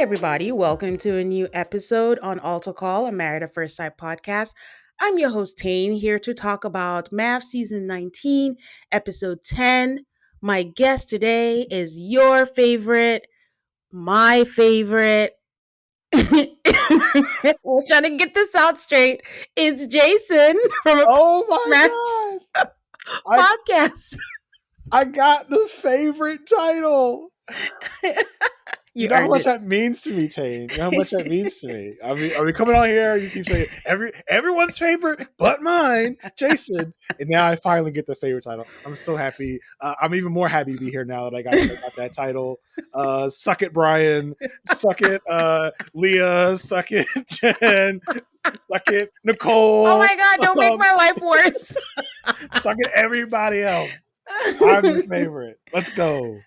everybody. Welcome to a new episode on Alto Call, a Married at First Sight podcast. I'm your host, Tane, here to talk about MAFS Season 19, Episode 10. My guest today is your favorite, my favorite. We're trying to get this out straight. It's Jason from a Oh Match my god! I podcast. I got the favorite title. You You know how earned much it. that means to me, Tane. You know how much that means to me. I mean, are we coming on here? You keep saying everyone's favorite, but mine, Jason. And now I finally get the favorite title. I'm so happy. I'm even more happy to be here now that I got that title. Suck it, Brian. Suck it, Leah. Suck it, Jen. Suck it, Oh Nicole. my God, don't make my life worse. Suck it, everybody else. I'm the favorite. Let's go.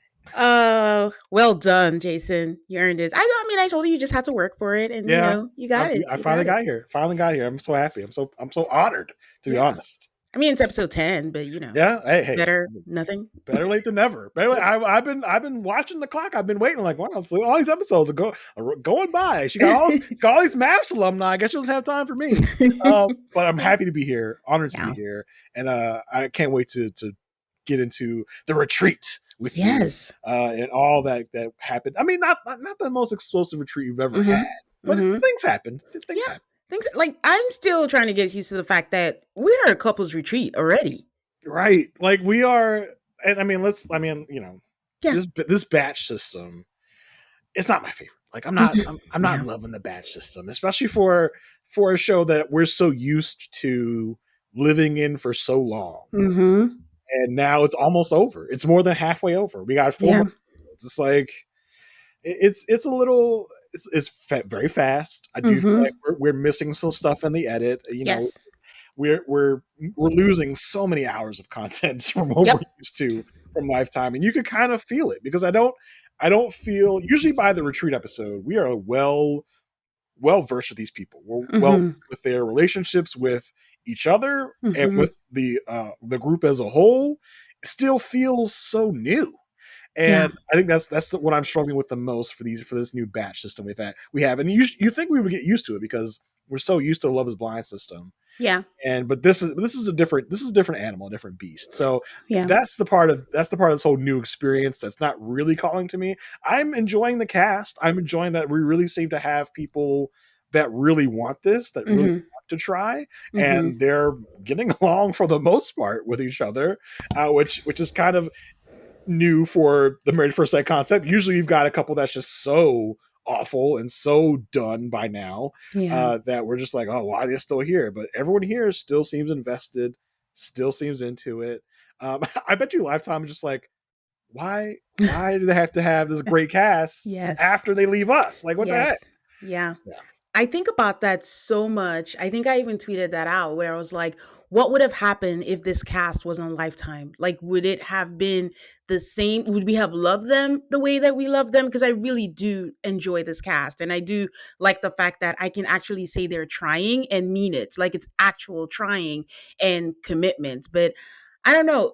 Well done, Jason. You earned it. I told you you just had to work for it, and Yeah, you got it. I You finally got it. got here. Finally got here. I'm so happy. I'm so honored, to be Yeah. honest. I mean, it's episode 10, but Yeah. Hey. better nothing. Better late than never. I've been watching the clock. I've been waiting. Like, wow, so all these episodes are going by. She got all these MAFS alumni. I guess she doesn't have time for me. But I'm happy to be here. Honored to be Yeah. here, and I can't wait to get into the retreat with Yes. you and all that happened. I mean, not the most explosive retreat you've ever had, but things happened. Things Yeah. happened. Things like I'm still trying to get used to the fact that we are a couples retreat already. Right. Like we are, and I mean, Yeah. this batch system, it's not my favorite. Like I'm not Yeah. loving the batch system, especially for a show that we're so used to living in for so long. Mm-hmm. And now it's almost over. It's more than halfway over. We got 4 Yeah. months. It's like it's a little very fast. I do feel like we're missing some stuff in the edit. Yes. We're losing so many hours of content from what we're Yep. used to from Lifetime, and you could kind of feel it because I don't feel usually by the retreat episode we are well versed with these people. We're well with their relationships with each other and with the group as a whole. It still feels so new. Yeah. And I think that's what I'm struggling with the most for this new batch system we have. And you think we would get used to it because we're so used to the Love Is Blind system. Yeah. But this is a different animal, a different beast. So Yeah. that's the part of this whole new experience that's not really calling to me. I'm enjoying the cast. I'm enjoying that we really seem to have people that really want this, that really want to try, and they're getting along for the most part with each other, which is kind of new for the Married at First Sight concept. Usually you've got a couple that's just so awful and so done by now that we're just like, oh, why are they still here? But everyone here still seems invested, still seems into it. I bet you Lifetime is just like, why do they have to have this great cast after they leave us? Like, what the heck? Yeah. I think about that so much. I think I even tweeted that out where I was like, what would have happened if this cast was on Lifetime? Like, would it have been the same? Would we have loved them the way that we love them? Because I really do enjoy this cast. And I do like the fact that I can actually say they're trying and mean it. Like, it's actual trying and commitment. But I don't know.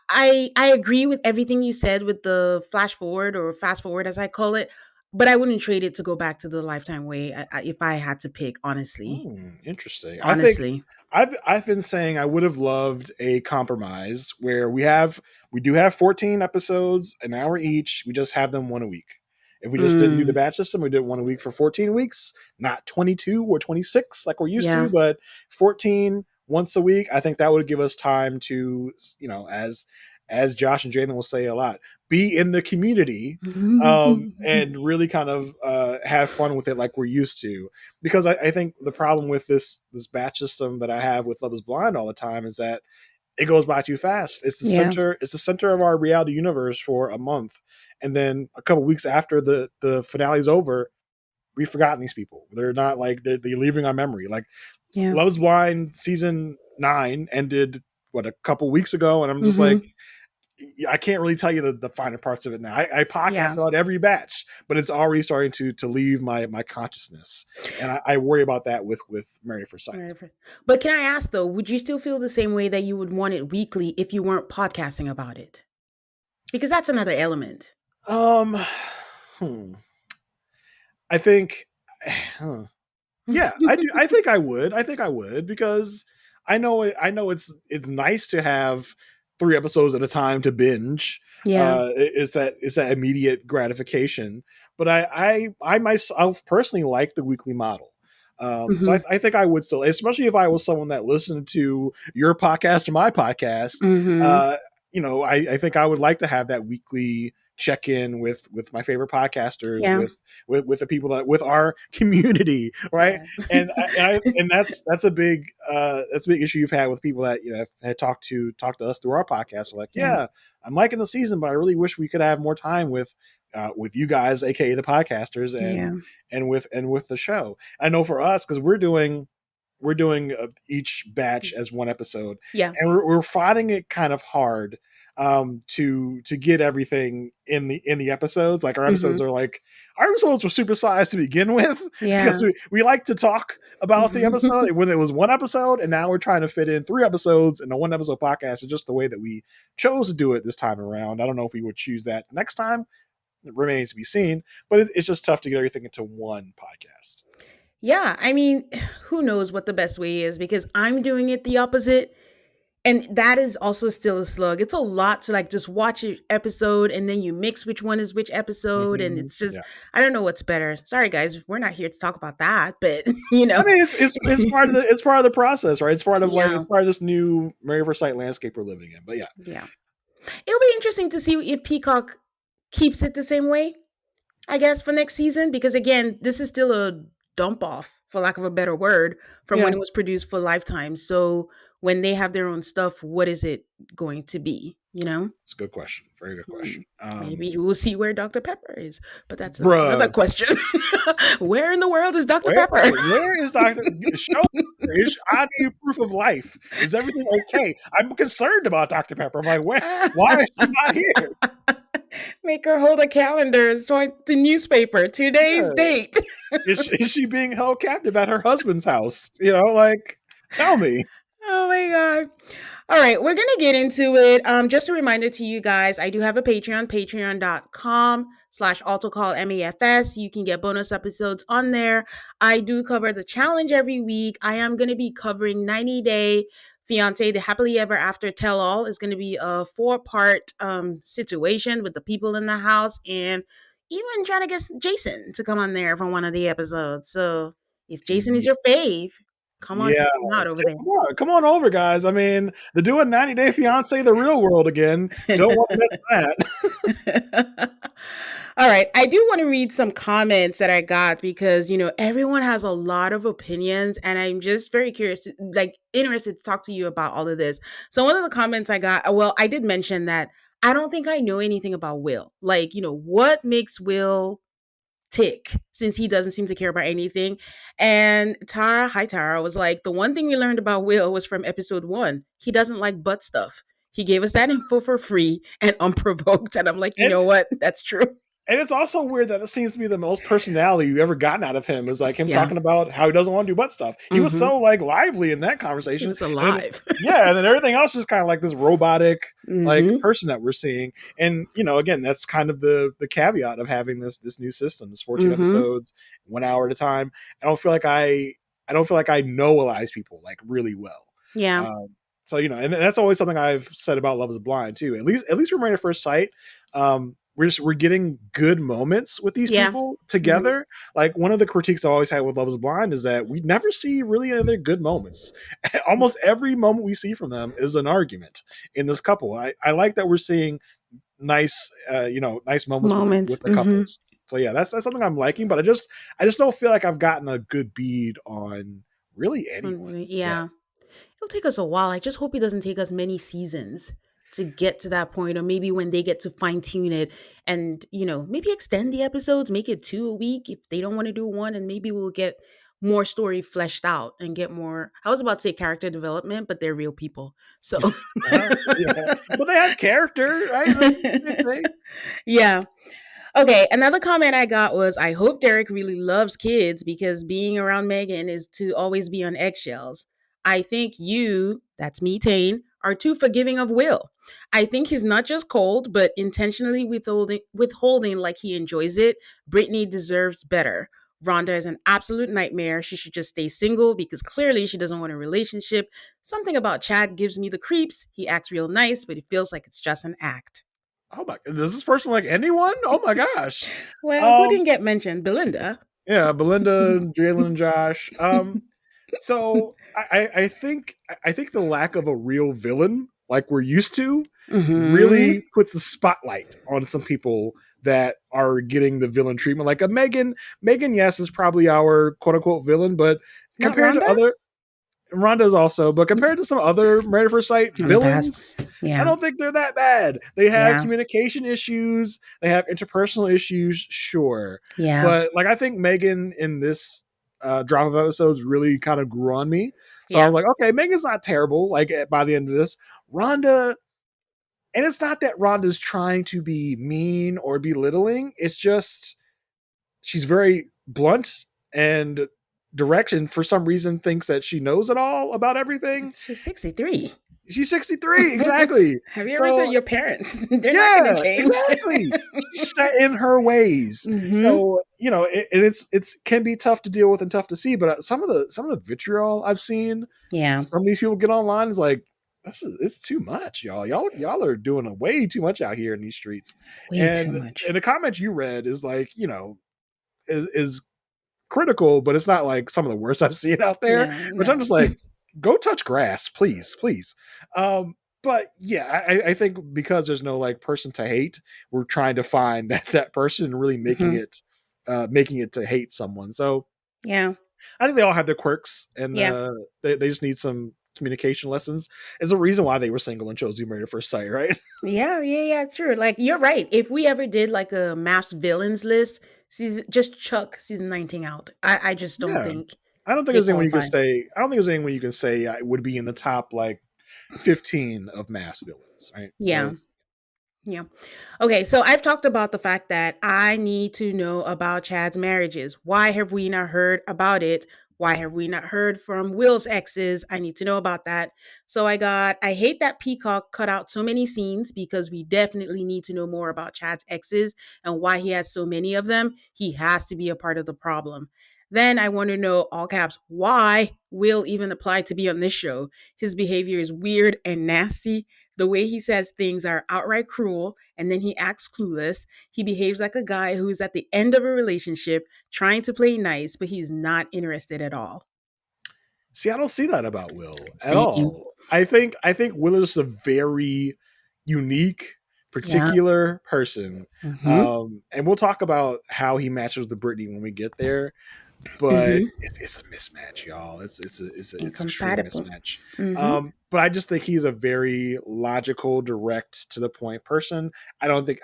I agree with everything you said with the flash forward or fast forward, as I call it. But I wouldn't trade it to go back to the Lifetime way if I had to pick, honestly. Interesting. Honestly. I think I've been saying I would have loved a compromise where we do have 14 episodes, an hour each. We just have them one a week. If we just didn't do the batch system, we did one a week for 14 weeks, not 22 or 26 like we're used to, but 14 once a week. I think that would give us time to, as Josh and Jalen will say a lot, be in the community and really kind of have fun with it like we're used to. Because I think the problem with this batch system that I have with Love Is Blind all the time is that it goes by too fast. It's the center. It's the center of our reality universe for a month, and then a couple weeks after the finale's over, we've forgotten these people. They're not like they're leaving our memory. Like Love Is Blind season 9 ended a couple weeks ago, and I'm just like, I can't really tell you the finer parts of it now. I podcast about every batch, but it's already starting to leave my consciousness, and I worry about that with Married at First Sight. But can I ask though, would you still feel the same way that you would want it weekly if you weren't podcasting about it? Because that's another element. I think, huh. Yeah, I do. I think I would. I think I would because I know it's nice to have 3 episodes at a time to binge. Yeah. Is that immediate gratification? But I myself personally like the weekly model. So Hmm. I think I would still, especially if I was someone that listened to your podcast or my podcast. Hmm. Uh, I think I would like to have that weekly check in with my favorite podcasters, Yeah. with the people that with our community, right? Yeah. And that's a big issue you've had with people that had talked to us through our podcast. Like, Yeah. yeah, I'm liking the season, but I really wish we could have more time with you guys, aka the podcasters, Yeah. and with the show. I know for us because we're doing each batch as one episode, Yeah. and we're finding it kind of hard to get everything in the episodes. Like Hmm. our episodes were supersized to begin with Yeah. because we like to talk about the episode Hmm. when it was one episode, and now we're trying to fit in 3 episodes in a one episode podcast. It's just the way that we chose to do it this time around. I don't know if we would choose that next time. It remains to be seen, but it's just tough to get everything into one podcast. Yeah. I mean, who knows what the best way is because I'm doing it the opposite. And that is also still a slug. It's a lot to like just watch an episode and then you mix which one is which episode. And Mhm. it's just, Yeah. I don't know what's better. Sorry, guys. We're not here to talk about that, but you I know, mean, it's part of the process, right? yeah. It's part of this new Marry First Sight landscape we're living in. But yeah, Yeah. It'll be interesting to see if Peacock keeps it the same way, I guess, for next season, because again, this is still a dump off, for lack of a better word, from when yeah, it was produced for Lifetime. So when they have their own stuff, what is it going to be? You know? it's a good question. Very good Hmm. question. Maybe we'll see where Dr. Pepper is, but that's another Bruh, question. Where in the world is Dr. where Pepper? where is Doctor? Show is I need proof of life. Is everything okay? I'm concerned about Doctor Pepper. I'm like, why is she not here? Make her hold a calendar. So the newspaper, today's Yeah. date. Is she being held captive at her husband's house? Like, tell me. Oh my god. All right, we're gonna get into it. Just a reminder to you guys, I do have a Patreon, patreon.com/autocallmafs. You can get bonus episodes on there. I do cover the challenge every week. I am gonna be covering 90 Day Fiance, the happily ever after tell all is gonna be a 4-part situation with the people in the house and even trying to get Jason to come on there for one of the episodes. So if Jason is Yeah. your fave, come on, Yeah, check him out over there. come on over, guys. I mean, they're doing 90 Day Fiance, the real world again. Don't want to miss that. All right. I do want to read some comments that I got because, everyone has a lot of opinions and I'm just very curious, interested to talk to you about all of this. So, one of the comments I got, well, I did mention that I don't think I know anything about Will. Like, what makes Will tick since he doesn't seem to care about anything. And Tara, hi Tara, was like, the one thing we learned about Will was from episode 1. He doesn't like butt stuff. He gave us that info for free and unprovoked. And I'm like, you And know what? That's true. And it's also weird that it seems to be the most personality you've ever gotten out of him is like him Yeah. talking about how he doesn't want to do butt stuff. He was Hmm. so like lively in that He conversation. was And then, alive. yeah, and then everything else is kind of like this robotic like Hmm. person that we're seeing. And again, that's kind of the caveat of having this new system, this 14 Hmm. episodes, 1 hour at a time. I don't feel like I know a lot of these people like really well. Yeah. So and that's always something I've said about Love Is Blind too. At least from Married at First Sight, we're getting good moments with these Yeah. people Hmm. together. Like one of the critiques I always had with Love Is Blind is that we never see really any of their good moments. Almost every moment we see from them is an argument in this couple. I like that we're seeing nice nice moments Moments. with the Hmm. couples. So yeah, that's something I'm liking, but I just don't feel like I've gotten a good bead on really anyone yet. Yeah. It'll take us a while. I just hope it doesn't take us many seasons to get to that point, or maybe when they get to fine tune it and, maybe extend the episodes, make it 2 a week if they don't want to do one, and maybe we'll get more story fleshed out and get more. I was about to say character development, but they're real people. So, Yeah, but they have character, right? That's the big thing. yeah. Okay, another comment I got was I hope Derek really loves kids because being around Megan is to always be on eggshells. I think you, that's me, Tane, are too forgiving of Will. I think he's not just cold, but intentionally withholding like he enjoys it. Brittany deserves better. Rhonda is an absolute nightmare. She should just stay single because clearly she doesn't want a relationship. Something about Chad gives me the creeps. He acts real nice, but it feels like it's just an act. Oh my, does this person like anyone? Oh my gosh. Well, who Um, didn't get mentioned? Belinda. yeah, Belinda, Jalen, and Josh. So I think the lack of a real villain like we're used to Mm-hmm. really puts the spotlight on some people that are getting the villain treatment. Like a Megan. Megan, yes, is probably our quote unquote villain, but Not compared to Rhonda? other Rhonda's also, but compared to some other Married at First Sight On the villains, pass. I Yeah. don't think they're that bad. They have Yeah. communication issues, they have interpersonal issues, sure, Yeah. but like I think Megan in this drop of episodes really kind of grew on me. So I Yeah. was like, okay, Megan's not terrible. Like by the end of this, Rhonda, and it's not that Rhonda's trying to be mean or belittling. It's just she's very blunt and direct, and for some reason thinks that she knows it all about everything. She's 63. She's 63, exactly. Have you ever told So your parents? They're not going to yeah, change. exactly. She's set in her ways. Mm-hmm. So it's can be tough to deal with and tough to see. But some of the vitriol I've seen, Yeah. some of these people get online is like, this is it's too much, y'all. Y'all are doing a way too much out here in these streets. Way too And much. the comment you read is like, is critical, but it's not like some of the worst I've seen out there, No, which I'm no. just like, go touch grass, please, please. But yeah, I think because there's no like person to hate, we're trying to find that person and really Hmm. making it to hate someone. So Yeah. I think they all have their quirks, and Yeah. they just need some communication lessons. There's a reason why they were single and chose to be married at first sight, right? Yeah. Yeah. Yeah. True. Like, you're right. If we ever did like a MAFS villains list, just chuck season 19 out. I just don't Yeah. think I don't think they there's anyone you can qualify. say. I don't think there's anyone you can say would be in the top like 15 of mass villains, right? Yeah. So Yeah. Okay, so I've talked about the fact that I need to know about Chad's marriages. Why have we not heard about it? Why have we not heard from Will's exes? I need to know about that. So I hate that Peacock cut out so many scenes because we definitely need to know more about Chad's exes and why he has so many of them. He has to be a part of the problem. Then I want to know, all caps, why Will even applied to be on this show. His behavior is weird and nasty. The way he says things are outright cruel, and then he acts clueless. He behaves like a guy who is at the end of a relationship trying to play nice, but he's not interested at all. see, I don't see that about Will at Same. all. I think Will is a very unique, Yeah. particular person. Mm-hmm. And we'll talk about how he matches with Brittany when we get there. But Mm-hmm. it's a mismatch, y'all. It's extreme Incompatible. mismatch. Mm-hmm. But I just think he's a very logical, direct, to the point person. I don't think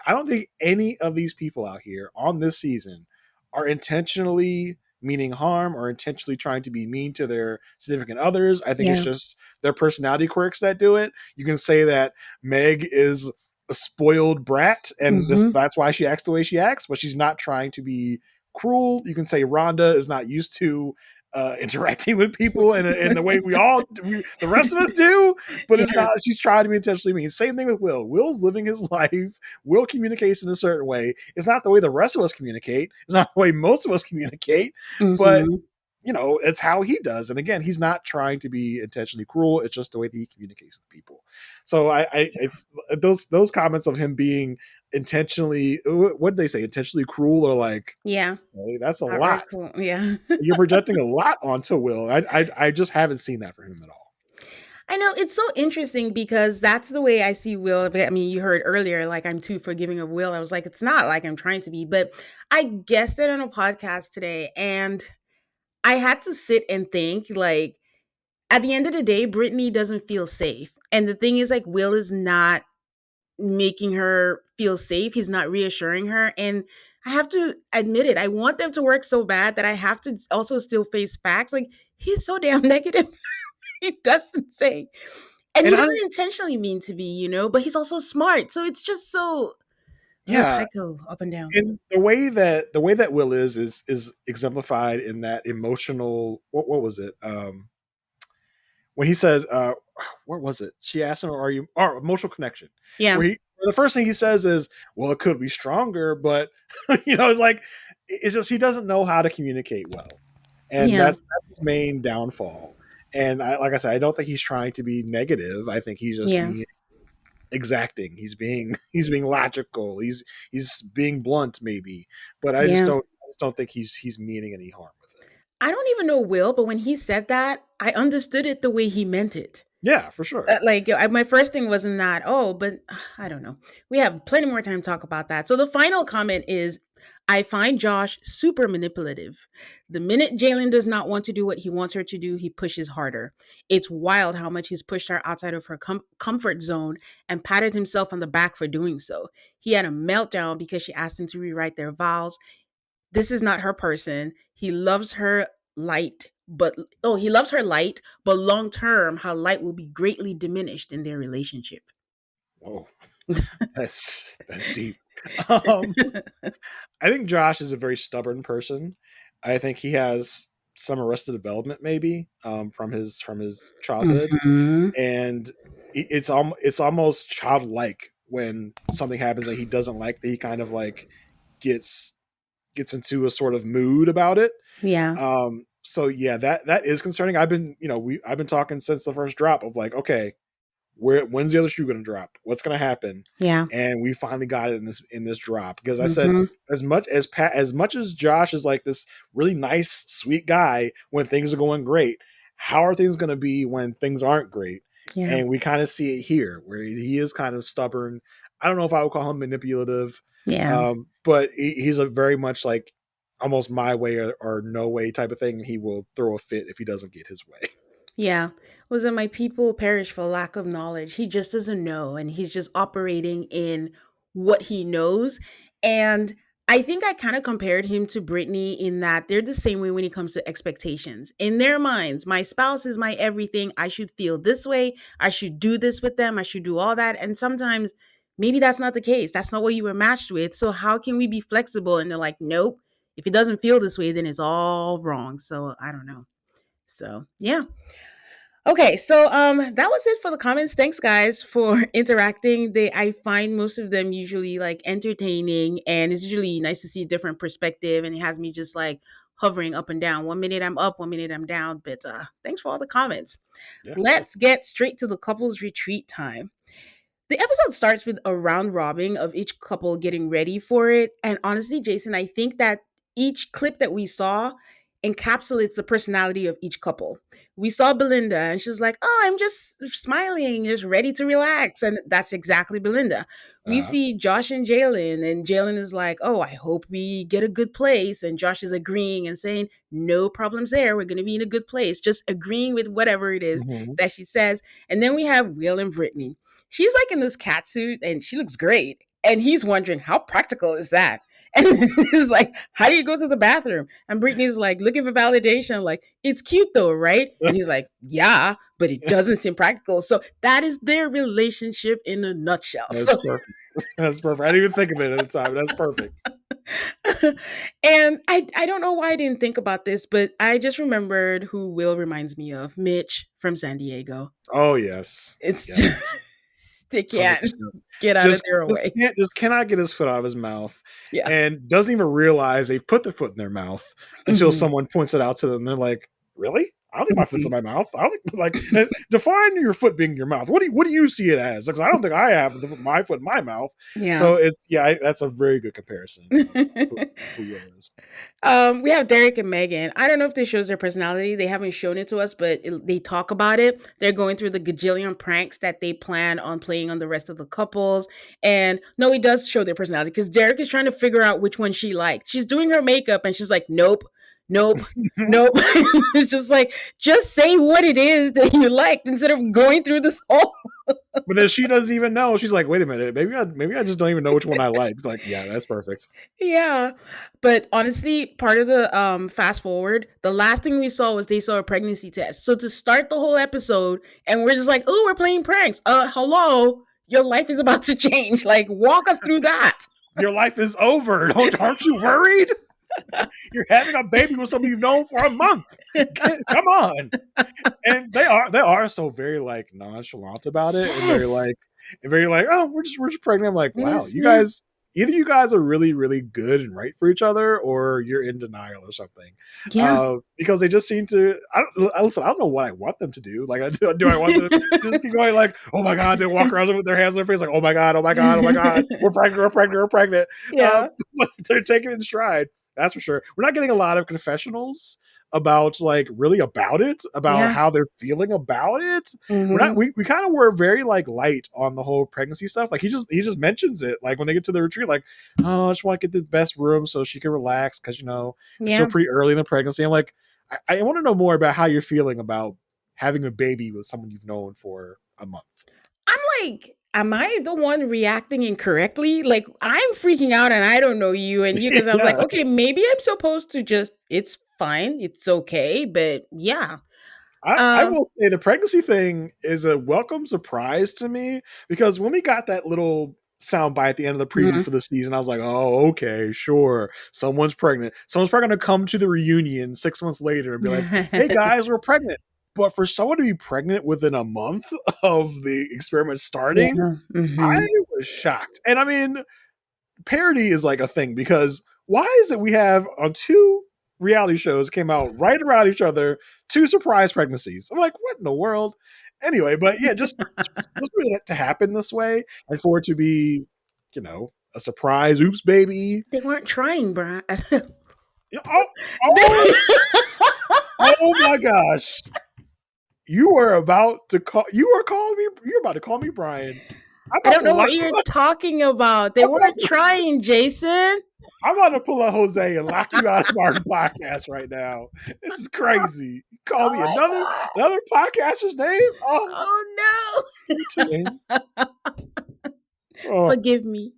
any of these people out here on this season are intentionally meaning harm or intentionally trying to be mean to their significant others. I think it's Yeah. just their personality quirks that do it. You can say that Meg is a spoiled brat and Mm-hmm. that's why she acts the way she acts, but she's not trying to be cruel. You can say Rhonda is not used to interacting with people in the way the rest of us do, but it's Yeah. not. She's trying to be intentionally mean. Same thing with Will. Will's living his life. Will communicates in a certain way. It's not the way the rest of us communicate. It's not the way most of us communicate, but Mm-hmm. it's how he does. And again, he's not trying to be intentionally cruel. It's just the way that he communicates to people. So those comments of him being intentionally, what did they say, intentionally cruel, or like, Yeah. hey, that's a Outright lot. cool. Yeah. You're projecting a lot onto Will. I just haven't seen that for him at all. I know it's so interesting because that's the way I see Will. I mean, you heard earlier, like I'm too forgiving of Will. I was like, it's not like I'm trying to be, but I guessed it on a podcast today, and I had to sit and think, like, at the end of the day, Brittany doesn't feel safe. And the thing is, like, Will is not making her feel safe. He's not reassuring her. And I have to admit it. I want them to work so bad that I have to also still face facts. Like, he's so damn negative. He doesn't say. And he And I doesn't intentionally mean to be, but he's also smart. So it's just so, yeah, I go up and down. and the way that Will is exemplified in that emotional, what was it? When he said where was it? She asked him, "Are you?" Or emotional connection, Yeah. where the first thing he says is, "Well, it could be stronger," but it's like it's just he doesn't know how to communicate well, and Yeah. that's his main downfall. And like I said, I don't think he's trying to be negative. I think he's just Yeah. being exacting. He's being logical. He's being blunt, maybe, but Yeah. I just don't think he's meaning any harm with it. I don't even know Will, but when he said that, I understood it the way he meant it. Yeah, for sure. My first thing wasn't that, oh, but I don't know. We have plenty more time to talk about that. So the final comment is, I find Josh super manipulative. The minute Jalen does not want to do what he wants her to do, he pushes harder. It's wild how much he's pushed her outside of her comfort zone and patted himself on the back for doing so. He had a meltdown because she asked him to rewrite their vows. This is not her person. He loves her light, but he loves her light, but long term, her light will be greatly diminished in their relationship. Whoa, that's deep. Um, I think Josh is a very stubborn person. I think he has some arrested development, maybe from his childhood, Mhm. and it's almost childlike when something happens that he doesn't like, that he kind of like gets gets into a sort of mood about it. Yeah. So yeah, that is concerning. I've been talking since the first drop of like, okay, when's the other shoe going to drop? What's going to happen? Yeah. And we finally got it in this drop, because I said, Mhm. as much as Josh is like this really nice, sweet guy when things are going great, how are things going to be when things aren't great? Yeah. And we kind of see it here, where he is kind of stubborn. I don't know if I would call him manipulative, Yeah. but he's a very much like almost my way or no way type of thing. He will throw a fit if he doesn't get his way. Yeah. Was it my people perish for lack of knowledge? He just doesn't know. And he's just operating in what he knows. And I think I kind of compared him to Brittany in that they're the same way when it comes to expectations. In their minds, my spouse is my everything. I should feel this way. I should do this with them. I should do all that. And sometimes maybe that's not the case. That's not what you were matched with. So how can we be flexible? And they're like, nope. If it doesn't feel this way, then it's all wrong. So I don't know. So yeah. Okay, so that was it for the comments. Thanks guys for interacting. I find most of them usually like entertaining, and it's usually nice to see a different perspective, and it has me just like hovering up and down. 1 minute I'm up, 1 minute I'm down. But thanks for all the comments. Yeah, sure. Let's get straight to the couples retreat time. The episode starts with a round robin of each couple getting ready for it. And honestly, Jason, I think that each clip that we saw encapsulates the personality of each couple. We saw Belinda and she's like, oh, I'm just smiling, just ready to relax. And that's exactly Belinda. We Uh-huh. see Josh and Jalen is like, oh, I hope we get a good place. And Josh is agreeing and saying, no problems there. We're going to be in a good place, just agreeing with whatever it is Mhm. that she says. And then we have Will and Brittany. She's like in this cat suit and she looks great. And he's wondering, how practical is that? And he's like, how do you go to the bathroom? And Brittany's like, looking for validation, like, it's cute though, right? And he's like, yeah, but it doesn't seem practical. So that is their relationship in a nutshell. That's So, perfect. That's perfect. I didn't even think of it at the time. That's perfect. and I don't know why I didn't think about this, but I just remembered who Will reminds me of, Mitch from San Diego. Oh yes, It's yes, just, they hundred can't percent. get out of their way. Just cannot get his foot out of his mouth, Yeah. and doesn't even realize they've put their foot in their mouth until Mhm. someone points it out to them. And they're like, "Really? I don't think my foot's in Mhm. my mouth. I don't think define your foot being in your mouth. What do you see it as? Because I don't think I have my foot in my mouth. Yeah. So it's that's a very good comparison of who Will is. We have Derek and Megan. I don't know if this shows their personality. They haven't shown it to us, but they talk about it. They're going through the gajillion pranks that they plan on playing on the rest of the couples. And no, it does show their personality because Derek is trying to figure out which one she liked. She's doing her makeup and she's like, nope, nope, nope. It's just like, just say what it is that you liked instead of going through this whole. But then she doesn't even know. She's like, wait a minute, maybe I just don't even know which one I like. It's like, yeah, that's perfect. Yeah. But honestly, part of the fast forward, the last thing we saw was they saw a pregnancy test. So to start the whole episode and we're just like, "Oh, we're playing pranks." Hello. Your life is about to change. Like walk us through that. Your life is over. Aren't you worried? You're having a baby with somebody you've known for a month. Come on. And they are so very like nonchalant about it, Yes. and very like, oh, we're just pregnant. I'm like, wow, you Yeah. guys, either you guys are really really good and right for each other, or you're in denial or something. Yeah. Because they just seem to. Listen, I don't know what I want them to do. Like, do I want them to just keep going like, oh my god, they walk around with their hands on their face like, oh my god, oh my god, oh my god, we're pregnant, we're pregnant, we're pregnant. Uh, Yeah. but they're taking it in stride. That's for sure. We're not getting a lot of confessionals about like really about it, about Yeah. how they're feeling about it. We're not Hmm. we kind of were very like light on the whole pregnancy stuff. Like he just mentions it like when they get to the retreat, like, oh, I just want to get the best room so she can relax because it's still Yeah. pretty early in the pregnancy. I'm like, I want to know more about how you're feeling about having a baby with someone you've known for a month. I'm like, am I the one reacting incorrectly? Like, I'm freaking out and I don't know you and you because I'm like, Yeah. okay, maybe I'm supposed to just, it's fine, it's okay, but yeah. I Um, will say the pregnancy thing is a welcome surprise to me because when we got that little soundbite at the end of the preview mhm. for the season, I was like, oh, okay, sure. Someone's pregnant. Someone's probably going to come to the reunion 6 months later and be like, hey guys, we're pregnant. But for someone to be pregnant within a month of the experiment starting, Yeah. I Hmm. was shocked. And I mean, parody is like a thing because why is it we have on two reality shows came out right around each other, two surprise pregnancies? I'm like, what in the world? Anyway, but yeah, just for it to happen this way and for it to be, a surprise, oops, baby. They weren't trying, Brian. Oh, oh, oh my gosh. You're about to call me Brian. I'm I about don't to know lock what you're talking about. They I'm about weren't to trying, Jason. I'm about to pull a Jose and lock you out of our podcast right now. This is crazy. You call Oh me my god. another podcaster's name? Oh, Oh you too. no. Oh, Forgive me.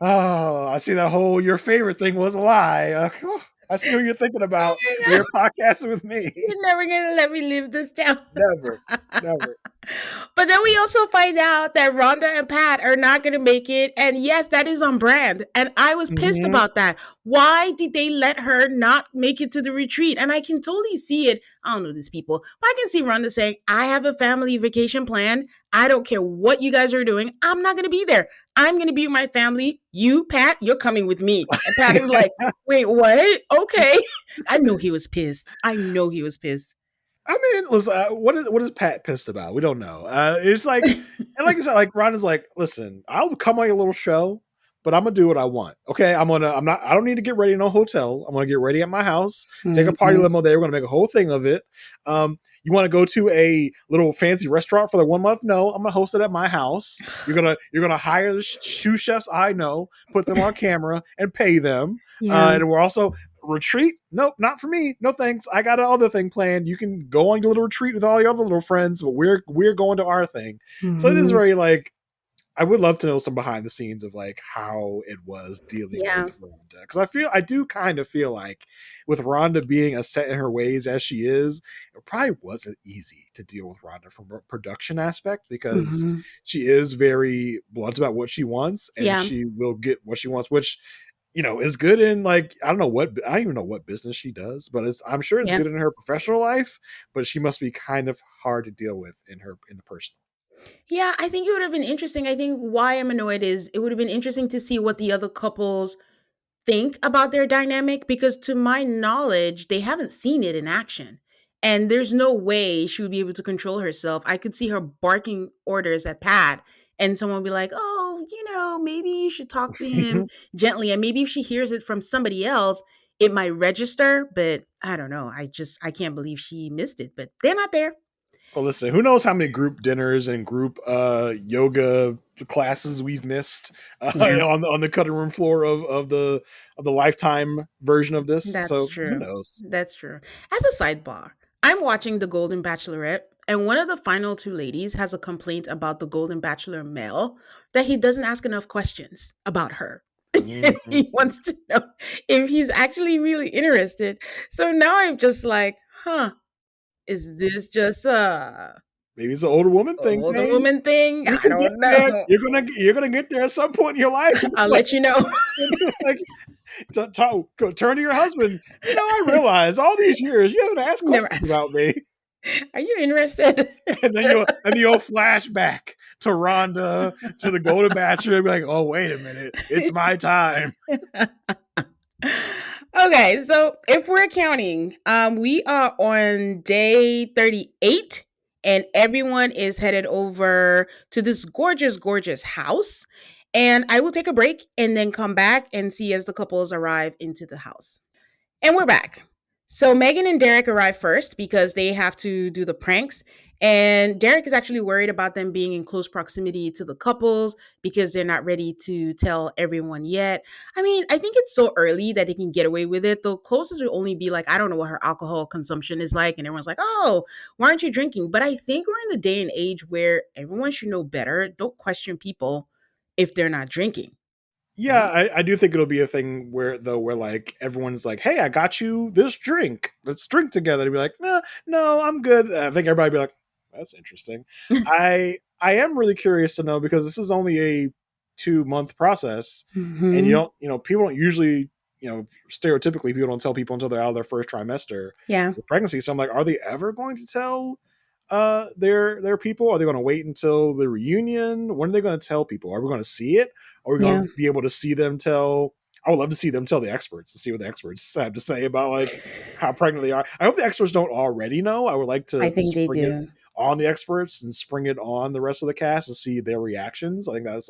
oh, I see that whole your favorite thing was a lie. I see what you're thinking Oh about my when you're god. podcasting with me. You're never gonna let me live this down. Never, never. But then we also find out that Rhonda and Pat are not going to make it. And yes, that is on brand. And I was pissed Hmm. about that. Why did they let her not make it to the retreat? And I can totally see it. I don't know these people, but I can see Rhonda saying, I have a family vacation plan. I don't care what you guys are doing. I'm not going to be there. I'm going to be with my family. You, Pat, you're coming with me. And Pat is like, wait, what? Okay. I know he was pissed. I know he was pissed. I mean, listen, what is Pat pissed about? We don't know. It's like, and like I said, like Ron is like, listen, I'll come on your little show, but I'm gonna do what I want. Okay, I don't need to get ready in a hotel. I'm gonna get ready at my house. Take a party Mhm. limo there. We're gonna make a whole thing of it. You want to go to a little fancy restaurant for like 1 month? No, I'm gonna host it at my house. You're gonna hire the two chefs I know, put them on camera, and pay them. Yeah. And we're also retreat. Nope, not for me. No thanks. I got another thing planned. You can go on your little retreat with all your other little friends, but we're going to our thing. So it is Mhm. very like I would love to know some behind the scenes of like how it was dealing with Yeah. Rhonda because I do kind of feel like with Rhonda being as set in her ways as she is, it probably wasn't easy to deal with Rhonda from a production aspect because Mhm. she is very blunt about what she wants and Yeah. she will get what she wants, which is good in like I don't even know what business she does, but I'm sure it's Yeah. good in her professional life, but she must be kind of hard to deal with in the personal. Yeah, I think it would have been interesting. I think why I'm annoyed is it would have been interesting to see what the other couples think about their dynamic because to my knowledge, they haven't seen it in action. And there's no way she would be able to control herself. I could see her barking orders at Pat and someone would be like, "Oh, maybe you should talk to him gently." And maybe if she hears it from somebody else, it might register, but I don't know. I can't believe she missed it, but they're not there. Well, listen, who knows how many group dinners and group yoga classes we've missed Yeah. on the cutting room floor of the lifetime version of this. That's So who true. knows? That's true. As a sidebar, I'm watching The Golden Bachelorette, and one of the final two ladies has a complaint about the Golden Bachelor male that he doesn't ask enough questions about her. Mhm. He wants to know if he's actually really interested. So now I'm just like, huh, is this just a Maybe it's an older woman thing, older Kane. woman thing? You I can get don't there. know. You're gonna get there at some point in your life. I'll let you know. Turn to your husband. I realize all these years you haven't asked Never questions asked. about me. Are you interested? And then you'll flashback to Rhonda, to the Golden Bachelor, and be like, oh, wait a minute, it's my time. Okay, so if we're counting, we are on day 38 and everyone is headed over to this gorgeous, gorgeous house. And I will take a break and then come back and see as the couples arrive into the house. And we're back. So Megan and Derek arrive first because they have to do the pranks. And Derek is actually worried about them being in close proximity to the couples because they're not ready to tell everyone yet. I mean, I think it's so early that they can get away with it. The closest will only be like, I don't know what her alcohol consumption is like. And everyone's like, oh, why aren't you drinking? But I think we're in the day and age where everyone should know better. Don't question people if they're not drinking, Yeah, right? I do think it'll be a thing where like everyone's like, "Hey, I got you this drink. Let's drink together." To be like, "No, no, I'm good." I think everybody be like, "That's interesting." I am really curious to know because this is only a 2 month process, and Mm-hmm. people don't usually stereotypically people don't tell people until they're out of their first trimester Yeah. with pregnancy. So I'm like, are they ever going to tell their people? Are they going to wait until the reunion? When are they going to tell people? Are we going to see it? Are we going Yeah. to be able to see them tell? I would love to see them tell the experts to see what the experts have to say about like how pregnant they are. I hope the experts don't already know. I would like I to think they spring it do. on the experts and spring it on the rest of the cast and see their reactions. I think that's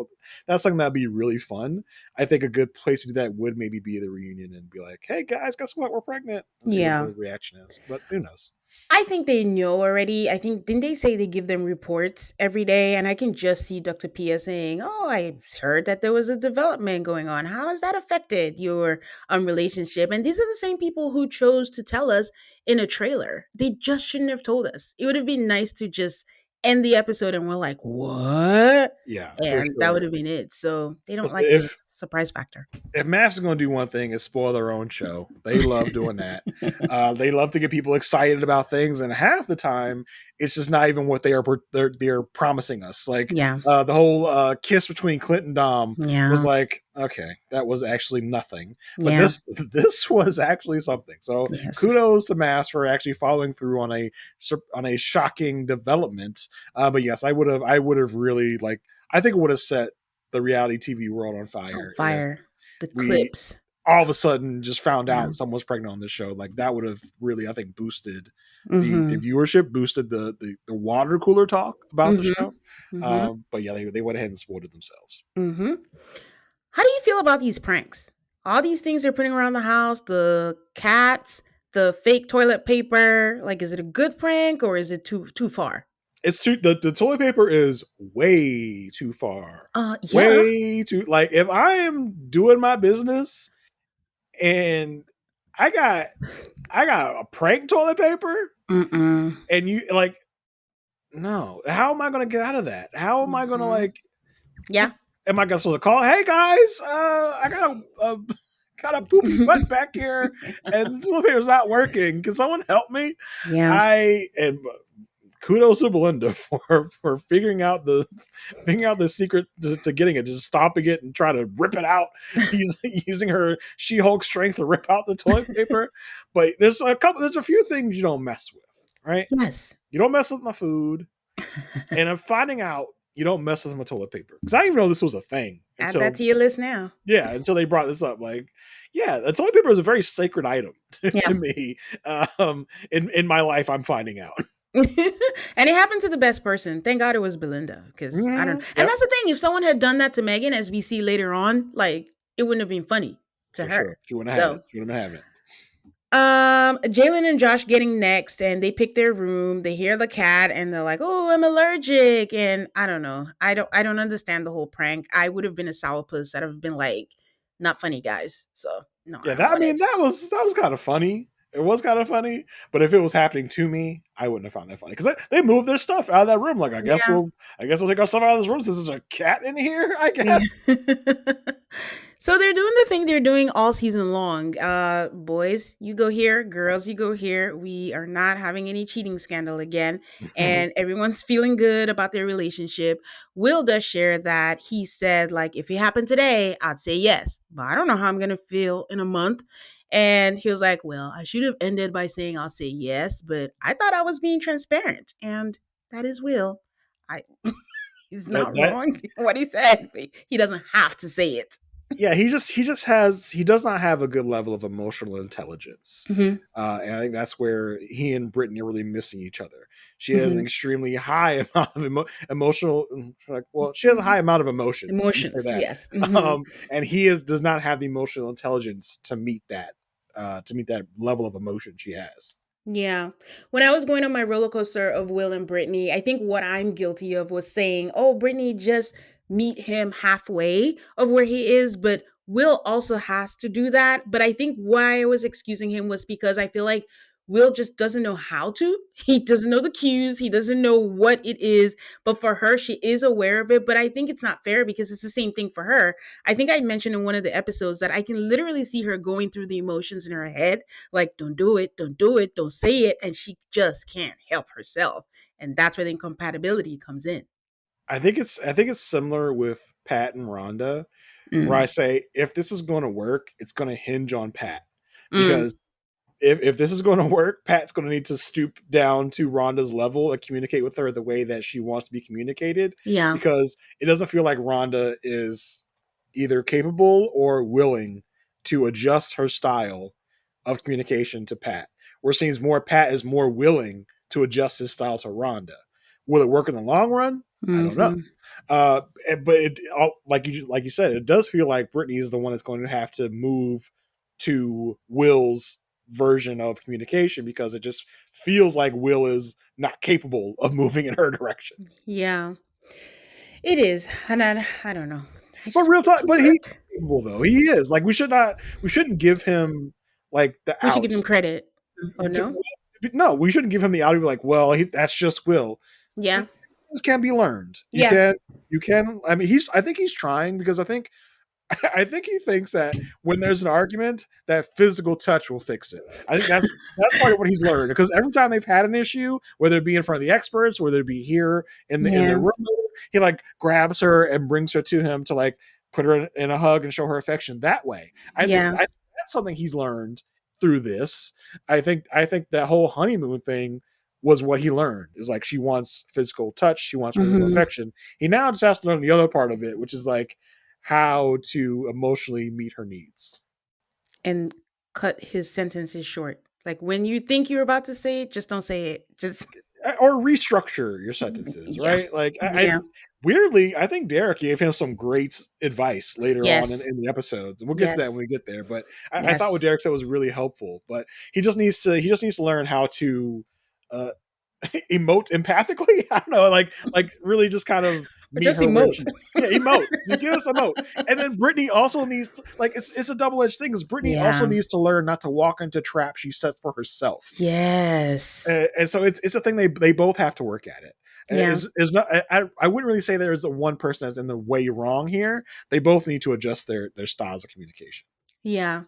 something that'd be really fun. I think a good place to do that would maybe be the reunion and be like, "Hey guys, guess what? We're pregnant," and see what Yeah. the reaction is. But who knows? I think they know already. I think didn't they say they give them reports every day? And I can just see Dr. Pia saying, "Oh, I heard that there was a development going on. How has that affected your relationship?" And these are the same people who chose to tell us in a trailer. They just shouldn't have told us. It would have been nice to just end the episode and we're like, "What?" Yeah, for And that would sure. have been it. So they don't like the If surprise factor. if MAFS is going to do one thing, is spoil their own show. They love doing that. They love to get people excited about things, and half the time, it's just not even what they're promising us. Like Yeah. the whole kiss between Clint and Dom was Yeah. like, okay, that was actually nothing, but Yeah. this was actually something. So Yes. kudos to MAFS for actually following through on a shocking development. But yes, I would have really like. I think it would have set the reality TV world on On fire if fire. The we clips. all of a sudden just found Yeah. out someone was pregnant on this show. Like that would have really, I think, boosted the Mhm. viewership, boosted the water cooler talk about the Mhm. show. Mhm. But yeah, they went ahead and spoiled it themselves. Mhm. How do you feel about these pranks? All these things they're putting around the house, the cats, the fake toilet paper. Like, is it a good prank or is it too far? It's too the toilet paper is way too far. Yeah. Way too like if I am doing my business and I got I got a prank toilet paper Mm-mm. and you like no, how am I gonna get out of that? How am I gonna Mhm. like Yeah. am I gonna supposed to call? Hey guys, I got a got a poopy butt back here, and this paper's not working. Can someone help me? Yeah. I and kudos to Belinda for figuring out the secret to getting it, just stopping it and trying to rip it out using her She Hulk strength to rip out the toilet paper. But there's a few things you don't mess with, right? Yes. You don't mess with my food, and I'm finding out you don't mess with my toilet paper because I didn't even know this was a thing Add that until to your list now. until they brought this up. Like, yeah, the toilet paper is a very sacred item to Yeah. me. In my life, I'm finding out. And it happened to the best person. Thank God it was Belinda. Because I don't know. And Yep, that's the thing. If someone had done that to Megan, as we see later on, like it wouldn't have been funny to for her. sure. She wouldn't have had it. So She wouldn't have been having it. Jalen and Josh getting next, and they pick their room. They hear the cat, and they're like, "Oh, I'm allergic." And I don't know. I don't understand the whole prank. I would have been a sourpuss. I'd have been like, "Not funny, guys." So no, I Yeah, don't that I want mean it. that was kind of funny. It was kind of funny, but if it was happening to me, I wouldn't have found that funny because they moved their stuff out of that room. Like Yeah. I guess we'll take our stuff out of this room since there's a cat in here. I guess. Yeah. So they're doing the thing they're doing all season long. Boys, you go here. Girls, you go here. We are not having any cheating scandal again, and everyone's feeling good about their relationship. Will does share that he said, like, if it happened today, I'd say yes, but I don't know how I'm gonna feel in a month. And he was like, well, I should have ended by saying I'll say yes, but I thought I was being transparent, and that is Will. I He's that not that wrong what he said. He doesn't have to say it. yeah, he does not have a good level of emotional intelligence. Hmm. And I think that's where he and Brittany are really missing each other. She has an Hmm. extremely high amount of emotional, well, she has a high amount of emotions. You say Emotions, that, yes. Hmm. and he is does not have the emotional intelligence to meet that level of emotion she has. Yeah. When I was going on my roller coaster of Will and Brittany, I think what I'm guilty of was saying, oh, Brittany, just meet him halfway of where he is. But Will also has to do that. But I think why I was excusing him was because I feel like Will just doesn't know how to. He doesn't know the cues. He doesn't know what it is. But for her, she is aware of it. But I think it's not fair because it's the same thing for her. I think I mentioned in one of the episodes that I can literally see her going through the emotions in her head like, don't do it, don't do it, don't say it. And she just can't help herself. And that's where the incompatibility comes in. I think it's similar with Pat and Rhonda, where I Mm, say if this is going to work, it's going to hinge on Pat mm, because if this is going to work, Pat's going to need to stoop down to Rhonda's level and communicate with her the way that she wants to be communicated, yeah. because it doesn't feel like Rhonda is either capable or willing to adjust her style of communication to Pat. We're seeing more Pat is more willing to adjust his style to Rhonda. Will it work in the long run? I don't know. Hmm. But like you said, it does feel like Brittany is the one that's going to have to move to Will's version of communication because it just feels like Will is not capable of moving in her direction. Yeah, it is. And I don't know. I But just real want it talk, to but he's work. capable though. He is like we shouldn't give him like the We should give out. him credit. Or no? No, we shouldn't give him the out to be like, well, that's just Will. Yeah. This can be learned. Yeah. You can. I mean, I think he's trying because I think I think he thinks that when there's an argument, that physical touch will fix it. I think that's part of what he's learned because every time they've had an issue, whether it be in front of the experts, whether it be here in Yeah. their room, he like grabs her and brings her to him to like put her in a hug and show her affection that way. Yeah. I think that's something he's learned through this. I think that whole honeymoon thing was what he learned is like she wants physical touch, she wants physical Hmm. affection. He now just has to learn the other part of it, which is like how to emotionally meet her needs. And cut his sentences short. Like when you think you're about to say it, just don't say it. Just, Or restructure your sentences, yeah. right? Like I Yeah. weirdly, I think Derek gave him some great advice later on Yes. in the episode. We'll get to that Yes. when we get there. But I thought Yes. what Derek said was really helpful. But he just needs to learn how to uh, emote empathically. I don't know, like really just kind of But meet just her where emote. she's yeah, emote. Just give us a emote. And then Brittany also needs to like it's a double edged thing because Brittany also Yeah. needs to learn not to walk into traps she sets for herself. Yes. And so it's a thing they both have to work at it. Yeah. Is not I wouldn't really say there's a one person that's in the way wrong here. They both need to adjust their styles of communication. Yeah.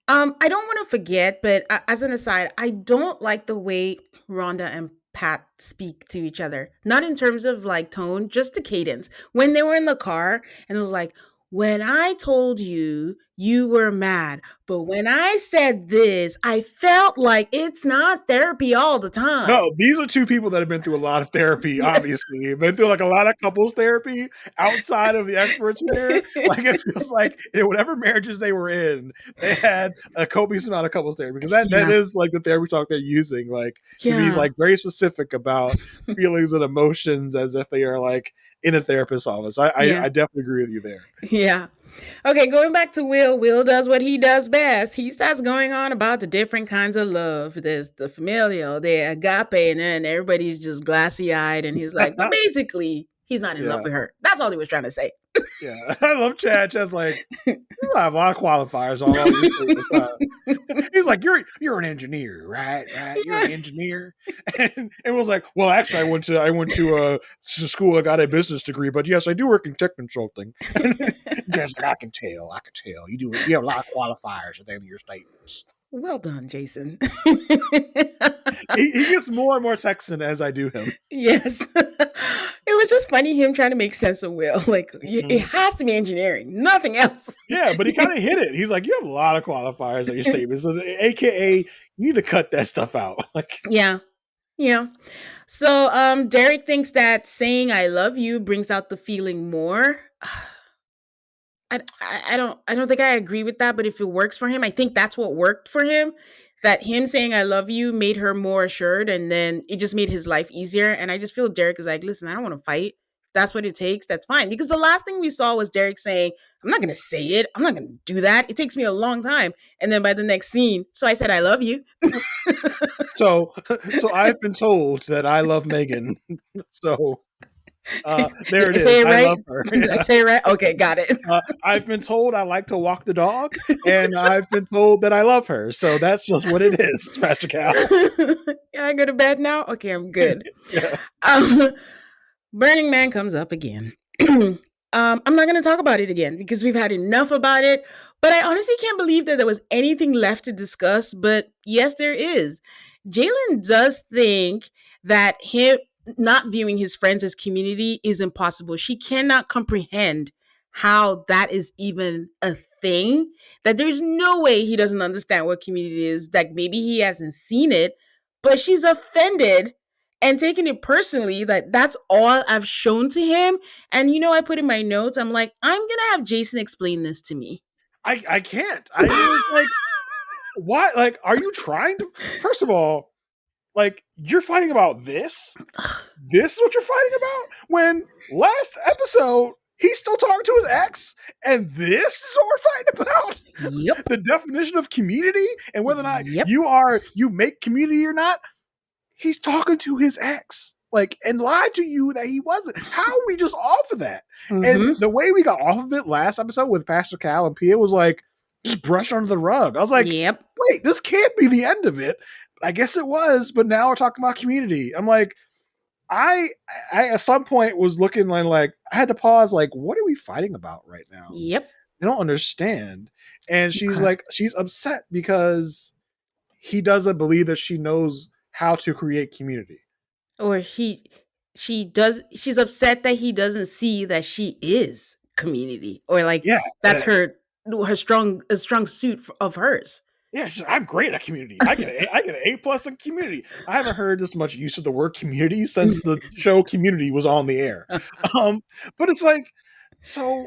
I don't want to forget, but as an aside, I don't like the way Rhonda and Pat speak to each other. Not in terms of like tone, just the cadence. When they were in the car and it was like, when I told you you were mad, but when I said this, I felt like it's not therapy all the time. No, these are two people that have been through a lot of therapy, Yeah. obviously. Been through like a lot of couples therapy outside of the experts here. Like it feels like in whatever marriages they were in, they had a copious amount of couples therapy because that Yeah. is like the therapy talk they're using, like to be Yeah. like very specific about feelings and emotions as if they are like in a therapist's office. Yeah. I definitely agree with you there. Yeah. Okay, going back to Will, Will does what he does best. He starts going on about the different kinds of love. There's the familial, the agape, and then everybody's just glassy eyed. And he's like, but basically, he's not in love Yeah, with her. That's all he was trying to say. yeah. I love Chad. Chad's like, you have a lot of qualifiers on all your statements. He's like, you're an engineer, right? Right? You're an engineer. And was like, well, actually, I went to school. I got a business degree, but yes, I do work in tech consulting. Just like, I can tell. You have a lot of qualifiers at the end of your statements. Well done, Jason. He gets more and more Texan as I do him. Yes. It was just funny him trying to make sense of Will. Like, it Mhm. has to be engineering, nothing else. Yeah, but he kind of hit it. He's like, you have a lot of qualifiers at your statements, so, aka you need to cut that stuff out. Like, Yeah. Yeah. So Derek thinks that saying I love you brings out the feeling more. I don't think I agree with that, but if it works for him, I think that's what worked for him. That him saying I love you made her more assured, and then it just made his life easier. And I just feel Derek is like, listen, I don't want to fight. If that's what it takes, that's fine. Because the last thing we saw was Derek saying, I'm not gonna say it. I'm not gonna do that. It takes me a long time. And then by the next scene, so I said I love you. so so I've been told that I love Megan. So there Did it I is. say it I right? love her. Did I say it right? Okay, got it. I've been told I like to walk the dog, and I've been told that I love her. So that's just what it is, Pastor Cal. Can I go to bed now? Okay, I'm good. Yeah. Um, Burning Man comes up again. I'm not going to talk about it again because we've had enough about it. But I honestly can't believe that there was anything left to discuss. But yes, there is. Jalen does think that him not viewing his friends as community is impossible. She cannot comprehend how that is even a thing. That there's no way he doesn't understand what community is. Like maybe he hasn't seen it, but she's offended and taking it personally that that's all I've shown to him. And I put in my notes, I'm like, I'm gonna have Jason explain this to me. I can't. I was like, why? Like, are you trying to? First of all, like, you're fighting about this? This is what you're fighting about? When last episode, he's still talking to his ex, and this is what we're fighting about? Yep. The definition of community and whether or not Yep. you make community or not. He's talking to his ex, like, and lied to you that he wasn't. How are we just off of that? And Mm-hmm. the way we got off of it last episode with Pastor Cal and Pia was like just brushed under the rug. I was like, Yep. wait, this can't be the end of it. I guess it was, but now we're talking about community. I'm like, I at some point was looking like I had to pause, like, what are we fighting about right now? Yep. I don't understand. And she's like, she's upset because he doesn't believe that she knows how to create community. Or she's upset that he doesn't see that she is community, or like Yeah, that's her strong suit of hers. yeah. I'm great at community. I get an A plus in community. I haven't heard this much use of the word community since the show Community was on the air. But it's like so,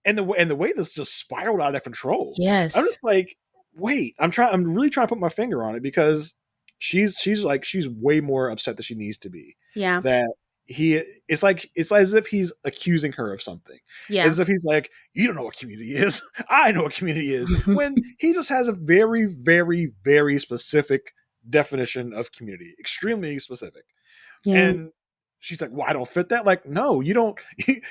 and the way this just spiraled out of control. I'm Yes. just like, wait. I'm really trying to put my finger on it because she's way more upset than she needs to be. Yeah. That it's as if he's accusing her of something, Yeah. as if he's like, you don't know what community is. I know what community is, when he just has a very, very, very specific definition of community, extremely specific. Yeah. And she's like, well, I don't fit that. Like, no, you don't.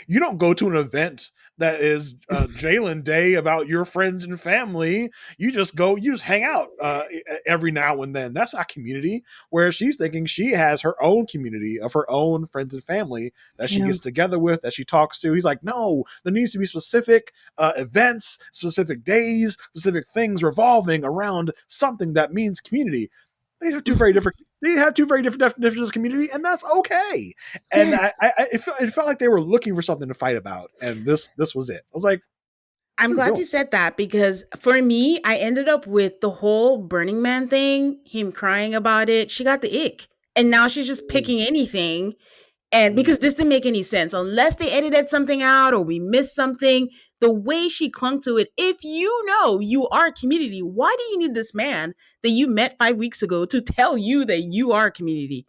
You don't go to an event that is Jalen Day about your friends and family. You just hang out every now and then. That's not community. Where she's thinking she has her own community of her own friends and family that she Yeah. gets together with, that she talks to. He's like, no, there needs to be specific events, specific days, specific things revolving around something that means community. These are two very different. They have two very different definitions of community, and that's okay. And Yes. it felt like they were looking for something to fight about, and this was it. I was like, I'm what are we glad doing? you said that because for me, I ended up with the whole Burning Man thing, him crying about it. She got the ick. And now she's just Mm, picking anything. And mm, because this didn't make any sense, unless they edited something out or we missed something, the way she clung to it, if you know you are a community, why do you need this man that you met 5 weeks ago to tell you that you are a community?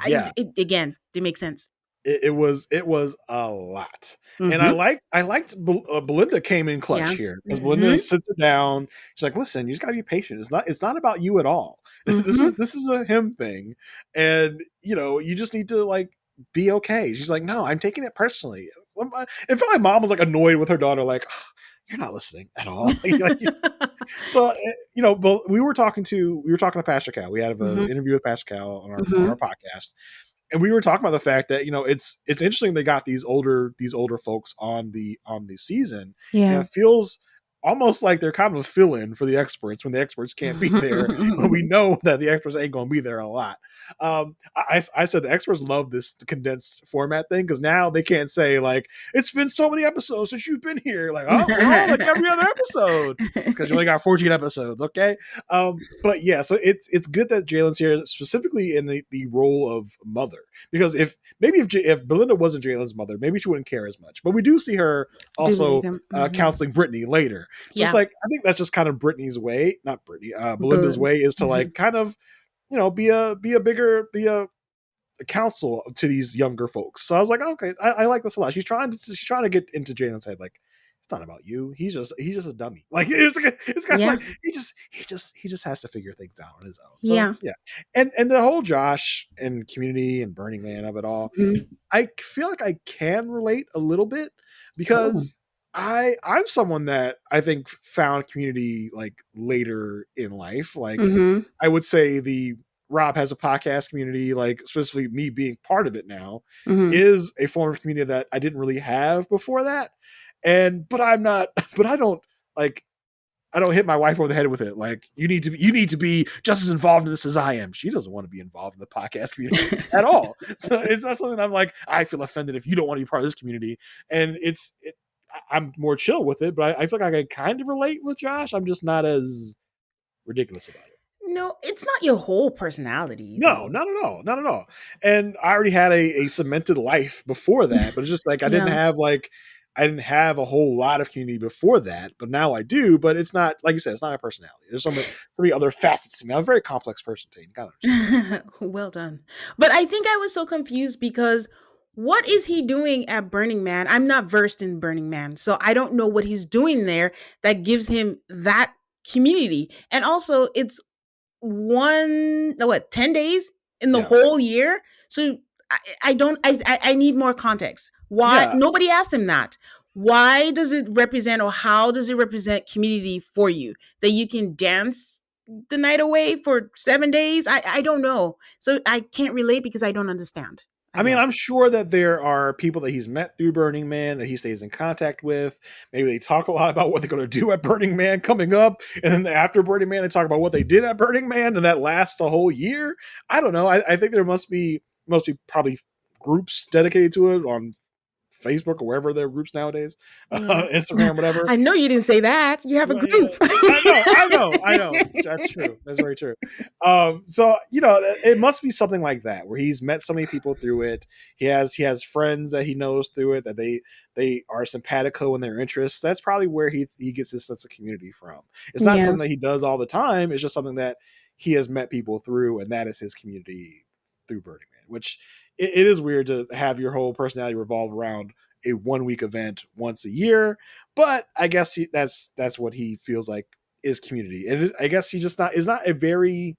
yeah, Again, didn't make sense. it was a lot, and Mm-hmm. I liked Belinda came in clutch Yeah. here because Belinda Mm-hmm. sits her down. She's like, listen, you just gotta be patient. It's not about you at all. this Mm-hmm. is this is a him thing, and you just need to like be okay. She's like, no, I'm taking it personally. In fact, my mom was like annoyed with her daughter, like, you're not listening at all. Like, so but we were talking to Pastor Cal. We had an Mm-hmm. interview with Pastor Cal on our Mm-hmm. podcast, and we were talking about the fact that it's interesting they got these older folks on the season, and Yeah. it feels almost like they're kind of a fill-in for the experts when the experts can't be there, when we know that the experts ain't going to be there a lot. I said the experts love this condensed format thing because now they can't say like it's been so many episodes since you've been here. Like, oh, we're on like every other episode. It's because you only got 14 episodes, okay? But yeah, so it's good that Jalen's here specifically in the role of mother, because if Belinda wasn't Jalen's mother, maybe she wouldn't care as much. But we do see her Do make also him. counseling Brittany later, so it's Yeah. like I think that's just kind of Brittany's way, not Brittany, Belinda's But way is to mhm. like kind of be a counsel to these younger folks. So I was like, okay, I like this a lot. She's trying to get into Jalen's head, like it's not about you. He's just a dummy. Like it's kind of Yeah. like he just has to figure things out on his own. So Yeah. yeah, and the whole Josh and Community and Burning Man of it all, Mhm. I feel like I can relate a little bit Oh. because I'm someone that I think found Community like later in life. Like Mhm. I would say the Rob has a podcast community, like specifically me being part of it now, Mhm. is a form of community that I didn't really have before that. And but I'm not, but like I don't hit my wife over the head with it. Like you need to be just as involved in this as I am. She doesn't want to be involved in the podcast community at all. So it's not something I'm like, I feel offended if you don't want to be part of this community. And I'm more chill with it, but I feel like I can kind of relate with Josh. I'm just not as ridiculous about it. No, it's not your whole personality No, though. not at all, not at all. And I already had a cemented life before that, but it's just like Yeah. I didn't have a whole lot of community before that, but now I do. But it's not like you said, it's not a personality. There's so many other facets to me. I'm a very complex person, Tate. You gotta understand. Well done. But I think I was so confused because what is he doing at Burning Man? I'm not versed in Burning Man, so I don't know what he's doing there that gives him that community. And also, it's one no, what 10 days in the Yeah, whole year, so I don't I need more context. Why yeah. nobody asked him that? Why does it represent, or how does it represent community for you, that you can dance the night away for 7 days? I don't know, so I can't relate because I don't understand, I I mean, I'm guess. sure that there are people that he's met through Burning Man that he stays in contact with. Maybe they talk a lot about what they're going to do at Burning Man coming up, and then after Burning Man, they talk about what they did at Burning Man, and that lasts a whole year. I don't know. I think there must be probably groups dedicated to it on Facebook or wherever there are groups nowadays, Yeah. Instagram, whatever. I know you didn't say that. You have a Well, yeah, group. I know. That's true. That's very true. So it must be something like that where he's met so many people through it. He has friends that he knows through it that they are simpatico in their interests. That's probably where he gets his sense of community from. It's not Yeah. something that he does all the time. It's just something that he has met people through, and that is his community through Burning Man. Which it is weird to have your whole personality revolve around a 1 week event once a year, but I guess that's what he feels like is community. And I guess he just not is not a very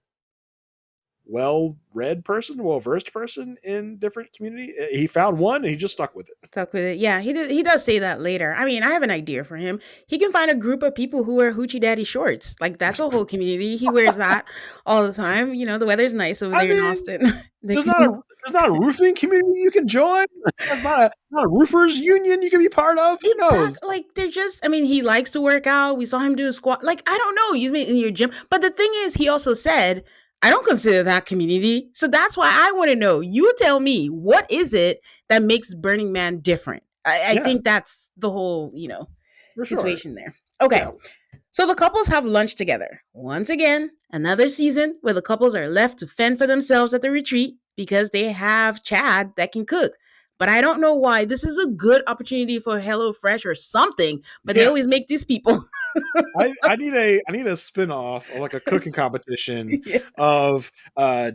well read person, well versed person in different community. He found one and he just stuck with it. Stuck with it. Yeah, he does say that later. I mean, I have an idea for him. He can find a group of people who wear hoochie daddy shorts. Like that's a whole community. He wears that all the time. The weather's nice over I there in mean, Austin. They there's can not a there's not a roofing community you can join. There's not a roofers union you can be part of. Who knows? exactly, like they're just. I mean, he likes to work out. We saw him do a squat. Like I don't know. You mean in your gym? But the thing is, he also said, "I don't consider that community." So that's why I want to know. You tell me, what is it that makes Burning Man different? I Yeah, think that's the whole for sure. situation there. Okay, Yeah, so the couples have lunch together. Once again, another season where the couples are left to fend for themselves at the retreat because they have Chad that can cook. But I don't know why. This is a good opportunity for HelloFresh or something, but they yeah. always make these people. I need a spin-off or like a cooking competition Yeah. of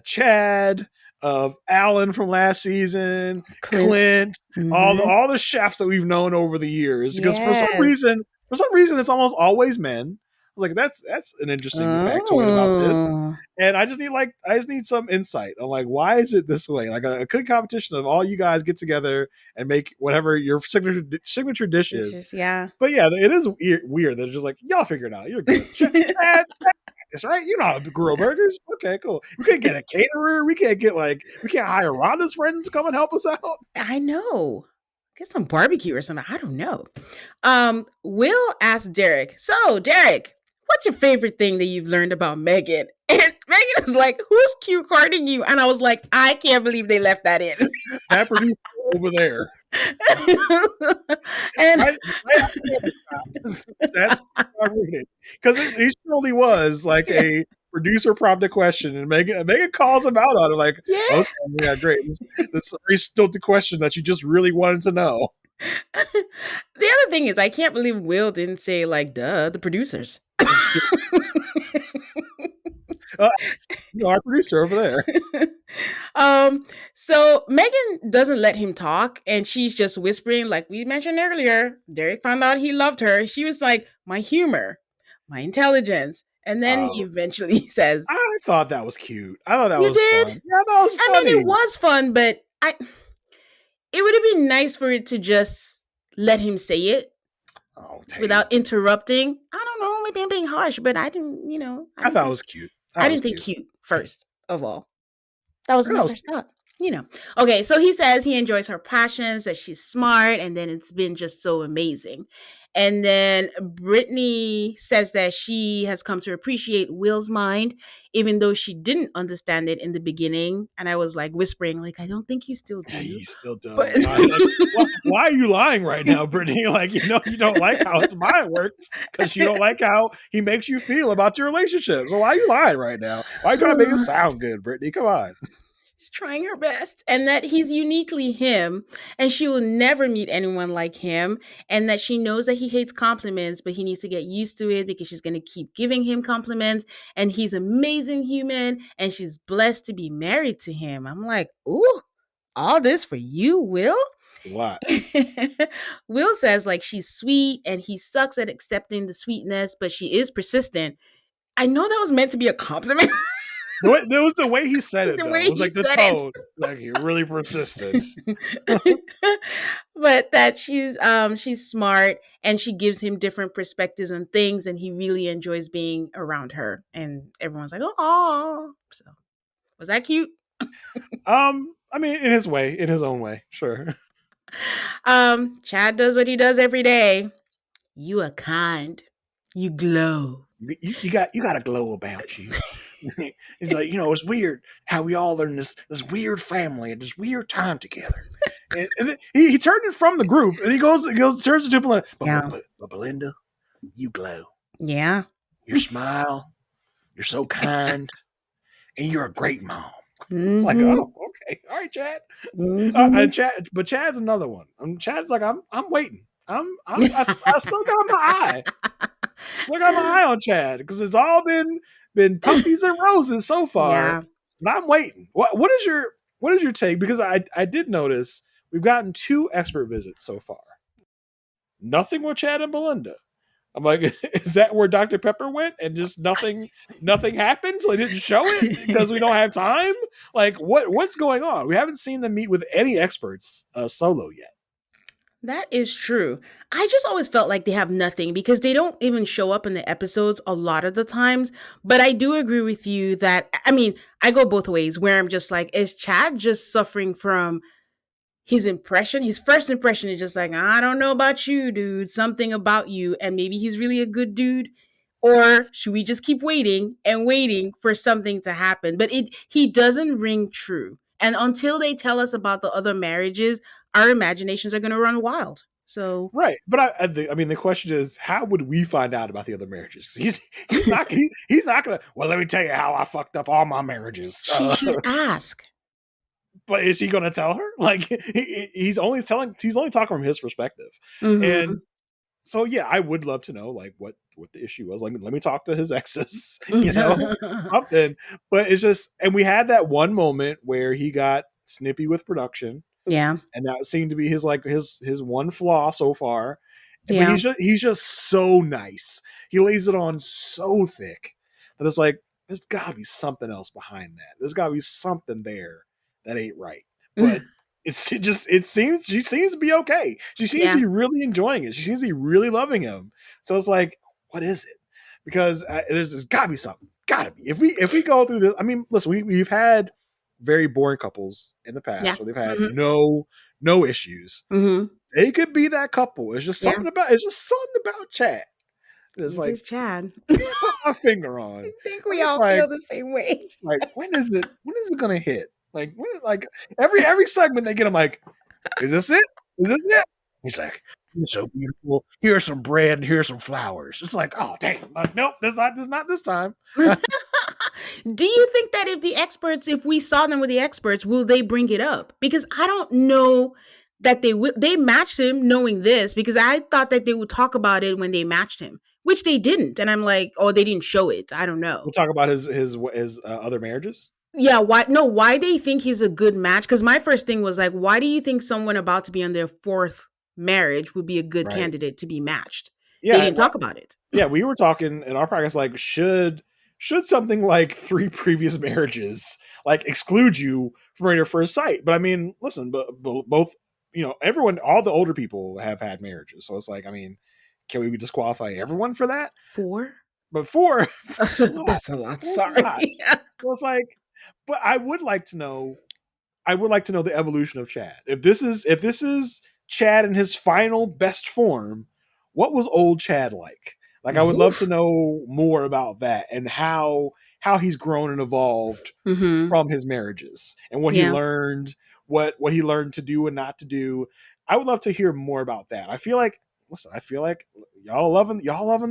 Chad, of Alan from last season, Clint. Clint, all the Hmm. all the chefs that we've known over the years. Because Yes. for some reason it's almost always men. I was like, that's an interesting factoid about this. Oh. And I just need some insight on like why is it this way? Like a cooking competition of all you guys get together and make whatever your signature dish It's is. just, yeah. But yeah, it is weird that it's just like y'all figure it out. You're good, Chad. That's right. You know how to grill burgers. Okay, cool. We can't get a caterer. We can't hire Rhonda's friends to come and help us out. I know. Get some barbecue or something. I don't know. Will asked Derek, so Derek, what's your favorite thing that you've learned about Megan? And Megan is like, who's cue carding you? And I was like, I can't believe they left that in. That producer over there. And Right, right after that, that's I read it because it surely was like a producer prompted question, and Megan calls him out on it, like, yeah. okay, yeah, great. This very stilted question that you just really wanted to know. The other thing is, I can't believe Will didn't say, like, duh, the producers. Uh, our producer over there. um, so Megan doesn't let him talk, and she's just whispering, like we mentioned earlier. Derek found out he loved her. She was like, my humor, my intelligence. And then he Oh, eventually says, I thought that was cute. I thought that you was did? fun. Yeah, I thought it was I mean, it funny. was fun, but it would have been nice for it to just let him say it Oh, without Tay. interrupting. I don't know, maybe I'm being harsh, but I thought it was cute. I That was didn't think cute. cute first of all. That was my That was first cute. thought. Okay, so he says he enjoys her passions, that she's smart, and then it's been just so amazing. And then Brittany says that she has come to appreciate Will's mind, even though she didn't understand it in the beginning. And I was like whispering, like, I don't think you still Yeah, do. you still But don't. Like, why are you lying right now, Brittany? Like, you don't like how his mind works because you don't like how he makes you feel about your relationship. So why are you lying right now? Why are you trying to make it sound good, Brittany? Come on. she's trying her best, and that he's uniquely him, and she will never meet anyone like him, and that she knows that he hates compliments, but he needs to get used to it because she's going to keep giving him compliments, and he's an amazing human, and she's blessed to be married to him. I'm like, ooh, all this for you, Will? A lot. Will says like she's sweet and he sucks at accepting the sweetness, but she is persistent. I know that was meant to be a compliment. There was the way he said it The though. way It was he like the said tone. Like you're really persistent. it. But that she's smart and she gives him different perspectives on things and he really enjoys being around her. And everyone's like, oh, so was that cute? I mean, in his way, in his own way, sure. Chad does what he does every day. You are kind. You glow. You got a glow about you. He's like, it's weird how we all are in this weird family and this weird time together. And then he turned it from the group, and he goes turns to Belinda. Yeah. But Belinda, you glow. Yeah. Your smile, you're so kind, and you're a great mom. It's like, Mm-hmm. oh, okay, all right, Chad. Mm-hmm. And Chad's another one. Chad's like, I'm waiting. I still got my eye. Still got my eye on Chad because it's all been puppies and roses so far. Yeah. But I'm waiting. What is your take? Because I did notice we've gotten 2 expert visits so far. Nothing with Chad and Belinda. I'm like, is that where Dr. Pepper went and just nothing happened? So they didn't show it because we don't have time? Like what's going on? We haven't seen them meet with any experts solo yet. That is true. I just always felt like they have nothing because they don't even show up in the episodes a lot of the times. But I do agree with you that, I mean, I go both ways where I'm just like, is Chad just suffering from his impression? His first impression is just like, I don't know about you, dude, something about you. And maybe he's really a good dude. Or should we just keep waiting and waiting for something to happen? But he doesn't ring true. And until they tell us about the other marriages, our imaginations are going to run wild. So Right, but I mean, the question is, how would we find out about the other marriages? He's not gonna. Well, let me tell you how I fucked up all my marriages. she should ask. But is he gonna tell her? Like he's only talking from his perspective, Mm-hmm. and so yeah, I would love to know like what the issue was. Like let me talk to his exes, something. But it's just, and we had that one moment where he got snippy with production, Yeah. and that seemed to be his one flaw so far. But Yeah. he's just so nice. He lays it on so thick that it's like there's got to be something else behind that. There's got to be something there that ain't right. But it seems she seems to be okay. She seems to Yeah. be really enjoying it. She seems to be really loving him. So it's like, what is it? Because there's got to be something. Gotta be. If we go through this, I mean, listen, we've had very boring couples in the Yeah. past where they've had Mhm. no issues. Mhm. They could be that couple. Yeah. It's just something about Chad. It's It like is Chad. can't put my finger on. I think I'm we just all like feel the same way. it's like when is it gonna hit? Like every segment they get, I'm like, is this it? Is this it? He's like, you're so beautiful. Here's some bread and here's some flowers. It's like, oh damn, like, nope, that's not this time. Do you think that if we saw them with the experts, will they bring it up? Because I don't know that they will. They matched him knowing this because I thought that they would talk about it when they matched him, which they didn't. And I'm like, oh, they didn't show it. I don't We'll know. talk about his other marriages. Yeah, why? No, why they think he's a good match? Because my first thing was like, why do you think someone about to be on their fourth marriage would be a good Right. candidate to be matched? They Yeah. didn't talk about it. Yeah, we were talking in our practice like should something like three previous marriages like exclude you from Married at First Sight? But I mean, listen, but both everyone, all the older people have had marriages, so it's like I mean, can we disqualify everyone for that? Four? But four, four's a lot. That's a lot. Four's a lot. Sorry. So it's like, but I would like to know the evolution of Chad. If this is Chad in his final best form, what was old Chad like? Like I would love to Oof. know more about that and how he's grown and evolved Mm-hmm. from his marriages and what he Yeah. learned, what he learned to do and not to do. I would love to hear more about that. I feel like y'all loving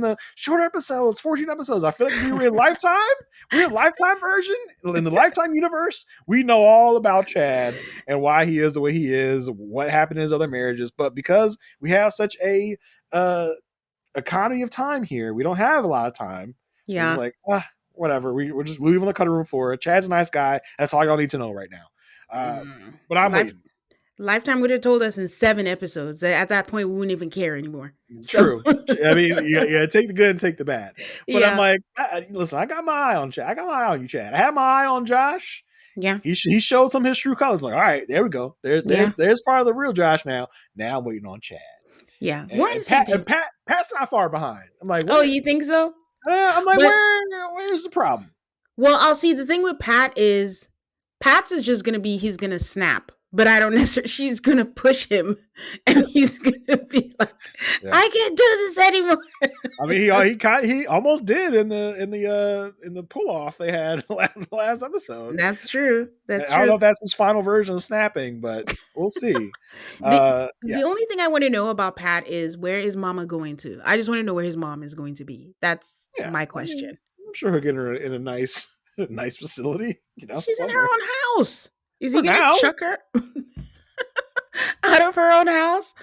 the shorter episodes, 14 episodes. I feel like if we were in Lifetime version, in the Lifetime universe, we know all about Chad and why he is the way he is, what happened in his other marriages. But because we have such a uh, economy of time here, we don't have a lot of time. We're just Yeah. like, whatever. We're just leaving the cutting room floor. Chad's a nice guy. That's all y'all need to know right now. Mm. But I'm Life waiting. Lifetime would have told us in 7 episodes. At that point, we wouldn't even care anymore. So True. I mean, yeah, take the good and take the bad. But I'm yeah. like, listen, I got my eye on Chad. I got my eye on you, Chad. I had my eye on Josh. Yeah. He showed some of his true colors. Like, all right, there we go. Yeah. There's part of the real Josh now. Now I'm waiting on Chad. Yeah. And, We're on the and same Pat and page. Pat's not far behind. I'm like, Oh, where? you think so? I'm like, But where's the problem? well, I'll see. The thing with Pat's is just gonna be he's gonna snap. But I don't necessarily. She's gonna push him, and he's gonna be like, Yeah. "I can't do this anymore." I mean, he almost did in the pull off they had last episode. That's true. I That's don't true. know if that's his final version of snapping, but we'll see. the Yeah, The only thing I want to know about Pat is where is Mama going to? I just want to know where his mom is going to be. That's yeah. my I mean, question. I'm sure he'll get her in a nice, nice facility, She's in her somewhere. own house. Is he For gonna now, chuck her out of her own house?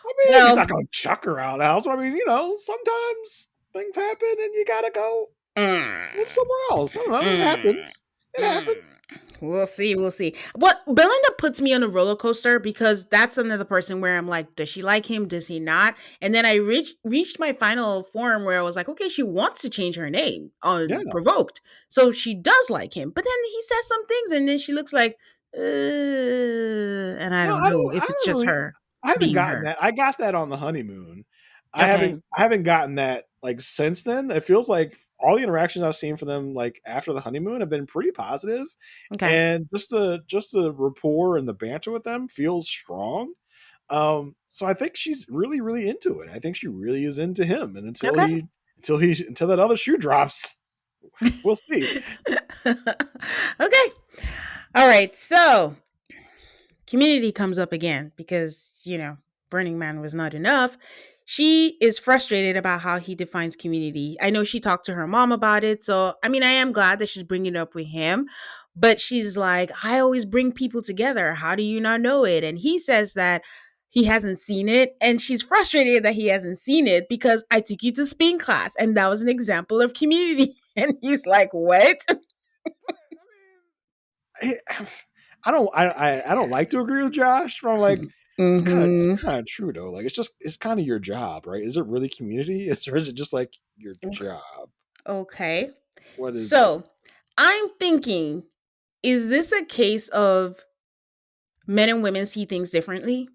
I mean, he's not Well, going to chuck her out of the house. But I mean, sometimes things happen and you gotta go live mm, somewhere else. I don't know. It mm, happens. It mm. happens. We'll see. We'll see. But Belinda puts me on a roller coaster because that's another person where I'm like, does she like him? Does he not? And then I reached my final form where I was like, okay, she wants to change her name Yeah. on provoked, so she does like him. But then he says some things, and then she looks like, and I No, don't know I if it's don't just really. her I haven't being gotten her. that. I got that on the honeymoon. I Okay. haven't. I haven't gotten that like since then. It feels like all the interactions I've seen from them like after the honeymoon have been pretty positive, Okay. and just the rapport and the banter with them feels strong. So I think she's really really into it. I think she really is into him, and Okay. until that other shoe drops, we'll see. Okay. All right. So community comes up again because, Burning Man was not enough. She is frustrated about how he defines community. I know she talked to her mom about it. So, I mean, I am glad that she's bringing it up with him. But she's like, I always bring people together. How do you not know it? And he says that he hasn't seen it. And she's frustrated that he hasn't seen it because I took you to spin class and that was an example of community. And he's like, what? I I don't like to agree with Josh, but I'm like, it's Mm-hmm. kind of true though. Like it's kind of your job, right? Is it really community? Or is it just like your job? Okay. What is it? So I'm thinking, is this a case of men and women see things differently?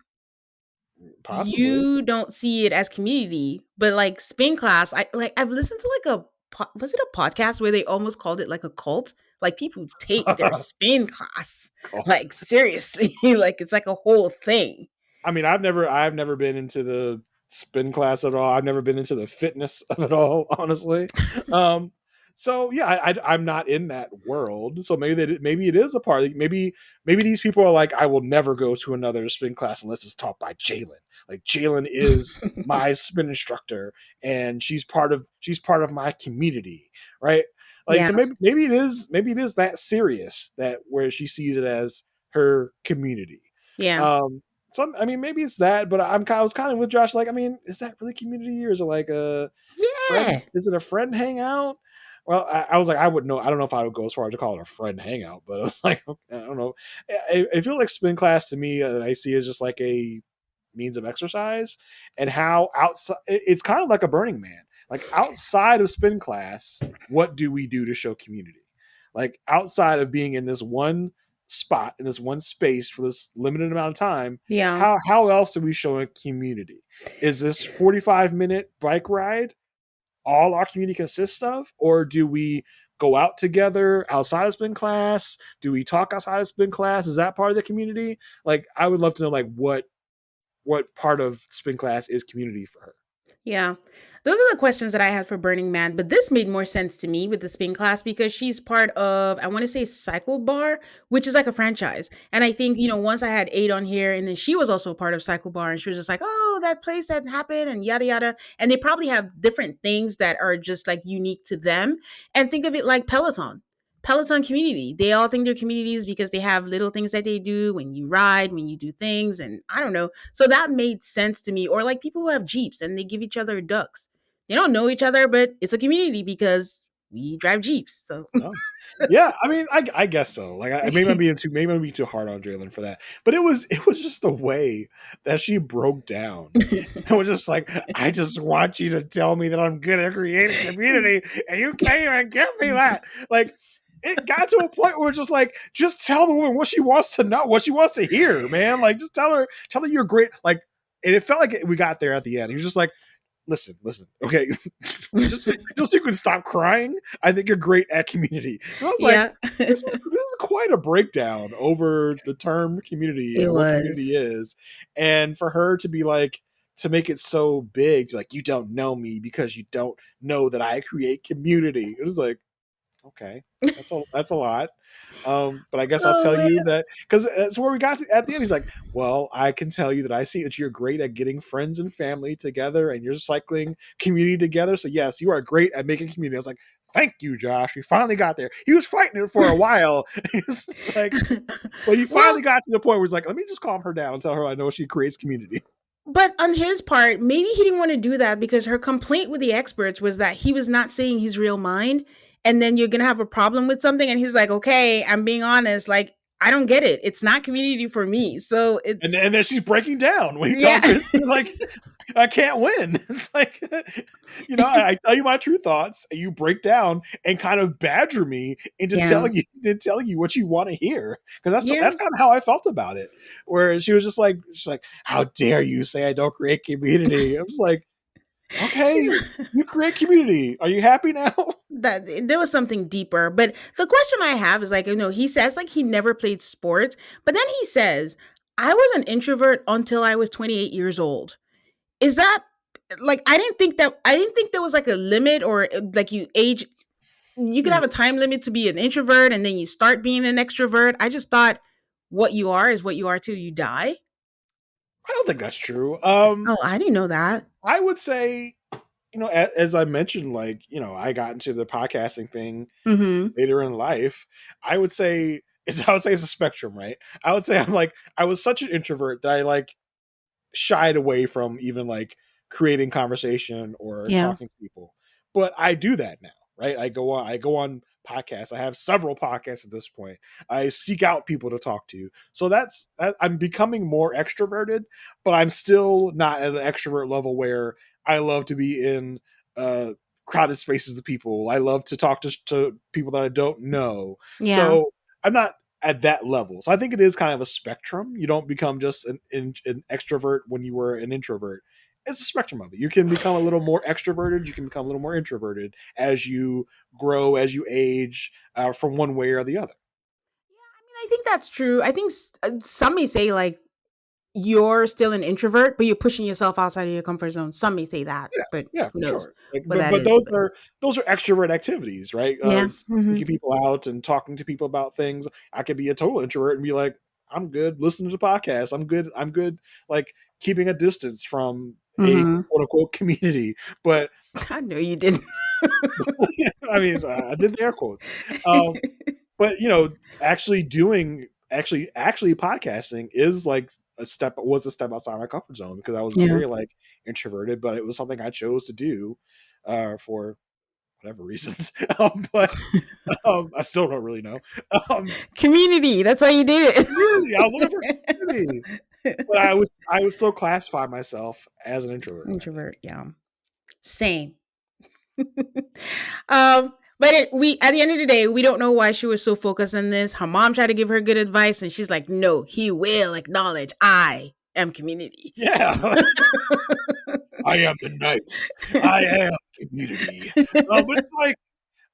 Possibly. You don't see it as community, but like spin class, I've listened to like a was it a podcast where they almost called it like a cult? Like people take their spin class Cult. like seriously, like it's like a whole thing. I mean, I've never been into the spin class at all. I've never been into the fitness of it all, honestly. Um, so yeah, I'm not in that world. So maybe it is a part. Maybe these people are like, I will never go to another spin class unless it's taught by Jalen. Like Jalen is my spin instructor, and she's part of my community, right? Like Yeah, so maybe it is that serious that where she sees it as her community. yeah, Um, I mean, maybe it's that, but I was kind of with Josh. Like, I mean, is that really community, or is it like a friend? yeah, Is it a friend hangout? Well, I was like, I would know. I don't know if I would go as far as to call it a friend hangout, but I was like, okay, I don't know. I feel like spin class to me, I see is just like a means of exercise, and how outside it's kind of like a Burning Man. Like outside of spin class, what do we do to show community? Like outside of being in this one spot in this one space for this limited amount of time, yeah, how else are we showing community? Is this 45-minute bike ride all our community consists of, or do we go out together outside of spin class? Do we talk outside of spin class? Is that part of the community? Like I would love to know like what part of spin class is community for her. yeah. Those are the questions that I had for Burning Man, but this made more sense to me with the spin class because she's part of, I want to say Cycle Bar, which is like a franchise. And I think, once I had Aid on here and then she was also a part of Cycle Bar and she was just like, oh, that place that happened and yada yada. And they probably have different things that are just like unique to them. And think of it like Peloton. Peloton community. They all think they're communities because they have little things that they do when you ride, when you do things, and I don't know. So that made sense to me. Or like people who have Jeeps and they give each other ducks. They don't know each other, but it's a community because we drive Jeeps. So Oh. Yeah, I mean, I guess so. Like, maybe I'm being too hard on Jalen for that. But it was just the way that she broke down. It was just like, I just want you to tell me that I'm good at creating community, and you can't even give me that. Like, it got to a point where it's just like, just tell the woman what she wants to know, what she wants to hear, man. Like, just tell her you're great. Like, and it felt like we got there at the end. He was just like, listen, okay, just so you can stop crying. I think you're great at community. And I was like, yeah, this is quite a breakdown over the term community it and what community was. is, and for her to be like to make it so big, to like you don't know me because you don't know that I create community. It was like okay, that's a lot. But I guess I'll Oh tell man. you that because that's where we got to, at the end. He's like, "Well, I can tell you that I see that you're great at getting friends and family together, and you're cycling community together. So yes, you are great at making community." I was like, "Thank you, Josh. We finally got there." He was fighting it for a while. He was just like, but he Well, finally got to the point where he's like, "Let me just calm her down and tell her I know she creates community." but on his part, maybe he didn't want to do that because her complaint with the experts was that he was not saying his real mind. And then you're going to have a problem with something. And he's like, okay, I'm being honest. Like, I don't get it. It's not community for me. So it's, And then she's breaking down when he tells yeah. her, like, I can't win. It's like, I tell you my true thoughts, and you break down and kind of badger me Yeah. into telling you what you want to hear. Because Yeah. that's kind of how I felt about it. Where she was just like, she's like, how dare you say I don't create community? I was like, okay, She's you create community. Are you happy now? that there was something deeper. But the question I have is like, he says like he never played sports, but then he says, I was an introvert until I was 28 years old. Is that like I didn't think there was like a limit or like you could have a time limit to be an introvert and then you start being an extrovert. I just thought what you are is what you are till you die. I don't think that's true. Oh, I didn't know that. I would say, as I mentioned, like, I got into the podcasting thing Mhm. later in life. I would say it's a spectrum, right? I would say I was such an introvert that I like shied away from even like creating conversation or Yeah. talking to people. But I do that now, right? I go on podcasts. I have several podcasts at this point. I seek out people to talk to. So I'm becoming more extroverted, but I'm still not at an extrovert level where I love to be in uh crowded spaces of people. I love to talk to people that I don't know. Yeah. So I'm not at that level. So I think it is kind of a spectrum. You don't become just an extrovert when you were an introvert. it's a spectrum of it. You can become a little more extroverted. You can become a little more introverted as you grow, as you age, from one way or the other. I mean, I think that's true. I think some may say like you're still an introvert, but you're pushing yourself outside of your comfort zone. Some may say that, Yeah, but yeah, who for knows sure. Like, what that but is? But those are extrovert activities, right? yeah, Seeking people out and talking to people about things. I could be a total introvert and be like, I'm good listening to podcasts. I'm good. I'm good. Like keeping a distance from a hmm quote unquote community. But I know you didn't. I mean, I did the air quotes. Um, but actually doing actually podcasting is like a step outside my comfort zone because I was Yeah. very like introverted, but it was something I chose to do for whatever reasons. But I still don't really know. um Community. That's why you did Community, I was looking for it. community, but I would still classify myself as an introvert, I think. Introvert. Yeah. Same. But we at the end of the day, we don't know why she was so focused on this. Her mom tried to give her good advice, and she's like, "No, he will acknowledge I am community." Yeah. I am the knight. I am community. But it's like,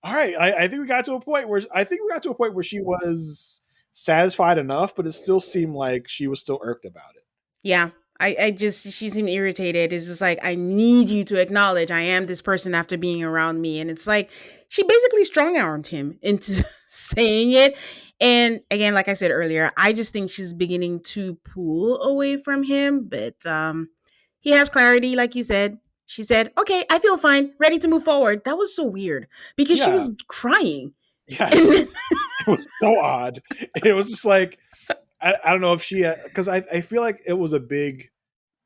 all right, I think we got to a point where she was satisfied enough, but it still seemed like she was still irked about it. Yeah. I just she seemed irritated. It's just like I need you to acknowledge I am this person after being around me. And it's like she basically strong armed him into saying it. And again, like I said earlier, I just think she's beginning to pull away from him. But he has clarity, like you said. She said, "Okay, I feel fine, ready to move forward." That was so weird because she Yeah. was crying. Yes. And It was so odd. And it was just like I don't know if she because I feel like it was a big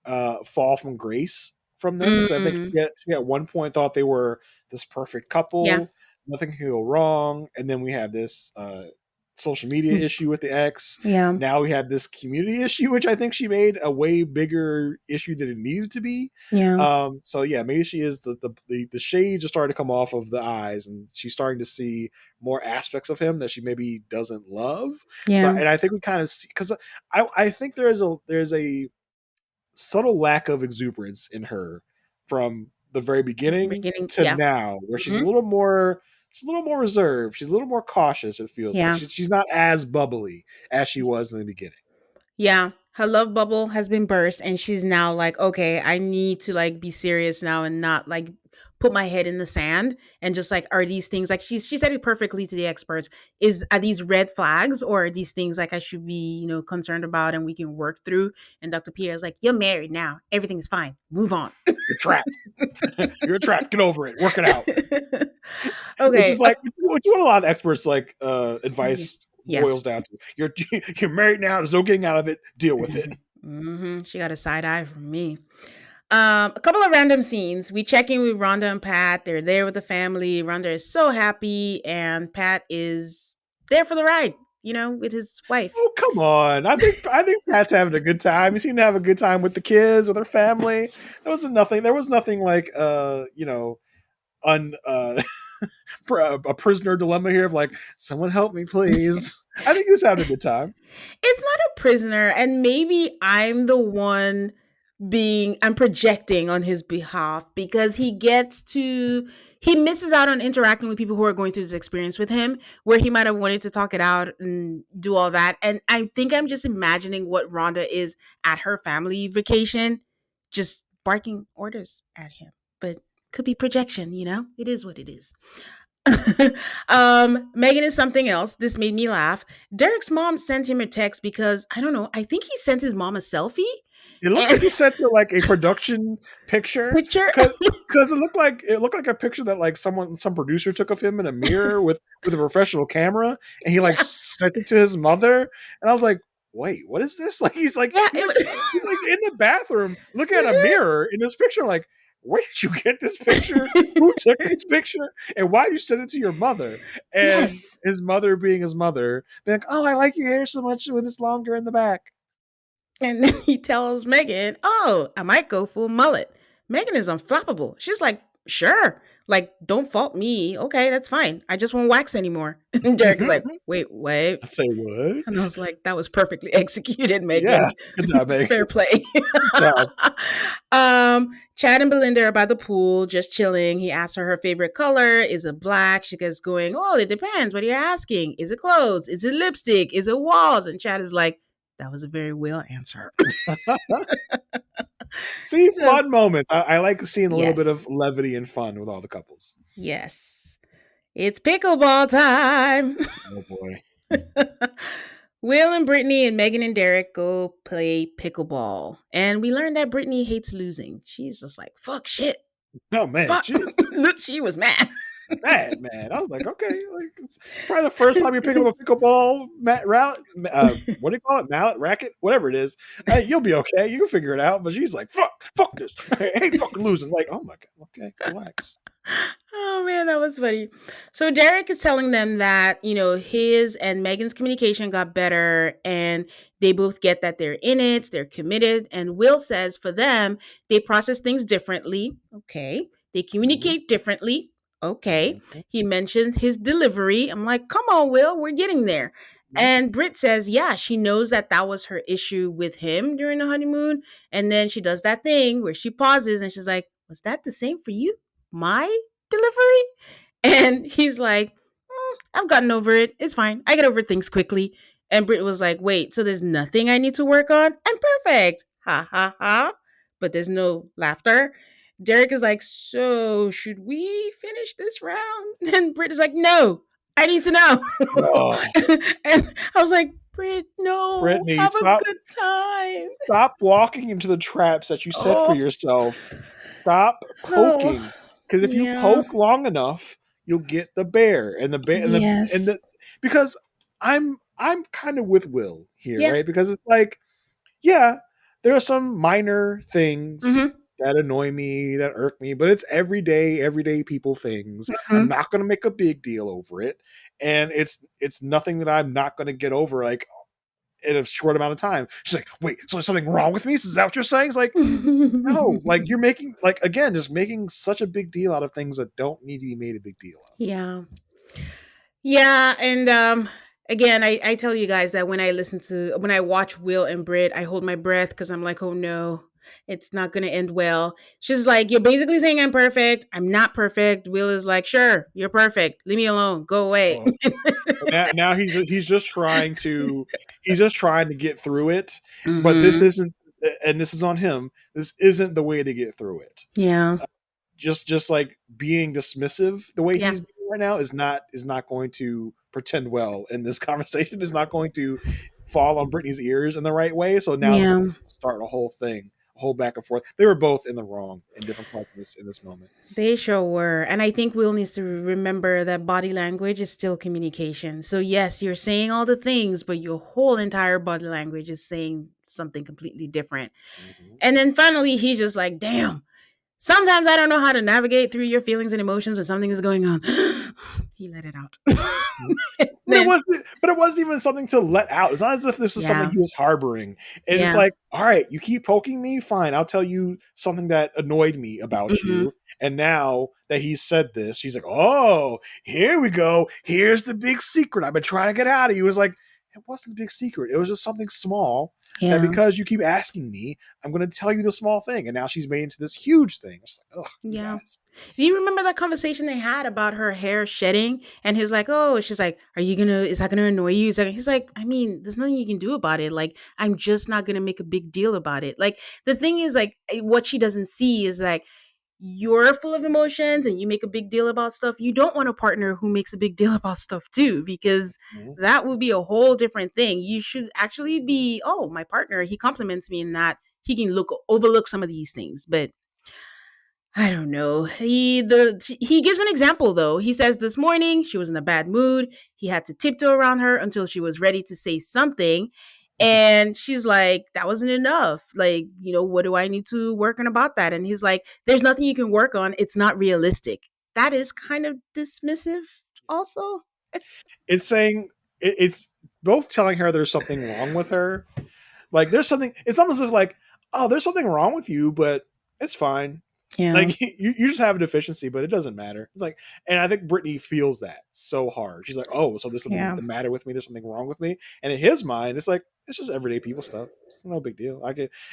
fall from grace from them because I think mm, she at one point thought they were this perfect yeah, couple, nothing can go wrong, and then we have this social media issue with the ex. yeah, Now we have this community issue, which I think she made a way bigger issue than it needed to be. yeah, So yeah, maybe she is the shades are starting to come off of the eyes, and she's starting to see more aspects of him that she maybe doesn't love. So, yeah. and I think we kind of see because I think there's a subtle lack of exuberance in her from the very beginning Beginning, to yeah. now, where Mhm. she's a little more reserved, she's a little more cautious. It feels like Yeah. she's not as bubbly as she was in the beginning. Yeah. Her love bubble has been burst and she's now like, okay, I need to like be serious now and not like put my head in the sand and just like are these things like she said it perfectly to the experts is are these red flags or are these things like I should be, concerned about and we can work through. And Dr. Pierre is like, you're married now. Everything's fine. Move on. You're trapped. You're trapped. Get over it. Work it out. Which Okay. is like what a lot of experts like Yeah. advice Yeah. boils down to. You're married now. There's no getting out of it. Deal with it. She got a side eye from me. A couple of random scenes. We check in with Rhonda and Pat. They're there with the family. Rhonda is so happy, and Pat is there for the ride, with his wife. Oh come on! I think Pat's having a good time. He seemed to have a good time with the kids, with her family. There was nothing. There was nothing like un a prisoner dilemma here of like someone help me please. I think he was having a good time. It's not a prisoner, and maybe I'm the one I'm projecting on his behalf because he misses out on interacting with people who are going through this experience with him where he might have wanted to talk it out and do all that. And I think I'm just imagining what Rhonda is at her family vacation, just barking orders at him. But could be projection, it is what it is. Megan is something else. This made me laugh. Derek's mom sent him a text because I don't know, I think he sent his mom a selfie It looked like and he sent her like a production picture picture. because it looked like a picture that like some producer took of him in a mirror with a professional camera, and he like Yeah, sent it to his mother, and I was like, wait, what is this? Like yeah, he's like he's like in the bathroom looking at a mirror in this picture, like where did you get this picture? Who took this picture? And why did you send it to your mother? And yes. his mother being his mother, being like, oh, I like your hair so much when it's longer in the back. And then he tells Megan, "Oh, I might go full mullet." Megan is unflappable. She's like, sure. Like, don't fault me. Okay, that's fine. I just won't wax anymore. And Derek is like, wait. I say what? And I was like, that was perfectly executed, Yeah, Megan. good job, Meg. Fair play. Good job. Chad and Belinda are by the pool, just chilling. He asks her favorite color. Is it black? She goes going, oh, it depends. What are you asking? Is it clothes? Is it lipstick? Is it walls? And Chad is like, that was a very real answer. See, So, fun moments. I like seeing a little bit yes. of levity and fun with all the couples. Yes. It's pickleball time. Oh boy. Will and Brittany and Megan and Derek go play pickleball. And we learned that Brittany hates losing. She's just like, fuck shit. Oh man, Fuck. jeez. Look, she was mad. Mad, man. I was like, okay, like it's probably the first time you're picking up a pickleball what do you call it? Mallet, racket, whatever it is. Hey, you'll be okay. You can figure it out. But she's like, fuck this. I hate fucking losing. Like, oh my god, okay, relax. Oh man, that was funny. So Derek is telling them that, his and Megan's communication got better and they both get that they're in it, they're committed. And Will says for them, they process things differently. Okay. They Mhm, communicate differently. Okay. mhm, He mentions his delivery. I'm like, come on, Will, we're getting there. mhm. And Britt says, yeah, she knows that was her issue with him during the honeymoon. And then she does that thing where she pauses and she's like, was that the same for you? My delivery? And he's like, I've gotten over it. It's fine. I get over things quickly. And Britt was like, wait, so there's nothing I need to work on? I'm perfect. Ha ha ha. But there's no laughter. Derek is like, so should we finish this round? And Britt is like, no, I need to know. Oh, And I was like, Britt, no, Brittany, have a stop good time. stop walking into the traps that you set for Oh, yourself. Stop oh, poking. Because if you yeah. poke long enough, you'll get the bear. And the bear and Yes. the because I'm kind of with Will here, Yeah. right? Because it's like, yeah, there are some minor things Mm-hmm. that annoy me, that irk me, but it's everyday people things. I'm Mm-hmm. not gonna make a big deal over it. And it's nothing that I'm not gonna get over. Like in a short amount of time. She's like, wait, so there's something wrong with me? Is that what you're saying? It's like, no, like you're making like again, just making such a big deal out of things that don't need to be made a big deal of. Yeah. Yeah, and again, I tell you guys that when I watch Will and Britt, I hold my breath because I'm like, oh no, it's not gonna end well. She's like, you're basically saying I'm perfect. I'm not perfect. Will is like, sure, you're perfect. Leave me alone. Go away. Oh, now he's just trying to get through it, but this Mm-hmm. isn't, and this is on him. This isn't the way to get through it. Yeah. Just like being dismissive the way Yeah. he's being right now is not going to pretend well in this conversation. Is not going to fall on Britney's ears in the right way. So now this is Yeah. going to start a whole thing, a whole back and forth. They were both in the wrong in different parts of this in this moment. They sure were. And I think Will needs to remember that body language is still communication. So, yes, you're saying all the things, but your whole entire body language is saying something completely different. Mm-hmm. And then finally, he's just like, damn, sometimes I don't know how to navigate through your feelings and emotions when something is going on. He let it out. But Then, it wasn't even something to let out. It's not as if this was something yeah, he was harboring. And it's yeah. like, all right, you keep poking me, fine. I'll tell you something that annoyed me about Hmm. you. And now that he's said this, she's like, oh, here we go. Here's the big secret I've been trying to get out of you. It was like, it wasn't a big secret. It was just something small that Yeah. because you keep asking me, I'm going to tell you the small thing. And now she's made into this huge thing. It's like, oh, you Yeah. guys. Do you remember that conversation they had about her hair shedding? And he's like, oh, she's like, is that gonna annoy you? He's like, I mean, there's nothing you can do about it. Like, I'm just not gonna make a big deal about it. Like, the thing is, like, what she doesn't see is like, you're full of emotions and you make a big deal about stuff. You don't want a partner who makes a big deal about stuff too, because Mhm. that would be a whole different thing. You should actually be, oh, my partner, he compliments me in that he can overlook some of these things. But I don't know. He gives an example though. He says this morning she was in a bad mood. He had to tiptoe around her until she was ready to say something. And she's like, that wasn't enough. Like, what do I need to work on about that? And he's like, there's nothing you can work on. It's not realistic. That is kind of dismissive also. It's saying it's both telling her there's something wrong with her. Like there's something. It's almost as like, oh, there's something wrong with you, but it's fine. Yeah. Like you just have a deficiency, but it doesn't matter. It's like, and I think Brittany feels that so hard. She's like, oh, so there's something Yeah. the matter with me. There's something wrong with me. And in his mind, it's like it's just everyday people stuff. It's no big deal.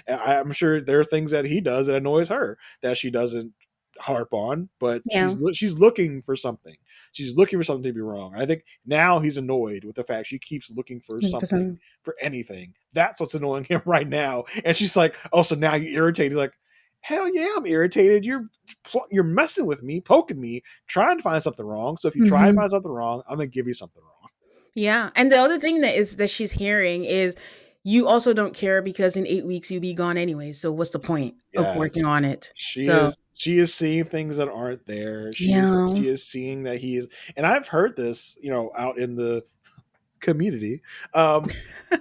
I'm sure there are things that he does that annoys her that she doesn't harp on, but Yeah. she's looking for something. She's looking for something to be wrong. And I think now he's annoyed with the fact she keeps looking for something, Doesn't. for anything. That's what's annoying him right now. And she's like, oh, so now you're irritated. He's like, hell yeah, I'm irritated. You're messing with me, poking me, trying to find something wrong. So if you try to Hmm. find something wrong, I'm gonna give you something wrong. Yeah. And the other thing that she's hearing is you also don't care because in 8 weeks you'll be gone anyway. So what's the point of working Yes, on it? she So is. She is seeing things that aren't there. yeah. She is seeing that he is, and I've heard this, out in the community. Um,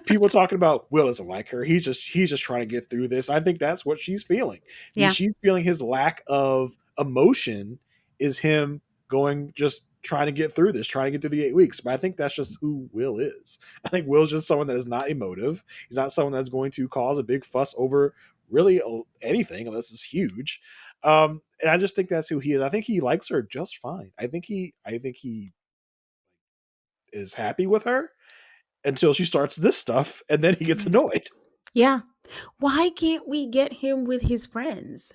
People talking about Will isn't like her. He's just trying to get through this. I think that's what she's feeling. Yeah. She's feeling his lack of emotion is him going just trying to get through this, trying to get through the 8 weeks. But I think that's just who Will is. I think Will's just someone that is not emotive. He's not someone that's going to cause a big fuss over really anything unless it's huge. And I just think that's who he is. I think he likes her just fine. I think he is happy with her until she starts this stuff, and then he gets annoyed. Yeah. Why can't we get him with his friends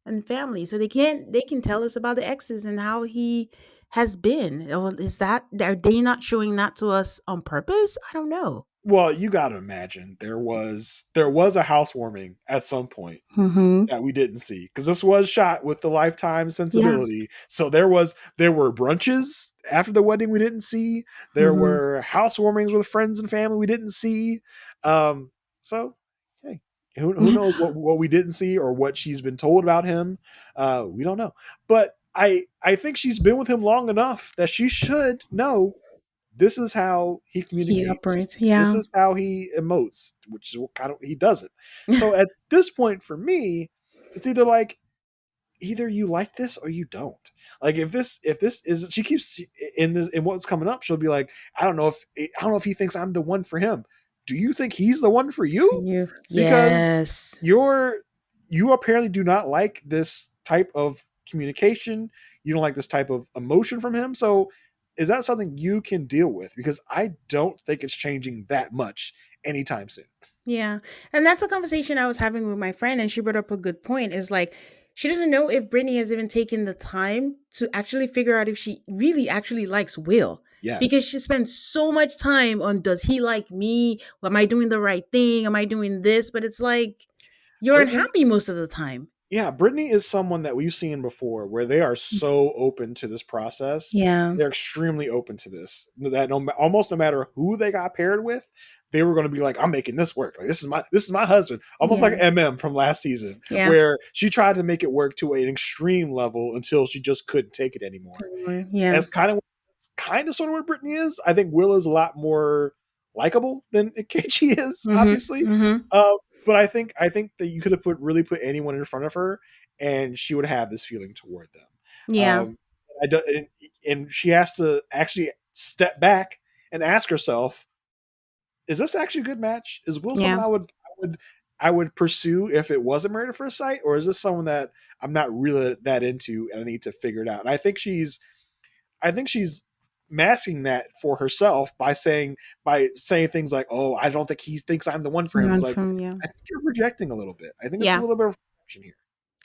and family so they can tell us about the exes and how he has been? Or is that are they not showing that to us on purpose? I don't know. Well, you got to imagine there was a housewarming at some point Mhm. that we didn't see because this was shot with the Lifetime Yeah. sensibility. So there were brunches after the wedding we didn't see. There Mhm. were housewarmings with friends and family we didn't see. So hey, who knows what we didn't see or what she's been told about him? We don't know, but I think she's been with him long enough that she should know this is how he He communicates. operates. This Yeah. is how he emotes, which is what kind of he does it. So at this point for me, it's either like either you like this or you don't. Like if this is she keeps in what's coming up, she'll be like, I don't know if he thinks I'm the one for him. Do you think he's the one for For you? you. Because Yes. you apparently do not like this type of communication. You don't like this type of emotion from him. So is that something you can deal with? Because I don't think it's changing that much anytime soon. Yeah. And that's a conversation I was having with my friend, and she brought up a good point. Is like, she doesn't know if Brittany has even taken the time to actually figure out if she really actually likes Will. Because Yes. she spends so much time on does he like me? Am I doing the right thing? Am I doing this? But it's like you're Brittany unhappy most of the time. Yeah, Brittany is someone that we've seen before where they are so open to this process. Yeah. They're extremely open to this. That almost no matter who they got paired with, they were going to be like, "I'm making this work. Like this is my husband." Almost like Yeah. from last season, Yeah. where she tried to make it work to an extreme level until she just couldn't take it anymore. Yeah. That's kind of sort of what Brittany is. I think Will is a lot more likable than KG is, Mhm. obviously. Mhm. Uh, but I think that you could have put anyone in front of her, and she would have this feeling toward them. Yeah. Um, I do, and she has to actually step back and ask herself, "Is this actually a good match? Is Will someone Yeah. I would pursue if it wasn't Married at First Sight, or is this someone that I'm not really that into and I need to figure it out?" And I think she's masking that for herself by saying things like, "Oh, I don't think he thinks I'm the one for him." It's Run like from you. I think you're projecting a little bit. I think it's a Yeah. little bit of projection here.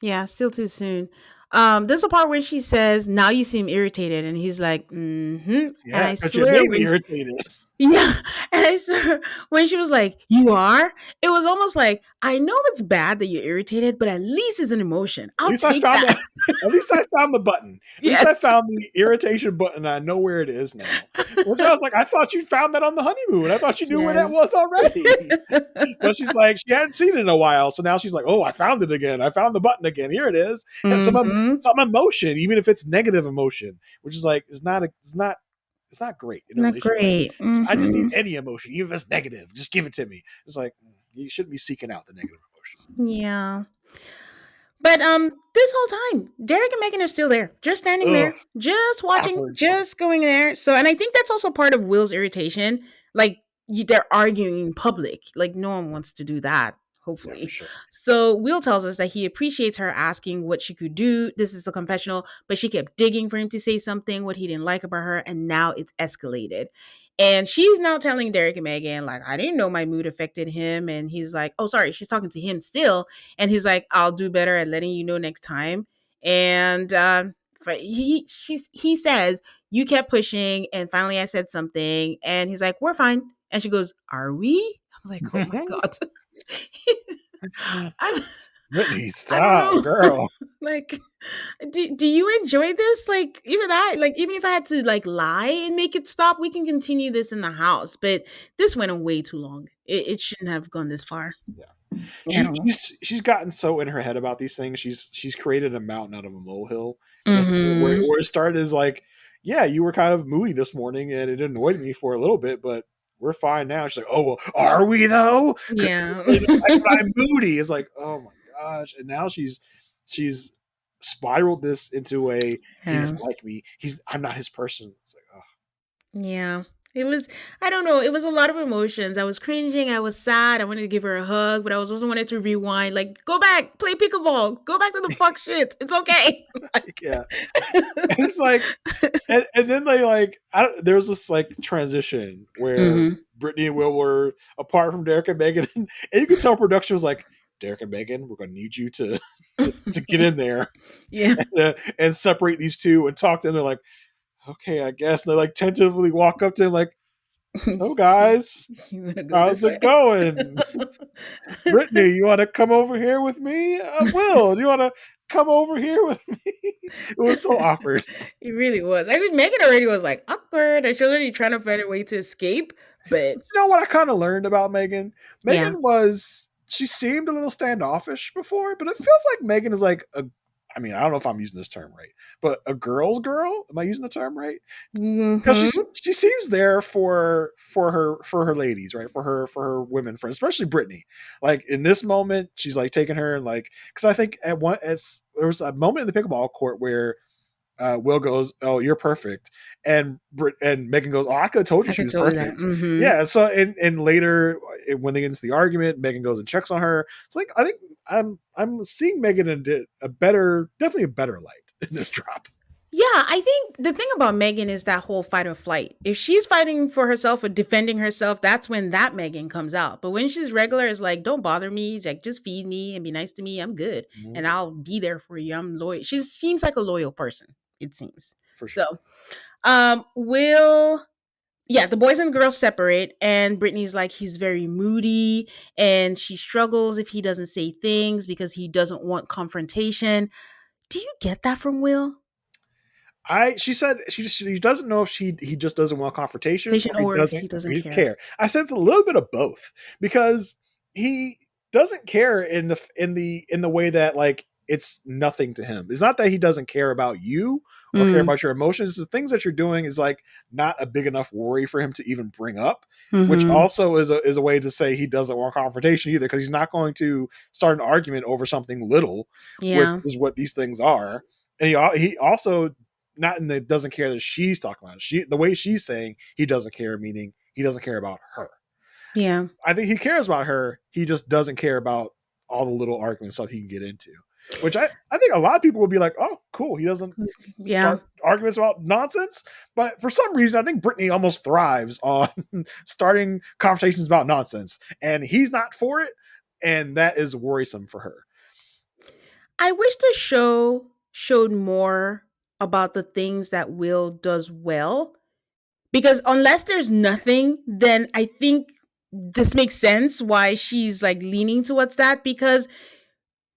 Yeah, still too soon. There's a part where she says, "Now you seem irritated," and he's like, "Mm-hmm." And Yeah, I because you swear made me when irritated. yeah, and I swear when she was like, "You are," it was almost like, "I know it's bad that you're irritated, but at least it's an emotion. At I'll least I take found that." that. At least I found the button. At least I Yes. found the irritation button. I know where it is now. Which I was like, I thought you found that on the honeymoon. I thought you knew where that Yes. was already. But she's like, she hadn't seen it in a while, so now she's like, "Oh, I found it again. I found the button again. Here it is." And Mhm. some emotion, even if it's negative emotion, which is like it's not great in a Not relationship. Like, great. I just need Mhm. any emotion, even if it's negative. Just give it to me. It's like you shouldn't be seeking out the negative emotion. Yeah. But this whole time, Derek and Megan are still there, just standing Ugh, there, just watching, awkward. just going there. So, and I think that's also part of Will's irritation. Like they're arguing in public. Like no one wants to do that. Yeah, for hopefully. sure. So Will tells us that he appreciates her asking what she could do. This is a confessional, but she kept digging for him to say something, what he didn't like about her, and now it's escalated. And she's now telling Derek and Megan, like, I didn't know my mood affected him. And he's like, oh, sorry, she's talking to him still. And he's like, I'll do better at letting you know next time. And he says, you kept pushing, and finally I said something, and he's like, we're fine. And she goes, are we? I was like, oh my God. I, Brittany, I don't stop, know. girl. Like, do you enjoy this? Like, even if I had to like lie and make it stop, we can continue this in the house. But this went on way too long. It shouldn't have gone this far. Yeah. Yeah, I don't know. She's gotten so in her head about these things. She's created a mountain out of a molehill. And this Mm-hmm. where it started is like, yeah, you were kind of moody this morning and it annoyed me for a little bit, but we're fine now. She's like, oh, well, are we though? 'Cause Yeah. I'm moody. It's like, oh my gosh. And now she's spiraled this into a he Yeah. doesn't like me. I'm not his person. It's like, oh, Yeah. It was, I don't know, it was a lot of emotions. I was cringing, I was sad, I wanted to give her a hug, but I was also wanted to rewind, like, go back, play pickleball, go back to the fuck shit. It's okay. Like, yeah. And it's like, and then they like there's this like transition where hmm Brittany and Will were apart from Derek and Megan, and you could tell production was like, Derek and Megan, we're gonna need you to to get in there yeah. and separate these two and talk to them. They're like, okay, I guess. And they like tentatively walk up to him like, so guys, You want to go how's this way? it going? Brittany, you want to come over here with me? Will, do you want to come over here with me? It was so awkward. It really was. I mean, Megan already was like awkward, and she was already trying to find a way to escape, but You know what I kind of learned about Megan? yeah. Megan was she seemed a little standoffish before, but it feels like Megan is like a I mean, I don't know if I'm using this term right, but a girl's girl. Am I using the term right? Because hmm she seems there for her ladies, right? For her women friends, especially Brittany. Like in this moment, she's like taking her and like because I think there was a moment in the pickleball court where Will goes, "Oh, you're perfect," and and Megan goes, "Oh, I could have told you I she could was tell you that. perfect." Hmm. Yeah. So and later when they get into the argument, Megan goes and checks on her. It's like I think I'm seeing Megan in a better, definitely a better light in this drop. Yeah, I think the thing about Megan is that whole fight or flight. If she's fighting for herself or defending herself, that's when that Megan comes out. But when she's regular, it's like, don't bother me. Like, just feed me and be nice to me. I'm good. And Mhm. I'll be there for you. I'm loyal. She seems like a loyal person, it seems. For So, sure. Will, yeah, the boys and girls separate. And Brittany's like, he's very moody. And she struggles if he doesn't say things because he doesn't want confrontation. Do you get that from Will? She said she doesn't know if he just doesn't want confrontation or Station if he or doesn't he doesn't really care. care. I sense a little bit of both because he doesn't care in the way that like it's nothing to him. It's not that he doesn't care about you or care Mm, about your emotions. It's the things that you're doing is like not a big enough worry for him to even bring up, which mhm. also is a way to say he doesn't want confrontation either because he's not going to start an argument over something little, which Yeah, is what these things are. And he also not in the doesn't care that she's talking about it. The way she's saying he doesn't care, meaning he doesn't care about her. yeah, I think he cares about her. He just doesn't care about all the little argument stuff he can get into. Which I think a lot of people would be like, oh, cool. He doesn't yeah. start arguments about nonsense. But for some reason, I think Brittany almost thrives on starting conversations about nonsense. And he's not for it. And that is worrisome for her. I wish the show showed more about the things that Will does well, because unless there's nothing, then I think this makes sense why she's like leaning towards that, because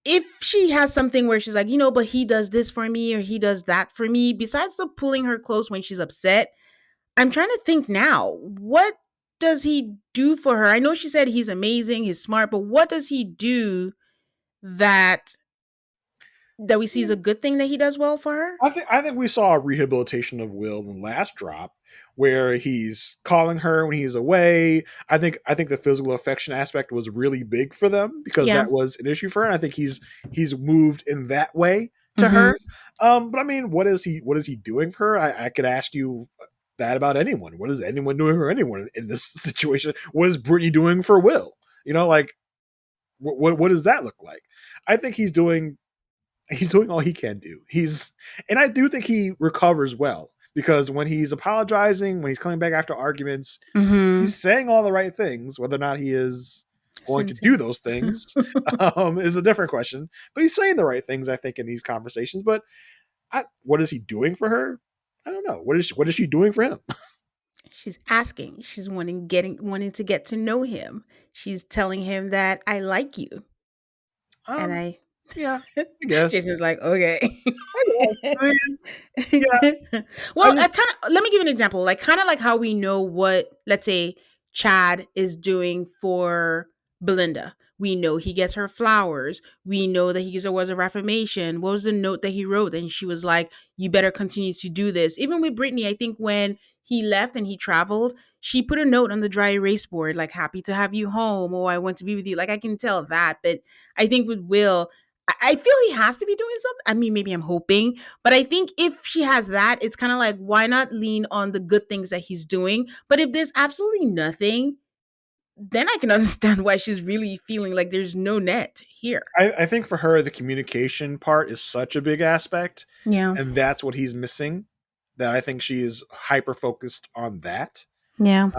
if she has something where she's like, but he does this for me or he does that for me, besides the pulling her close when she's upset, I'm trying to think now. What does he do for her? I know she said he's amazing, he's smart, but what does he do that we see is a good thing that he does well for her? I think we saw a rehabilitation of Will in the last drop where he's calling her when he's away. I think the physical affection aspect was really big for them because Yeah. that was an issue for her. And I think he's moved in that way to Mhm. her. But I mean, what is he doing for her? I could ask you that about anyone. What is anyone doing for anyone in this situation? What is Brittany doing for Will? You know, like What does that look like? I think he's doing all he can do. And I do think he recovers well because when he's apologizing, when he's coming back after arguments, Mm-hmm. he's saying all the right things. Whether or not he is going to do Sincere. those things is a different question. But he's saying the right things, I think, in these conversations. But what is he doing for her? I don't know. What is she doing for him? She's asking. She's wanting to get to know him. She's telling him that I like you. And Um, I yeah, I guess. Jason's like, okay. I guess. I mean, yeah, I Well, I just kind of let me give you an example. Like kind of like how we know what, let's say, Chad is doing for Belinda. We know he gets her flowers. We know that he gives her words of affirmation. What was the note that he wrote? And she was like, "You better continue to do this." Even with Brittany, I think when he left and he traveled, she put a note on the dry erase board, like "Happy to have you home," or "I want to be with you." Like I can tell that, but I think with Will, I feel he has to be doing something. I mean, maybe I'm hoping, but I think if she has that, it's kind of like, why not lean on the good things that he's doing? But if there's absolutely nothing, then I can understand why she's really feeling like there's no net here. I think for her the communication part is such a big aspect, Yeah. and that's what he's missing. That I think she is hyper focused on that. Yeah.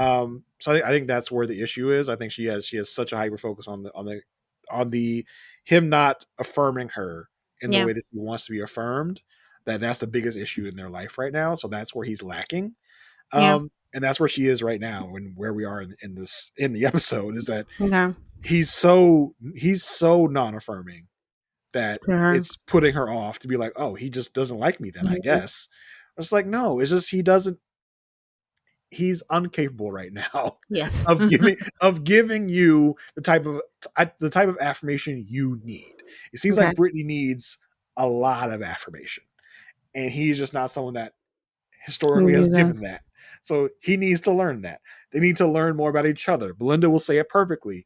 So I think that's where the issue is. I think she has such a hyper focus on the him not affirming her in the Yeah. way that he wants to be affirmed. That's the biggest issue in their life right now. So that's where he's lacking. Yeah. And that's where she is right now, and where we are in the episode is that Okay. he's so non-affirming that For her. it's putting her off to be like, oh, he just doesn't like me then, I Mhm. guess. It's like, no, it's just he's incapable right now Yes. of giving you the type of affirmation you need. It seems Okay. like Brittany needs a lot of affirmation, and he's just not someone that Me historically has neither. given that. So he needs to learn that. They need to learn more about each other. Belinda will say it perfectly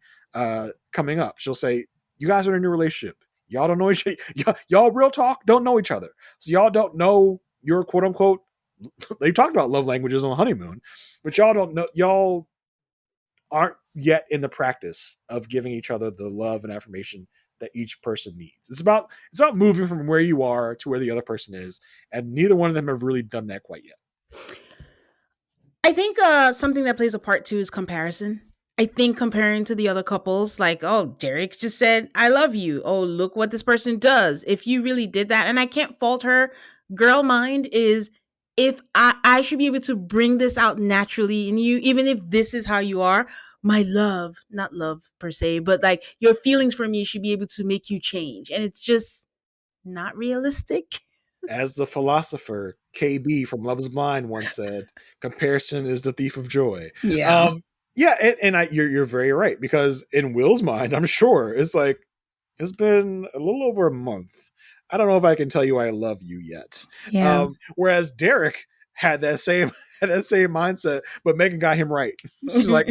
coming up. She'll say, "You guys are in a new relationship. Y'all don't know each other. Y'all real talk don't know each other. So y'all don't know your quote unquote." They talked about love languages on the honeymoon, but y'all don't know. Y'all aren't yet in the practice of giving each other the love and affirmation that each person needs. It's about moving from where you are to where the other person is, and neither one of them have really done that quite yet. I think something that plays a part too is comparison. I think comparing to the other couples, like, oh, Derek just said, I love you. Oh, look what this person does. If you really did that, and I can't fault her, girl mind is if I should be able to bring this out naturally in you, even if this is how you are, my love, not love per se, but like your feelings for me should be able to make you change. And it's just not realistic. As the philosopher KB from Love Is Blind once said, "Comparison is the thief of joy." Yeah. Um, yeah, you're very right, because in Will's mind, I'm sure it's like it's been a little over a month. I don't know if I can tell you I love you yet. Yeah. Whereas Derek had that same had that same mindset, but Megan got him right. She's like,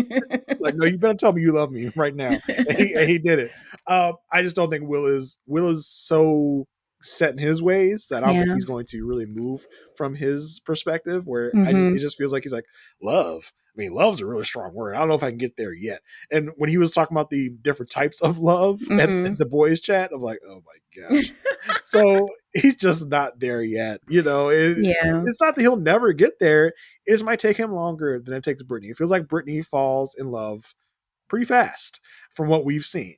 no, you better tell me you love me right now, and he did it. I just don't think Will is so set in his ways that I don't think Yeah. he's going to really move from his perspective. Where Mhm. it just feels like he's like, love. I mean, love's a really strong word. I don't know if I can get there yet. And when he was talking about the different types of love at Mhm. the boys' chat, I'm like, oh my gosh. So he's just not there yet. Yeah. It's not that he'll never get there. It just might take him longer than it takes Brittany. It feels like Brittany falls in love pretty fast from what we've seen.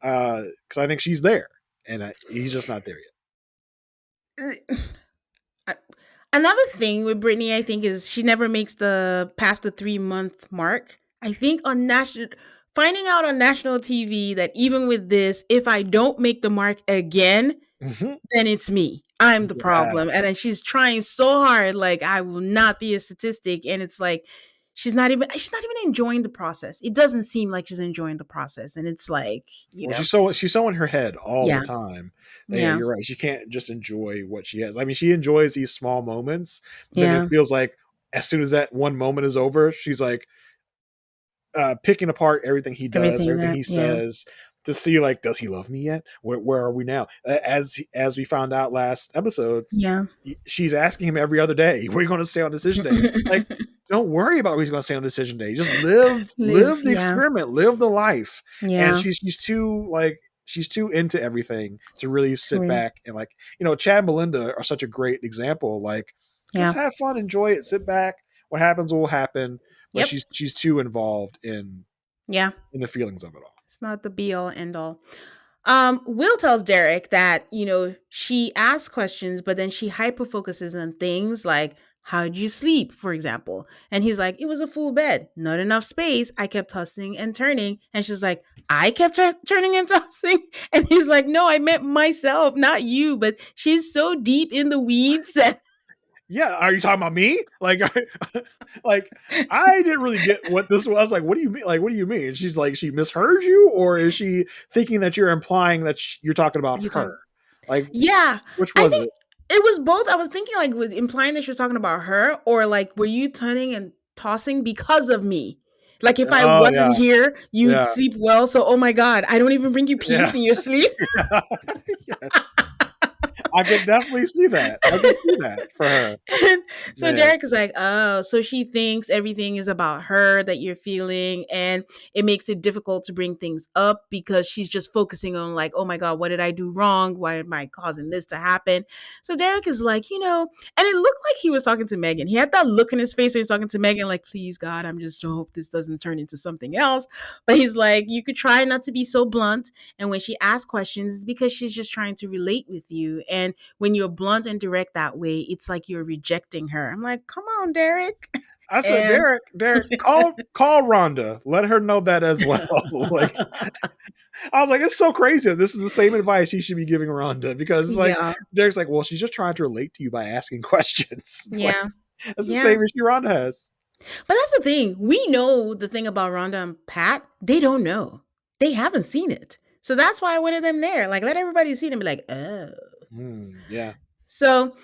Because I think she's there, and he's just not there yet. Uh, Another thing with Britney, I think, is she never makes the past the 3 month mark. I think on national, finding out on national TV that even with this, if I don't make the mark again, Mhm. then it's me. I'm the Yeah, problem. And then she's trying so hard, like I will not be a statistic. And it's like she's not even enjoying the process. It doesn't seem like she's enjoying the process. And it's like, well, she's so in her head all the yeah, time. Yeah, yeah, you're right. She can't just enjoy what she has. I mean, she enjoys these small moments. Then it yeah. feels like as soon as that one moment is over, she's like picking apart everything he does, Everything everything that, he yeah, says, to see like, does he love me yet? Where are we now? As we found out last episode, yeah. she's asking him every other day, "What are you going to say on decision day?" Like, don't worry about what he's going to say on decision day. Just Live, live the yeah. experiment, live the life. And Yeah. she's too into everything to really sit True. back and, like, Chad and Belinda are such a great example. Like, Yeah. just have fun, enjoy it, sit back. What happens will happen. But Yep. she's too involved Yeah. in the feelings of it all. It's not the be all end all. Will tells Derek that, she asks questions, but then she hyper focuses on things like, how'd you sleep, for example? And he's like, it was a full bed, not enough space. I kept tossing and turning. And she's like, I kept turning and tossing. And he's like, no, I meant myself, not you. But she's so deep in the weeds that. Yeah, are you talking about me? Like, like, I didn't really get what this was. Like, what do you mean? Like, what do you mean? And she's like, she misheard you, or is she thinking that you're implying that you're talking about You her? talk. Like, Yeah, which I was think it? it was both. I was thinking like with implying that she was talking about her, or like were you turning and tossing because of me? Like if I Oh yeah, wasn't here, you'd yeah, sleep well. So oh my god, I don't even bring you yeah, peace in your sleep. yes. I could definitely see that. I could see that for her, And so man. Derek is like, oh, so she thinks everything is about her that you're feeling, and it makes it difficult to bring things up because she's just focusing on like, oh my god, what did I do wrong? Why am I causing this to happen? So Derek is like, and it looked like he was talking to Megan. He had that look in his face when he's talking to Megan, like, please God, I'm just hope this doesn't turn into something else. But he's like, you could try not to be so blunt. And when she asks questions, it's because she's just trying to relate with you. And when you're blunt and direct that way, it's like you're rejecting her. I'm like, come on, Derek. I said, And Derek, call Rhonda, let her know that as well. Like, I was like, it's so crazy that this is the same advice he should be giving Rhonda, because it's like yeah, Derek's like, well, she's just trying to relate to you by asking questions. It's like yeah, that's the yeah. same issue Rhonda has. But that's the thing. We know the thing about Rhonda and Pat. They don't know. They haven't seen it. So that's why I wanted them there. Like, let everybody see them and be like, oh. Yeah. So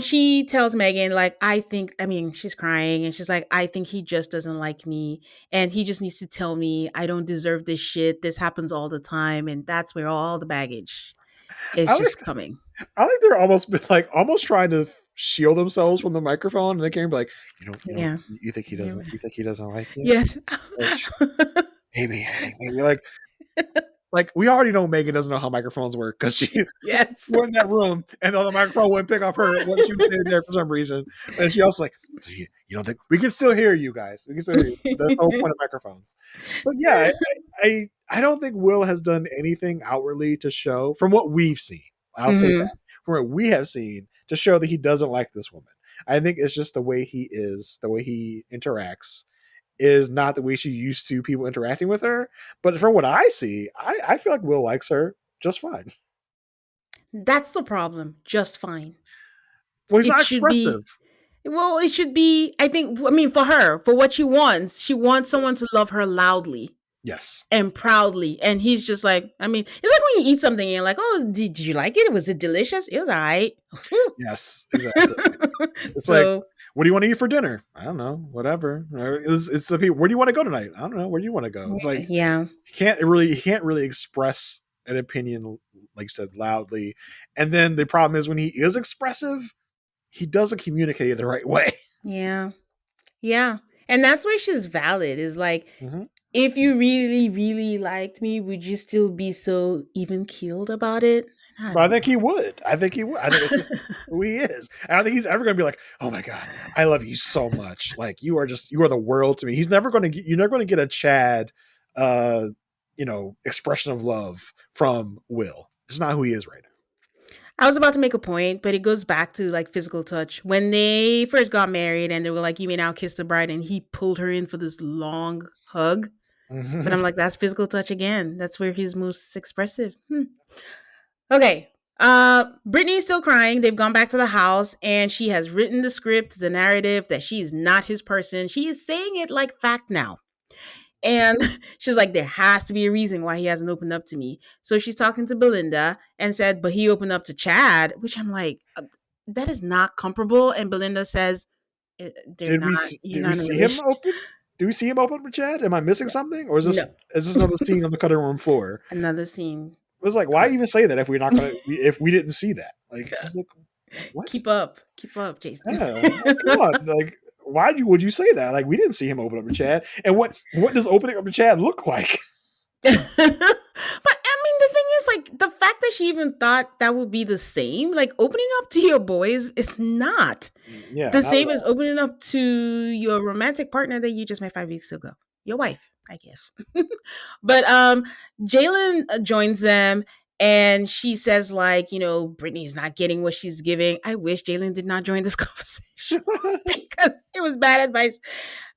she tells Megan, like, she's crying and she's like, I think he just doesn't like me and he just needs to tell me I don't deserve this shit. This happens all the time. And that's where all the baggage is I like just coming. I like they're almost trying to shield themselves from the microphone, and they can't be like, Yeah. you think he doesn't like you? Yes. Like, maybe like we already know Megan doesn't know how microphones work because she Yes. were in that room and the microphone wouldn't pick up her when she was standing there for some reason. And she also like, you don't think we can still hear you guys? We can still hear you. That's the whole point of microphones. But yeah, I don't think Will has done anything outwardly to show from what we've seen. I'll say Hmm. that from what we have seen to show that he doesn't like this woman. I think it's just the way he is, the way he interacts is not the way she used to people interacting with her. But from what I see, I feel like Will likes her just fine. That's the problem. Just fine. Well, he's It not should be. expressive. Well, it should be. For her, for what she wants someone to love her loudly Yes. and proudly. And he's just like, it's like when you eat something and you're like, oh, did you like it? Was it delicious? It was all right. Yes, exactly. It's like, So, what do you want to eat for dinner? I don't know, whatever. Or it's the people, where do you want to go tonight? I don't know. Where do you want to go? It's like yeah. he can't really express an opinion, like you said, loudly. And then the problem is when he is expressive, he doesn't communicate it the right way. Yeah. Yeah. And that's where she's valid is like, Mhm. if you really, really liked me, would you still be so even keeled about it? I But I don't think he would. I think he would. I think that's just who he is. I don't think he's ever going to be like, "Oh my god, I love you so much. Like you are the world to me." He's never going to get. You're never going to get a Chad, uh, expression of love from Will. It's not who he is right now. I was about to make a point, but it goes back to like physical touch. When they first got married and they were like, you may now kiss the bride, and he pulled her in for this long hug. But I'm like, that's physical touch again. That's where he's most expressive. Okay. Brittany's still crying. They've gone back to the house and she has written the script, the narrative that she is not his person. She is saying it like fact now. And she's like, there has to be a reason why he hasn't opened up to me. So she's talking to Belinda and said, but he opened up to Chad, which I'm like, that is not comparable. And Belinda says, they're not, you're Did we not in a see him relationship. open? Do we see him open with Chad? Am I missing something, or No, is this another scene on the cutting room floor? another scene. It was like, why even say that if we're not gonna if we didn't see that? Like, I was like, what? Keep up, Jason. Yeah, like, come on, like. would you say that? Like, we didn't see him open up to Chad. And what does opening up to Chad look like? But I mean, the thing is, like, the fact that she even thought that would be the same, like, opening up to your boys is not Yeah, the not at same as all. opening up to your romantic partner that you just met 5 weeks ago. Your wife, I guess. But Jalen joins them and she says, like, Brittany's not getting what she's giving. I wish Jalen did not join this conversation because it was bad advice.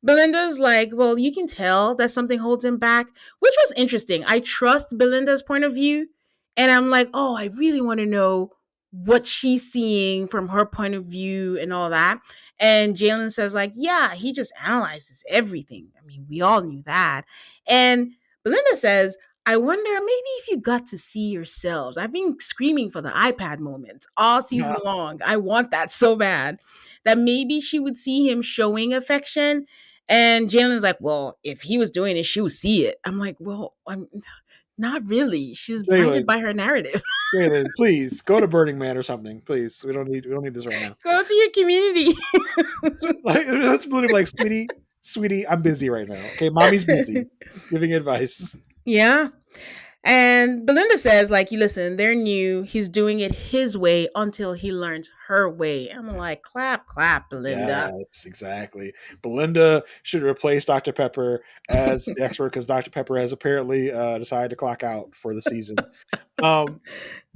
Belinda's like, well, you can tell that something holds him back, which was interesting. I trust Belinda's point of view. And I'm like, oh, I really want to know what she's seeing from her point of view and all that. And Jalen says, like, yeah, he just analyzes everything. I mean, we all knew that. And Belinda says, I wonder maybe if you got to see yourselves. I've been screaming for the iPad moments all season long. I want that so bad. That maybe she would see him showing affection. And Jalen's like, well, if he was doing it, she would see it. I'm like, well, I'm not really. She's blinded Jalen, by her narrative. Jalen, please go to Burning Man or something. Please, we don't need this right now. Go to your community. Like, that's literally like, sweetie, I'm busy right now. Okay, mommy's busy giving advice. Yeah. And Belinda says, like, listen, they're new. He's doing it his way until he learns her way. I'm like, clap, clap, Belinda. Yes, exactly. Belinda should replace Dr. Pepper as the expert because Dr. Pepper has apparently decided to clock out for the season. Um,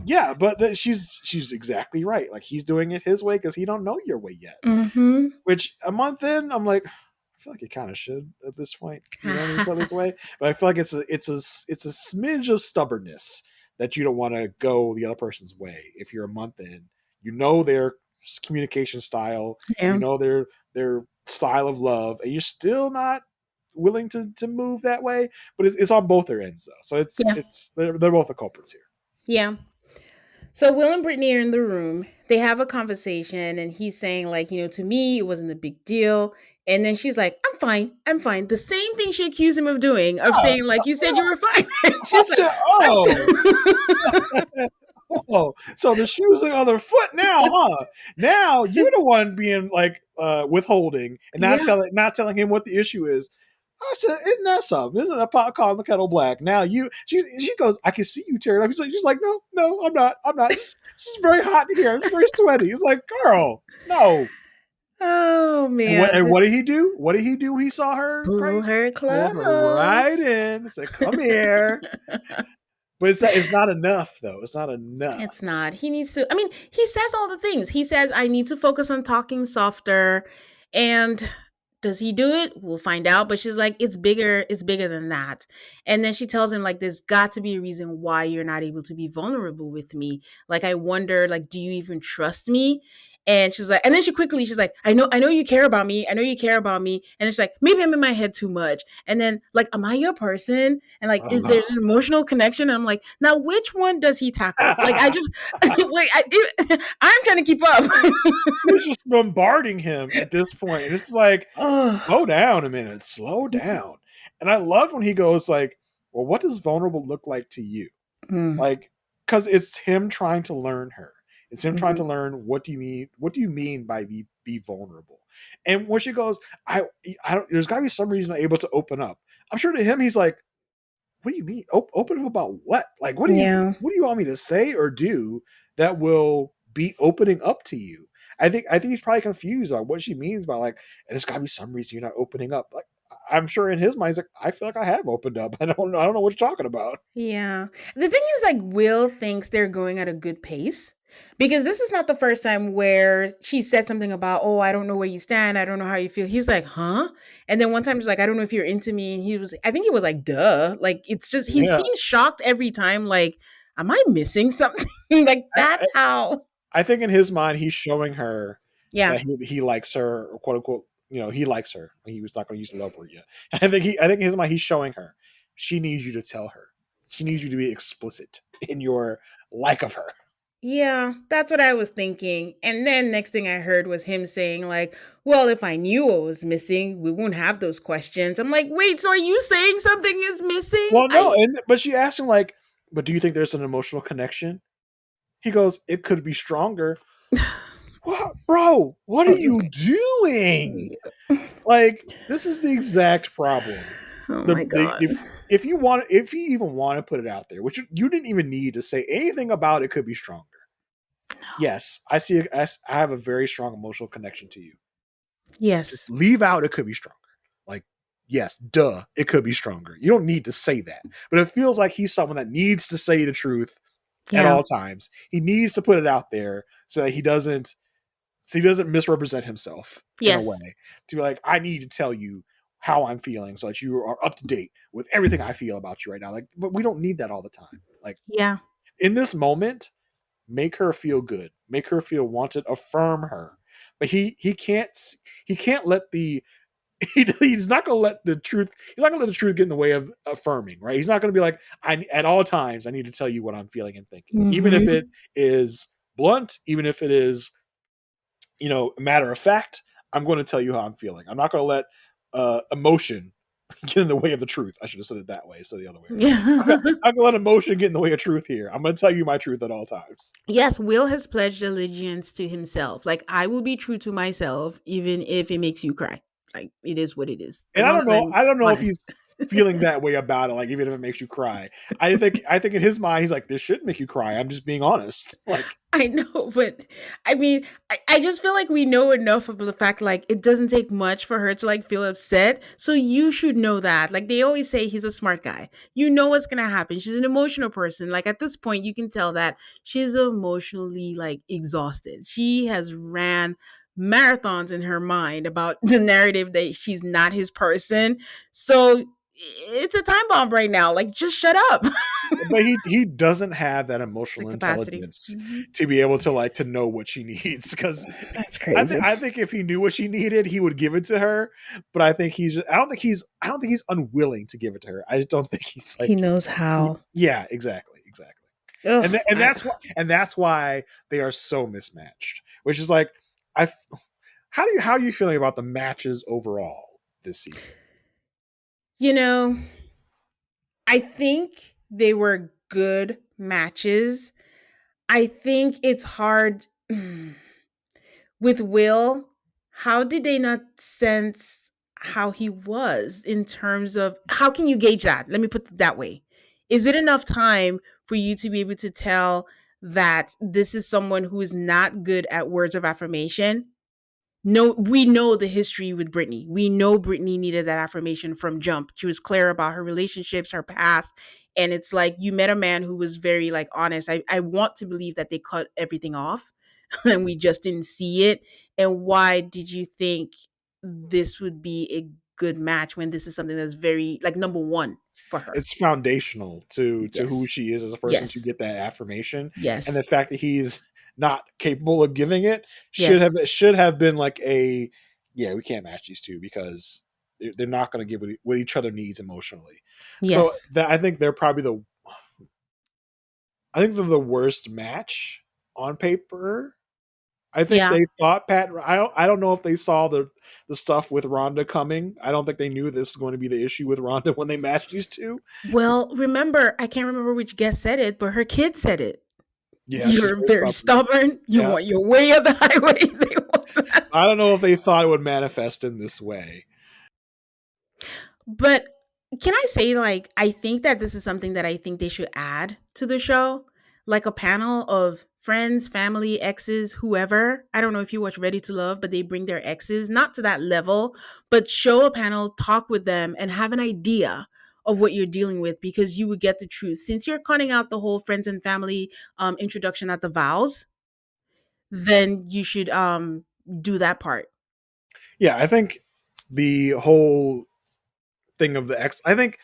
yeah, but she's exactly right. Like, he's doing it his way because he don't know your way yet. Mm-hmm. Which a month in, I'm like, I feel like he kind of should at this point. You know, each other's way. But I feel like it's a smidge of stubbornness that you don't want to go the other person's way. If you're a month in, you know their communication style, you Yeah. know their style of love, and you're still not willing to move that way. But it's on both their ends though, so Yeah. they're both the culprits here. Yeah. So Will and Brittany are in the room. They have a conversation, and he's saying, like, to me, it wasn't a big deal. And then she's like, I'm fine. I'm fine. The same thing she accused him of doing, of Oh, saying, like, you said you were fine. I She's like, said, oh, I'm oh, so the shoes on the other foot now, huh? Now you're the one being like withholding and yeah. not telling him what the issue is. I said, isn't that something? Isn't a pot calling the kettle black? Now she goes, I can see you tearing up. She's like, no, I'm not. This is very hot in here. It's very sweaty. It's like, girl, no. Oh, And what man. and what This did he do? What did he do? He saw her pull crying, her pulled her right close. in, said, come here. But it's not enough though. It's not enough. It's not. He needs to. I mean, he says all the things. He says, I need to focus on talking softer. And does he do it? We'll find out. But she's like, it's bigger. It's bigger than that. And then she tells him, like, there's got to be a reason why you're not able to be vulnerable with me. Like, I wonder, like, do you even trust me? And she's like, and then she's like, I know you care about me. I know you care about me. And it's like, maybe I'm in my head too much. And then, like, am I your person? And like, is there an emotional connection? And I'm like, now which one does he tackle? Like, I just wait, I'm trying to keep up. She's just bombarding him at this point. And it's like, Oh. slow down a minute, slow down. And I love when he goes like, well, what does vulnerable look like to you? Mm, Like, because it's him trying to learn her. It's him trying to mhm. learn what do you mean by be vulnerable? And when she goes, I don't there's gotta be some reason I'm able to open up. I'm sure to him he's like, what do you mean? Open up about what? Like, Yeah. what do you want me to say or do that will be opening up to you? I think he's probably confused on what she means by like, and there's gotta be some reason you're not opening up. Like, I'm sure in his mind, he's like, I feel like I have opened up. I don't know what you're talking about. Yeah. The thing is, like, Will thinks they're going at a good pace because this is not the first time where she said something about, oh, I don't know where you stand. I don't know how you feel. He's like, huh? And then one time she's like, I don't know if you're into me. And I think he was like, duh. Like, it's just, he Yeah. seems shocked every time. Like, am I missing something? Like, I, that's how. I think in his mind, he's showing her Yeah. that he likes her, or quote unquote, he likes her. He was not going to use the love word yet. I think in his mind, he's showing her she needs you to tell her. She needs you to be explicit in your like of her. Yeah, that's what I was thinking. And then next thing I heard was him saying, like, well, if I knew what was missing, we wouldn't have those questions. I'm like, wait, so are you saying something is missing? Well, no, but she asked him like, but do you think there's an emotional connection? He goes, it could be stronger. what, bro? What are you doing? Like, this is the exact problem. Oh my The god. if you even want to put it out there, which you didn't even need to say anything about, it could be stronger. Yes, I have a very strong emotional connection to you. Just Yes. leave out it could be stronger. Like, yes, duh, it could be stronger. You don't need to say that. But it feels like he's someone that needs to say the truth at Yeah. all times. He needs to put it out there so that he doesn't misrepresent himself in a Yes. way. To be like, I need to tell you how I'm feeling so that you are up to date with everything I feel about you right now. Like, but we don't need that all the time. Like, Yeah. in this moment, make her feel good, make her feel wanted, affirm her. But he can't let the he's not going to let the truth he's not going to let the truth get in the way of affirming, right? He's not going to be like, I at all times I need to tell you what I'm feeling and thinking, even if it Mhm. is blunt, even if it is, a matter of fact. I'm going to tell you how I'm feeling. I'm not going to let emotion get in the way of the truth. I should have said it that way instead of the other way around. Yeah. I'm going to let emotion get in the way of truth here. I'm going to tell you my truth at all times. Yes, Will has pledged allegiance to himself. Like, I will be true to myself even if it makes you cry. Like, it is what it is. And As long as I'm I don't know if honest. he's feeling that way about it, like even if it makes you cry. I think in his mind he's like, this should make you cry. I'm just being honest. Like, I know, but I mean, I just feel like we know enough of the fact like it doesn't take much for her to like feel upset. So you should know that. Like they always say he's a smart guy. You know what's gonna happen. She's an emotional person. Like at this point, you can tell that she's emotionally like exhausted. She has ran marathons in her mind about the narrative that she's not his person. So it's a time bomb right now. Like just shut up. but he doesn't have that The emotional capacity. intelligence Mhm. to be able to like to know what she needs. Because That's crazy. I think if he knew what she needed, he would give it to her. But I don't think he's unwilling to give it to her. I just don't think he's He like, knows how. yeah, exactly. And Ugh, and that's why they are so mismatched. Which is like, I how are you feeling about the matches overall this season? you know, I think they were good matches. I think it's hard with Will. How did they not sense how he was in terms of how can you gauge that? Let me put it that way. Is it enough time for you to be able to tell that this is someone who is not good at words of affirmation? No, we know the history with Brittany. We know Brittany needed that affirmation from jump. She was clear about her relationships, her past. And it's like you met a man who was very like honest. I want to believe that they cut everything off and we just didn't see it. And why did you think this would be a good match when this is something that's very like number one for her? It's foundational to who Yes. she is as a person to Yes. get that affirmation, and the Yes. fact that he's not capable of giving it Yes. should have been like a, yeah, we can't match these two because they're not going to give what each other needs emotionally. So Yes. that I think they're the worst match on paper. I think Yeah. they thought I don't know if they saw the stuff with Rhonda coming. I don't think they knew this was going to be the issue with Rhonda when they matched these two. Well, remember, I can't remember which guest said it, but her kid said it. Yeah, she's You're very very stubborn. stubborn. You Yeah. want your way of the highway. They want that. I don't know if they thought it would manifest in this way. But can I say, like, I think that this is something that I think they should add to the show, like a panel of friends, family, exes, whoever. I don't know if you watch Ready to Love, but they bring their exes, not to that level, but show a panel, talk with them, and have an idea of what you're dealing with because you would get the truth. Since you're cutting out the whole friends and family introduction at the vows, then you should do that part. Yeah, I think the whole thing of the X I think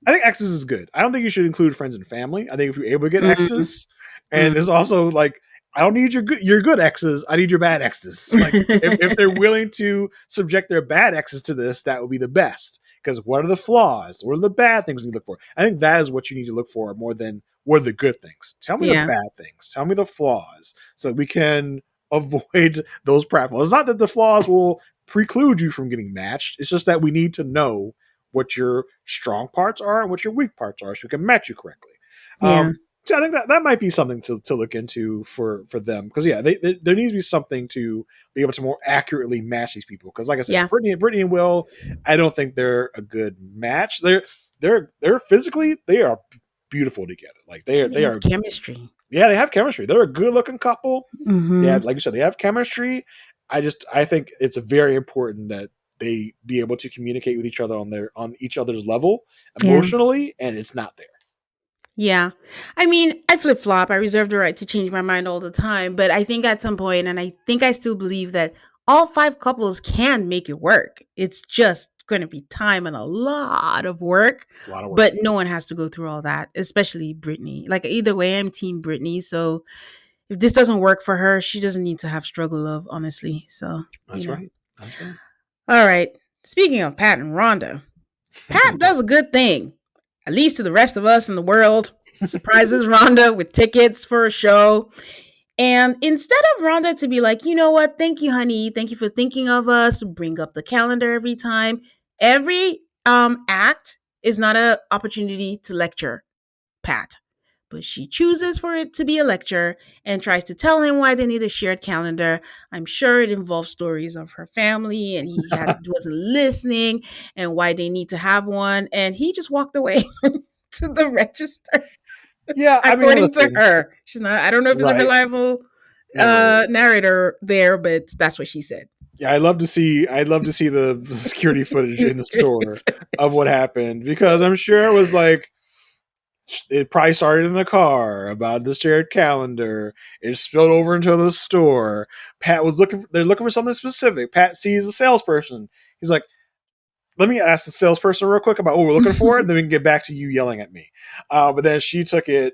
X's is good. I don't think you should include friends and family. I think if you're able to get Mhm, X's, and it's also like, I don't need your good X's. I need your bad X's. Like, if they're willing to subject their bad X's to this, that would be the best. Because what are the flaws? What are the bad things you look for? I think that is what you need to look for more than what are the good things. Tell me the yeah, bad things. Tell me the flaws so that we can avoid those problems. It's not that the flaws will preclude you from getting matched. It's just that we need to know what your strong parts are and what your weak parts are so we can match you correctly. yeah. Um, So I think that might be something to look into for them because yeah, there needs to be something to be able to more accurately match these people because like I said, Yeah. Brittany and Will, I don't think they're a good match. They're physically they are beautiful together. Like And they they have are chemistry. yeah they have chemistry. They're a good looking couple. They Mm-hmm. have like you said they have chemistry. I think it's very important that they be able to communicate with each other on each other's level Yeah. emotionally, and it's not there. Yeah. I mean, I flip flop. I reserve the right to change my mind all the time. But I think at some point, and I think I still believe that all five couples can make it work. It's just going to be time and a lot of work. It's a lot of work. But no one has to go through all that, especially Brittany. Like, either way, I'm team Brittany. So if this doesn't work for her, she doesn't need to have struggle love, honestly. So, That's right. That's right. All right. Speaking of Pat and Rhonda, Pat does a good thing, at least to the rest of us in the world. Surprises Rhonda with tickets for a show. And instead of Rhonda to be like, you know what, thank you, honey. Thank you for thinking of us. Bring up the calendar every time. Every act is not an opportunity to lecture Pat. But she chooses for it to be a lecture and tries to tell him why they need a shared calendar. I'm sure it involves stories of her family and wasn't listening and why they need to have one. And he just walked away to the register, Yeah, I mean, according to listen, her. She's not, I don't know if it's a right, reliable narrator. narrator there, but that's what she said. Yeah, I'd love to see the security footage in the store of what happened because I'm sure it was like it probably started in the car about the shared calendar. It spilled over into the store. Pat was looking. They're looking for something specific. Pat sees a salesperson. He's like, "Let me ask the salesperson real quick about what we're looking for, and then we can get back to you yelling at me." But then she took it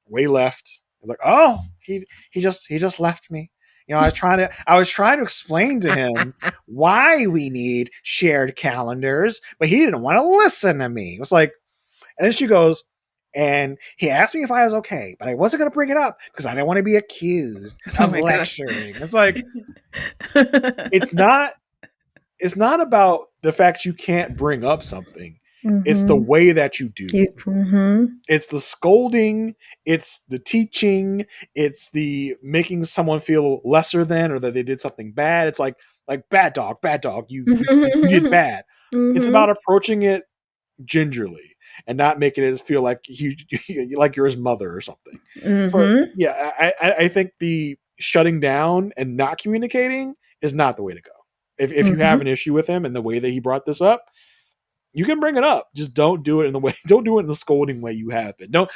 way left. Like, oh, he just left me. You know, I was trying to explain to him why we need shared calendars, but he didn't want to listen to me. It was like, and then she goes, and he asked me if I was okay, but I wasn't going to bring it up because I didn't want to be accused Oh of my God. lecturing. It's like it's not it's not about the fact you can't bring up something. It's the Mm-hmm. way that you do it. Mm-hmm. It's the scolding, it's the teaching, it's the making someone feel lesser than or that they did something bad. It's like bad dog, you did bad. It's Mm-hmm. about approaching it gingerly and not making it feel like you like you're his mother or something. So Mm-hmm. yeah, I think the shutting down and not communicating is not the way to go. If you have Mm-hmm. an issue with him and the way that he brought this up, you can bring it up. Just don't do it in the way. Don't do it in the scolding way you have been. Don't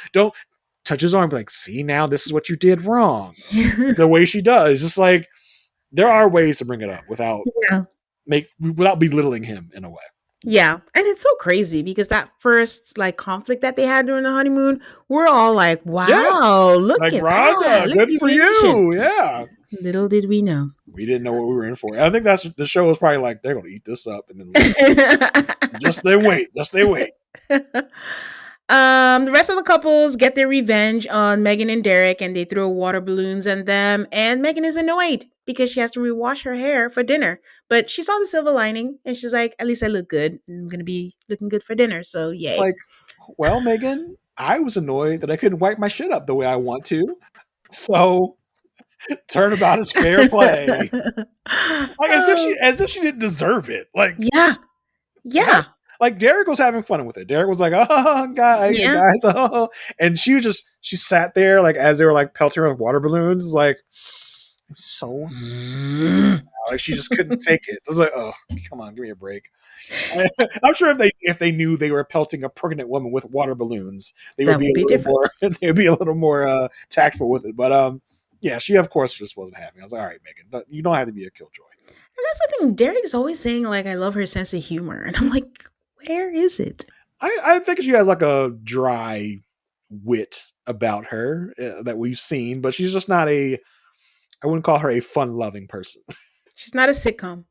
touch his arm. Be like, see now, this is what you did wrong. The way she does, just like there are ways to bring it up Yeah. without belittling him in a way. Yeah. And it's so crazy because that first like conflict that they had during the honeymoon, we're all like, Yeah, wow, look like at that. Rhonda, Look at good the for relation. you. Yeah, Little did we know. we didn't know what we were in for. And I think that's the show was probably like they're going to eat this up and then leave. Just they wait. The rest of the couples get their revenge on Megan and Derek, and they throw water balloons at them. And Megan is annoyed because she has to rewash her hair for dinner. But she saw the silver lining, and she's like, "At least I look good. I'm gonna be looking good for dinner." So It's yay. like, well, Megan, I was annoyed that I couldn't wipe my shit up the way I want to. So turnabout is fair play. Like Oh, as if she didn't deserve it. yeah, Had, yeah, like Derek was having fun with it. Derek was like, "Oh, yeah. guys," oh. And she sat there like as they were like pelting her with water balloons, like I'm so like she just couldn't take it. I was like, "Oh, come on, give me a break." I'm sure if they knew they were pelting a pregnant woman with water balloons, they would That be would a be little different. more they would be a little more tactful with it. But yeah, she of course just wasn't having. I was like, all right, Megan, you don't have to be a killjoy. And that's the thing. Derek is always saying like, "I love her sense of humor," and I'm like, "Where is it?" I think she has like a dry wit about her that we've seen, but she's just not a. I wouldn't call her a fun loving person. She's not a sitcom.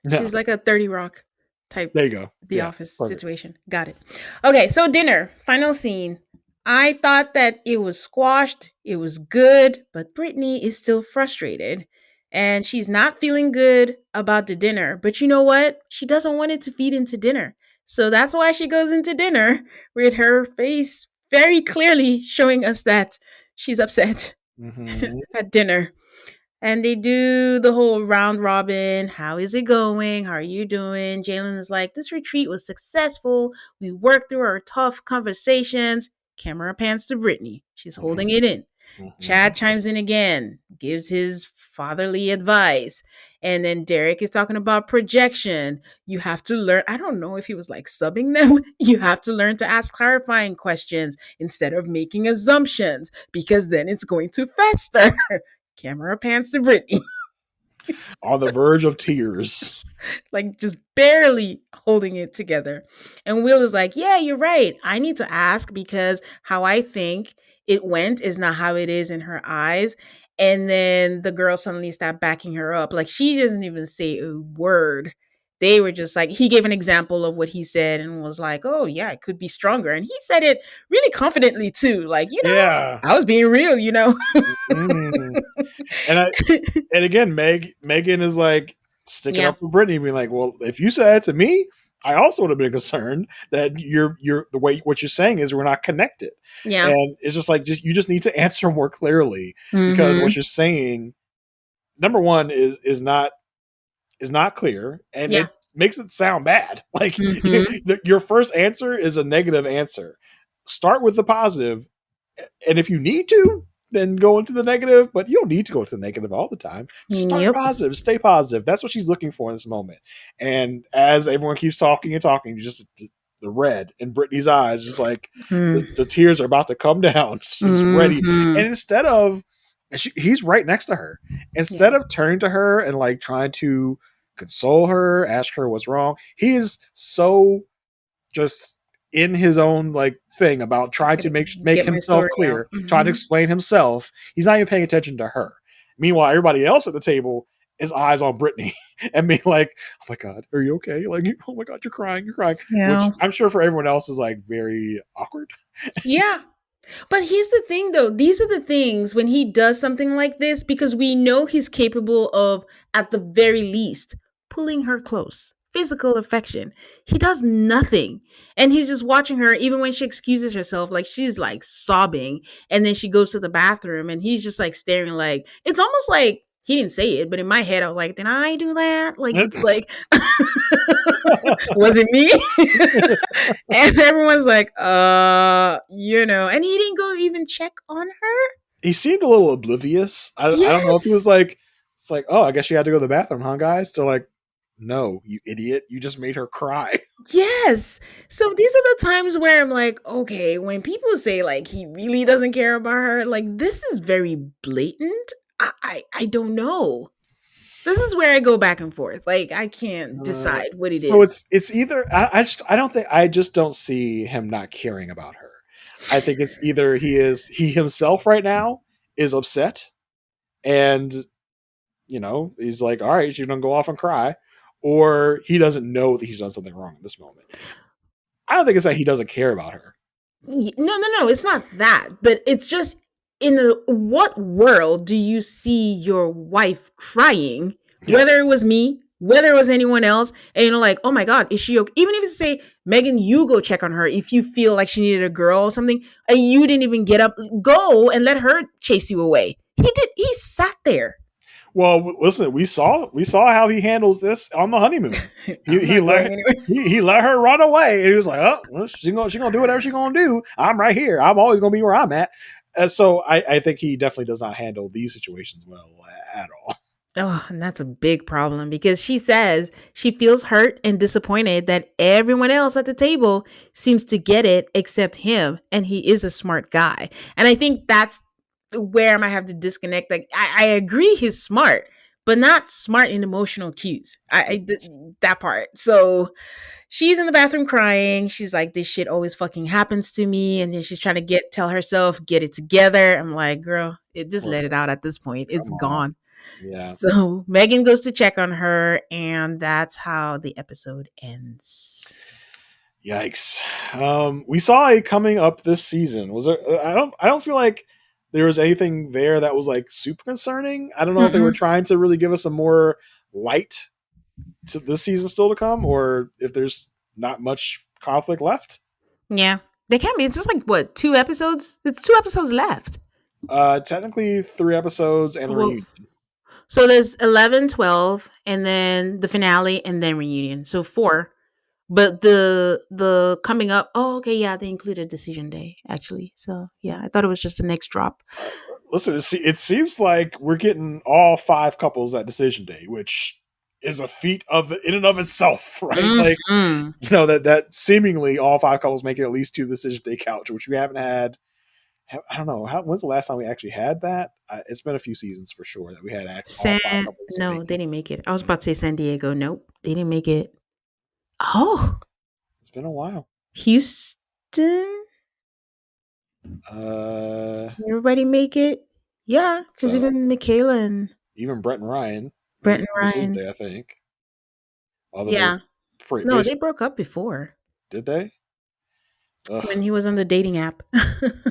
No, She's like a 30 Rock type there you go. The Yeah, Office perfect. situation. Got it. Okay, so dinner, final scene. I thought that it was squashed. It was good, but Brittany is still frustrated. And she's not feeling good about the dinner. But you know what? She doesn't want it to feed into dinner. So that's why she goes into dinner with her face very clearly showing us that she's upset Mm-hmm. at dinner. And they do the whole round robin. How is it going? How are you doing? Jalen is like, this retreat was successful. We worked through our tough conversations. Camera pans to Brittany. She's holding it in. Mm-hmm. Chad chimes in again, gives his fatherly advice. And then Derek is talking about projection. You have to learn. I don't know if he was like subbing them. You have to learn to ask clarifying questions instead of making assumptions because then it's going to fester. Camera pans to Brittany, On the verge of tears. like just barely holding it together. And Will is like, yeah, you're right. I need to ask because how I think it went is not how it is in her eyes. And then the girl suddenly stopped backing her up. Like she doesn't even say a word. They were just like, he gave an example of what he said and was like, oh, yeah, it could be stronger. And he said it really confidently, too. Like, Yeah. I was being real. Mm. And I and again, Megan is like sticking Yeah. up for Brittany, being like, "Well, if you said it to me, I also would have been concerned that you're the way what you're saying is we're not connected." Yeah. And it's just like you just need to answer more clearly because what Mm-hmm. you're saying, number one, is not clear, and Yeah. it makes it sound bad. Like Mm-hmm. your first answer is a negative answer. Start with the positive, and if you need to, then go into the negative, but you don't need to go to the negative all the time. Just start Yep. positive, stay positive. That's what she's looking for in this moment. And as everyone keeps talking and talking, just the red in Brittany's eyes, just like Mm. the tears are about to come down. She's ready. Mhm. And instead of, he's right next to her. Yeah. Instead of turning to her and like trying to console her, ask her what's wrong, he is so just in his own like thing about trying to Gonna make get my himself story out. clear, trying to Mhm. explain himself. He's not even paying attention to her. Meanwhile, everybody else at the table is eyes on Brittany and being like, "Oh my god, are you okay? Like, oh my god, you're crying," which Yeah. I'm sure for everyone else is like very awkward. Yeah. But here's the thing though, these are the things when he does something like this because we know he's capable of at the very least pulling her close. Physical affection. He does nothing. And he's just watching her even when she excuses herself like she's like sobbing and then she goes to the bathroom and he's just like staring like it's almost like he didn't say it, but in my head I was like, "Did I do that?" Like it's like was it me? And everyone's like, and he didn't go even check on her. He seemed a little oblivious. I don't know if he was Yes. like, it's like, oh, I guess you had to go to the bathroom, huh, guys? They're like, no, you idiot, you just made her cry. Yes. So these are the times where I'm like, okay, when people say like he really doesn't care about her, like this is very blatant. I don't know. This is where I go back and forth. Like I can't Uh, decide what it so is. it's either I don't think I just don't see him not caring about her. I think it's either he himself right now is upset and he's like, all right, you don't go off and cry, or he doesn't know that he's done something wrong in this moment. I don't think it's that he doesn't care about her. No, no, no, it's not that. But it's just what world do you see your wife crying? Yeah. Whether it was me, whether it was anyone else, and like, oh my god, is she okay? Even if you say, Megan, you go check on her if you feel like she needed a girl or something, and you didn't even get up, go and let her chase you away. He did. He sat there. Well, listen, we saw how he handles this on the honeymoon. He I'm he not going let anywhere. he let her run away. And he was like, "Oh, well, she gonna do whatever she gonna do. I'm right here. I'm always gonna be where I'm at." And so I think he definitely does not handle these situations well at all. Oh, and that's a big problem because she says she feels hurt and disappointed that everyone else at the table seems to get it except him, and he is a smart guy. And I think that's where I might have to disconnect. Like, I agree he's smart, but not smart in emotional cues. That part. So she's in the bathroom crying. She's like, "This shit always fucking happens to me," and then she's trying to tell herself get it together. I'm like, girl, it just Well, let it out at this point. It's come on, gone. yeah. So Megan goes to check on her, and that's how the episode ends. Yikes. We saw it coming up this season. Was there? I don't feel like there was anything there that was like super concerning. I don't know if they were Mm-mm. trying to really give us a more light to this season still to come, or if there's not much conflict left. Yeah. They can't be. It's just like what, 2 episodes? It's 2 episodes left. Technically 3 episodes and the Well, reunion. so there's 11, 12, and then the finale, and then reunion. So four. But the coming up. Oh, okay, yeah, they included decision day actually. So yeah, I thought it was just the next drop. Uh, Listen, it seems like we're getting all 5 couples at decision day, which is a feat of in and of itself, right? Like, Hmm. that seemingly all 5 couples make it at least to the decision day couch, which we haven't had. I don't know when's the last time we actually had that. It's been a few seasons for sure that we had all San 5 couples No, make they it. didn't make it. I was about to say San Diego. Nope, they didn't make it. Oh, It's been a while. Houston. Uh, Everybody make it. Yeah, because so even Michaela and even Brett and Ryan Brett made and it to decision Ryan. day, I think. Although they Yeah. No, they basically broke up before did they? when Ugh. he was on the dating app.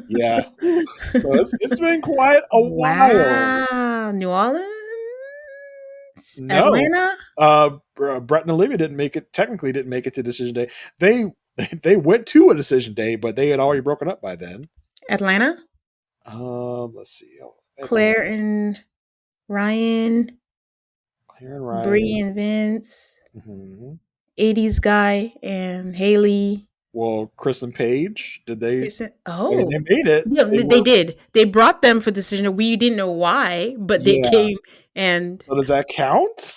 Yeah. Whew. So it's been quite a while. Wow. New Orleans? No. Atlanta? Brett and Olivia didn't make it. Technically, didn't make it to decision day. They they went to a decision day, but they had already broken up by then. Atlanta? Let's see. Oh, Atlanta. Claire and Ryan, Claire and Bree Ryan. and Vince, Hmm. 80s guy and Haley. Well, Chris and Paige. Did they? Kristen. I mean, Oh, they made it. yeah, They they were. did. They brought them for decision. We didn't know why, but they Yeah. came and So does that count?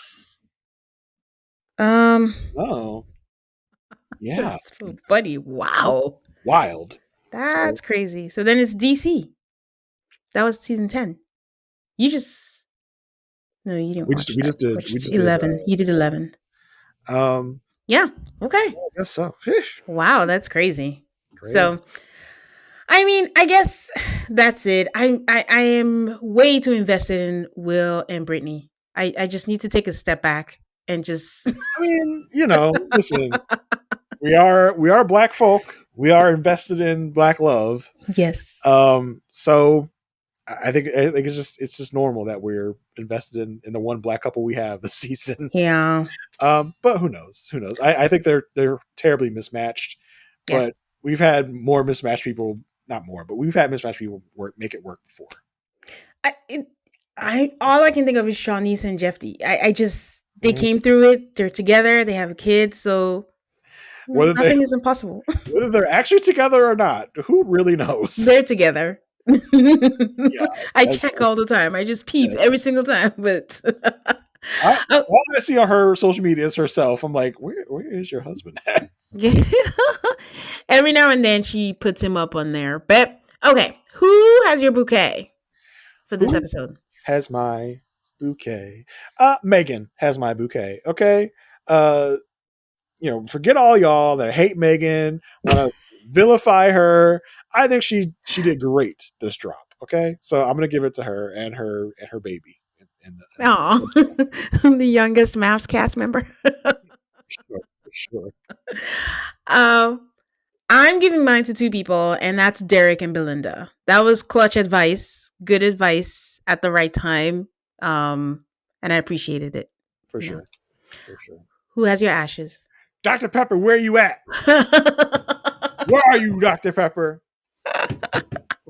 um Oh, yeah. that's so funny. Wow. Wild. So That's crazy. So then it's DC. That was season 10. You just no, you didn't we just watch we that. just did Watch we just did 11. You did 11. 10. Yeah. Okay. I guess so. Sheesh. Wow, that's crazy. Crazy. So I mean, I guess that's it. I am way too invested in Will and Brittany. I just need to take a step back and just I mean, listen, we are black folk. We are invested in black love. yes. So I think it's just normal that we're invested in the one black couple we have this season. Yeah. But who knows? Who knows? I think they're terribly mismatched. Yeah. But we've had more mismatched people, not more, but we've had mismatched people make it work before. I it, I all I can think of is Shawnice and Jeffy. I just they Mhm. came through it. They're together. They have a kid. So Whether they nothing is impossible. whether they're actually together or not, who really knows? They're together. Yeah, I that's, check all the time. I just peep yeah. every single time. But I, oh, all I see on her social media is herself. I'm like, where is your husband at? yeah. Every now and then she puts him up on there. But okay, who has your bouquet for this Who episode? has my bouquet? Megan has my bouquet. Okay. Uh, forget all y'all that hate Megan, want to vilify her. I think she did great this drop. Okay, so I'm gonna give it to her and her baby. Oh, the youngest MAFS cast member. Sure, sure, um, I'm giving mine to two people, and that's Derek and Belinda. That was clutch advice, good advice at the right time. And I appreciated it. for You know, sure, for sure. who has your ashes? Dr. Pepper, where you at? Where are you, Dr. Pepper?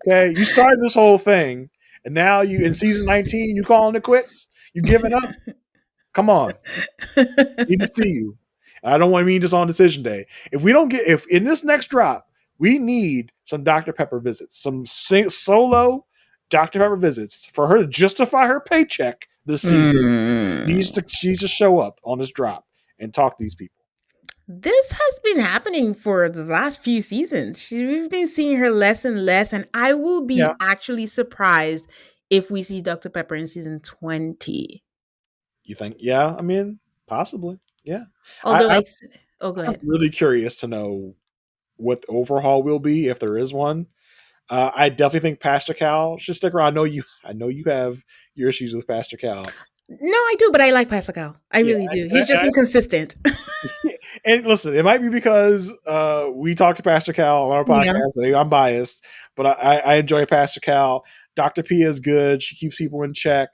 Okay, you started this whole thing, and now you in season 19, you calling it quits? You giving up? Come on, need to see you. I don't want to mean just on decision day. If in this next drop, we need some Dr. Pepper visits, some solo Dr. Pepper visits for her to justify her paycheck this season. Mm. She needs to show up on this drop and talk to these people. This has been happening for the last few seasons. We've been seeing her less and less, and I will Yeah, be actually surprised if we see Dr. Pepper in season 20. you think? Yeah, I mean, possibly. Yeah, I, Although I oh, go I'm ahead. really curious to know what the overhaul will be if there is one. I definitely think Pastor Cal should stick around. I know you have your issues with Pastor Cal. No, I do, but I like Pascal. I Yeah, really do. and, He's just inconsistent. and listen, it might be because we talked to Pastor Cal on our Yeah. podcast. So I'm biased, but I enjoy Pastor Cal. Dr. P is good. She keeps people in check.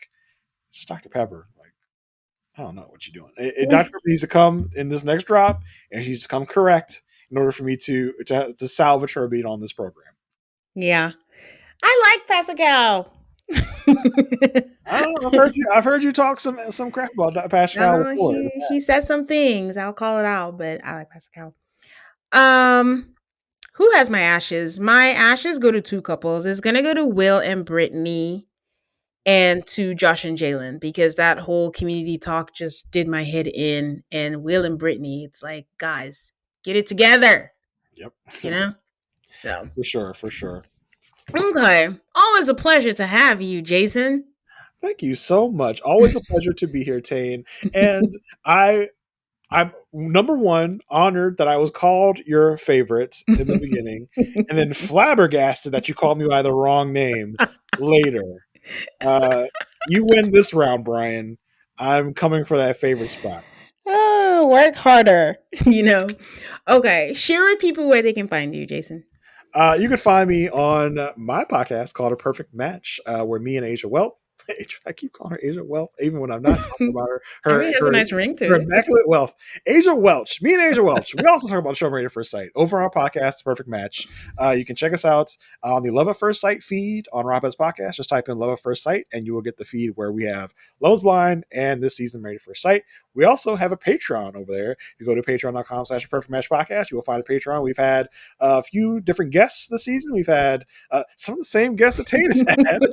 It's Dr. Pepper. Like, I don't know what you're doing. Dr. Pepper needs to come in this next drop, and she's to come correct in order for me to salvage her being on this program. Yeah. I like Pascal. I don't know. I've heard you talk some crap about that Pascal before. He says some things. I'll call it out, but I like Pascal. Um, who has my ashes? My ashes go to two couples. It's gonna go to Will and Brittany and to Josh and Jalen because that whole community talk just did my head in. And Will and Brittany, it's like, guys, get it together, Yep, you know? So, for sure, for sure. okay. Always a pleasure to have you, Jason. Thank you so much. Always a pleasure to be here, Tane. And I I'm number one honored that I was called your favorite in the beginning, and then flabbergasted that you called me by the wrong name later. Uh, you win this round, Brian. I'm coming for that favorite spot. Oh, work harder, you know. Okay, share with people where they can find you, Jason. You can find me on my podcast called A Perfect Match, where me and Asia Wealth. I keep calling her Asia Wealth, even when I'm not talking about her I mean, her there's a her, nice ring her to it. immaculate wealth. Asia Welch, me and Asia Welch. We also talk about Show Me at First Sight over our podcast, Perfect Match. You can check us out on the Love at First Sight feed on Rob Podcast. Just type in Love at First Sight, and you will get the feed where we have Love's Blind and this season Married at First Sight. We also have a Patreon over there. If you go to patreon.com/Perfect Match Podcast, you will find a Patreon. We've had a few different guests this season. We've had some of the same guests that Tate has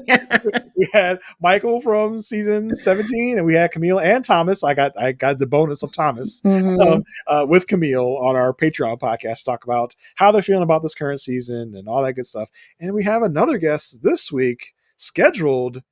had. We had Michael from season 17, and we had Camille and Thomas. I got the bonus of Thomas Mm-hmm. with Camille on our Patreon podcast to talk about how they're feeling about this current season and all that good stuff. And we have another guest this week scheduled,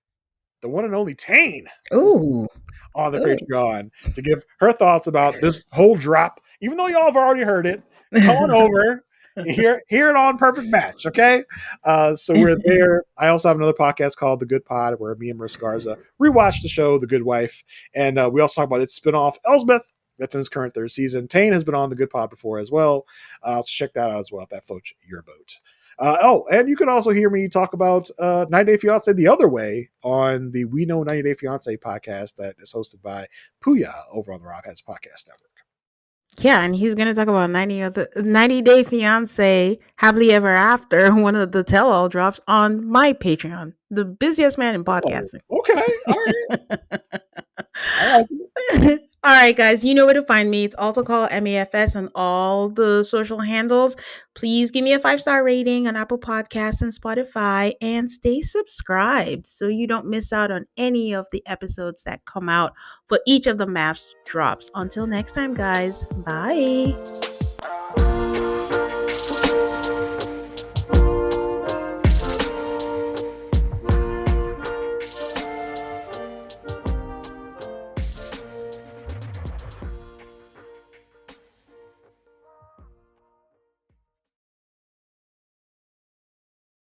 the one and only Tane Ooh. on the Ooh. Patreon to give her thoughts about this whole drop. Even though y'all have already heard it, come on over. Hear it on Perfect Match, okay? So we're there. I also have another podcast called The Good Pod where me and Marissa Garza rewatch the show The Good Wife, and we also talk about its spinoff Elsbeth. That's in its current third season. Tane has been on The Good Pod before as well, so check that out as well if that floats your boat. And you can also hear me talk about 90 Day Fiance the other way on the We Know 90 Day Fiance podcast that is hosted by Puya over on the Rob Heads Podcast Network. Yeah, and he's gonna talk about 90 Day Fiance Happily Ever After, one of the tell all drops on my Patreon, the busiest man in Oh, podcasting. okay. All right. I like it. All right, guys, you know where to find me. It's also called MAFS on all the social handles. Please give me a 5-star rating on Apple Podcasts and Spotify and stay subscribed so you don't miss out on any of the episodes that come out for each of the MAFS drops. Until next time, guys, bye.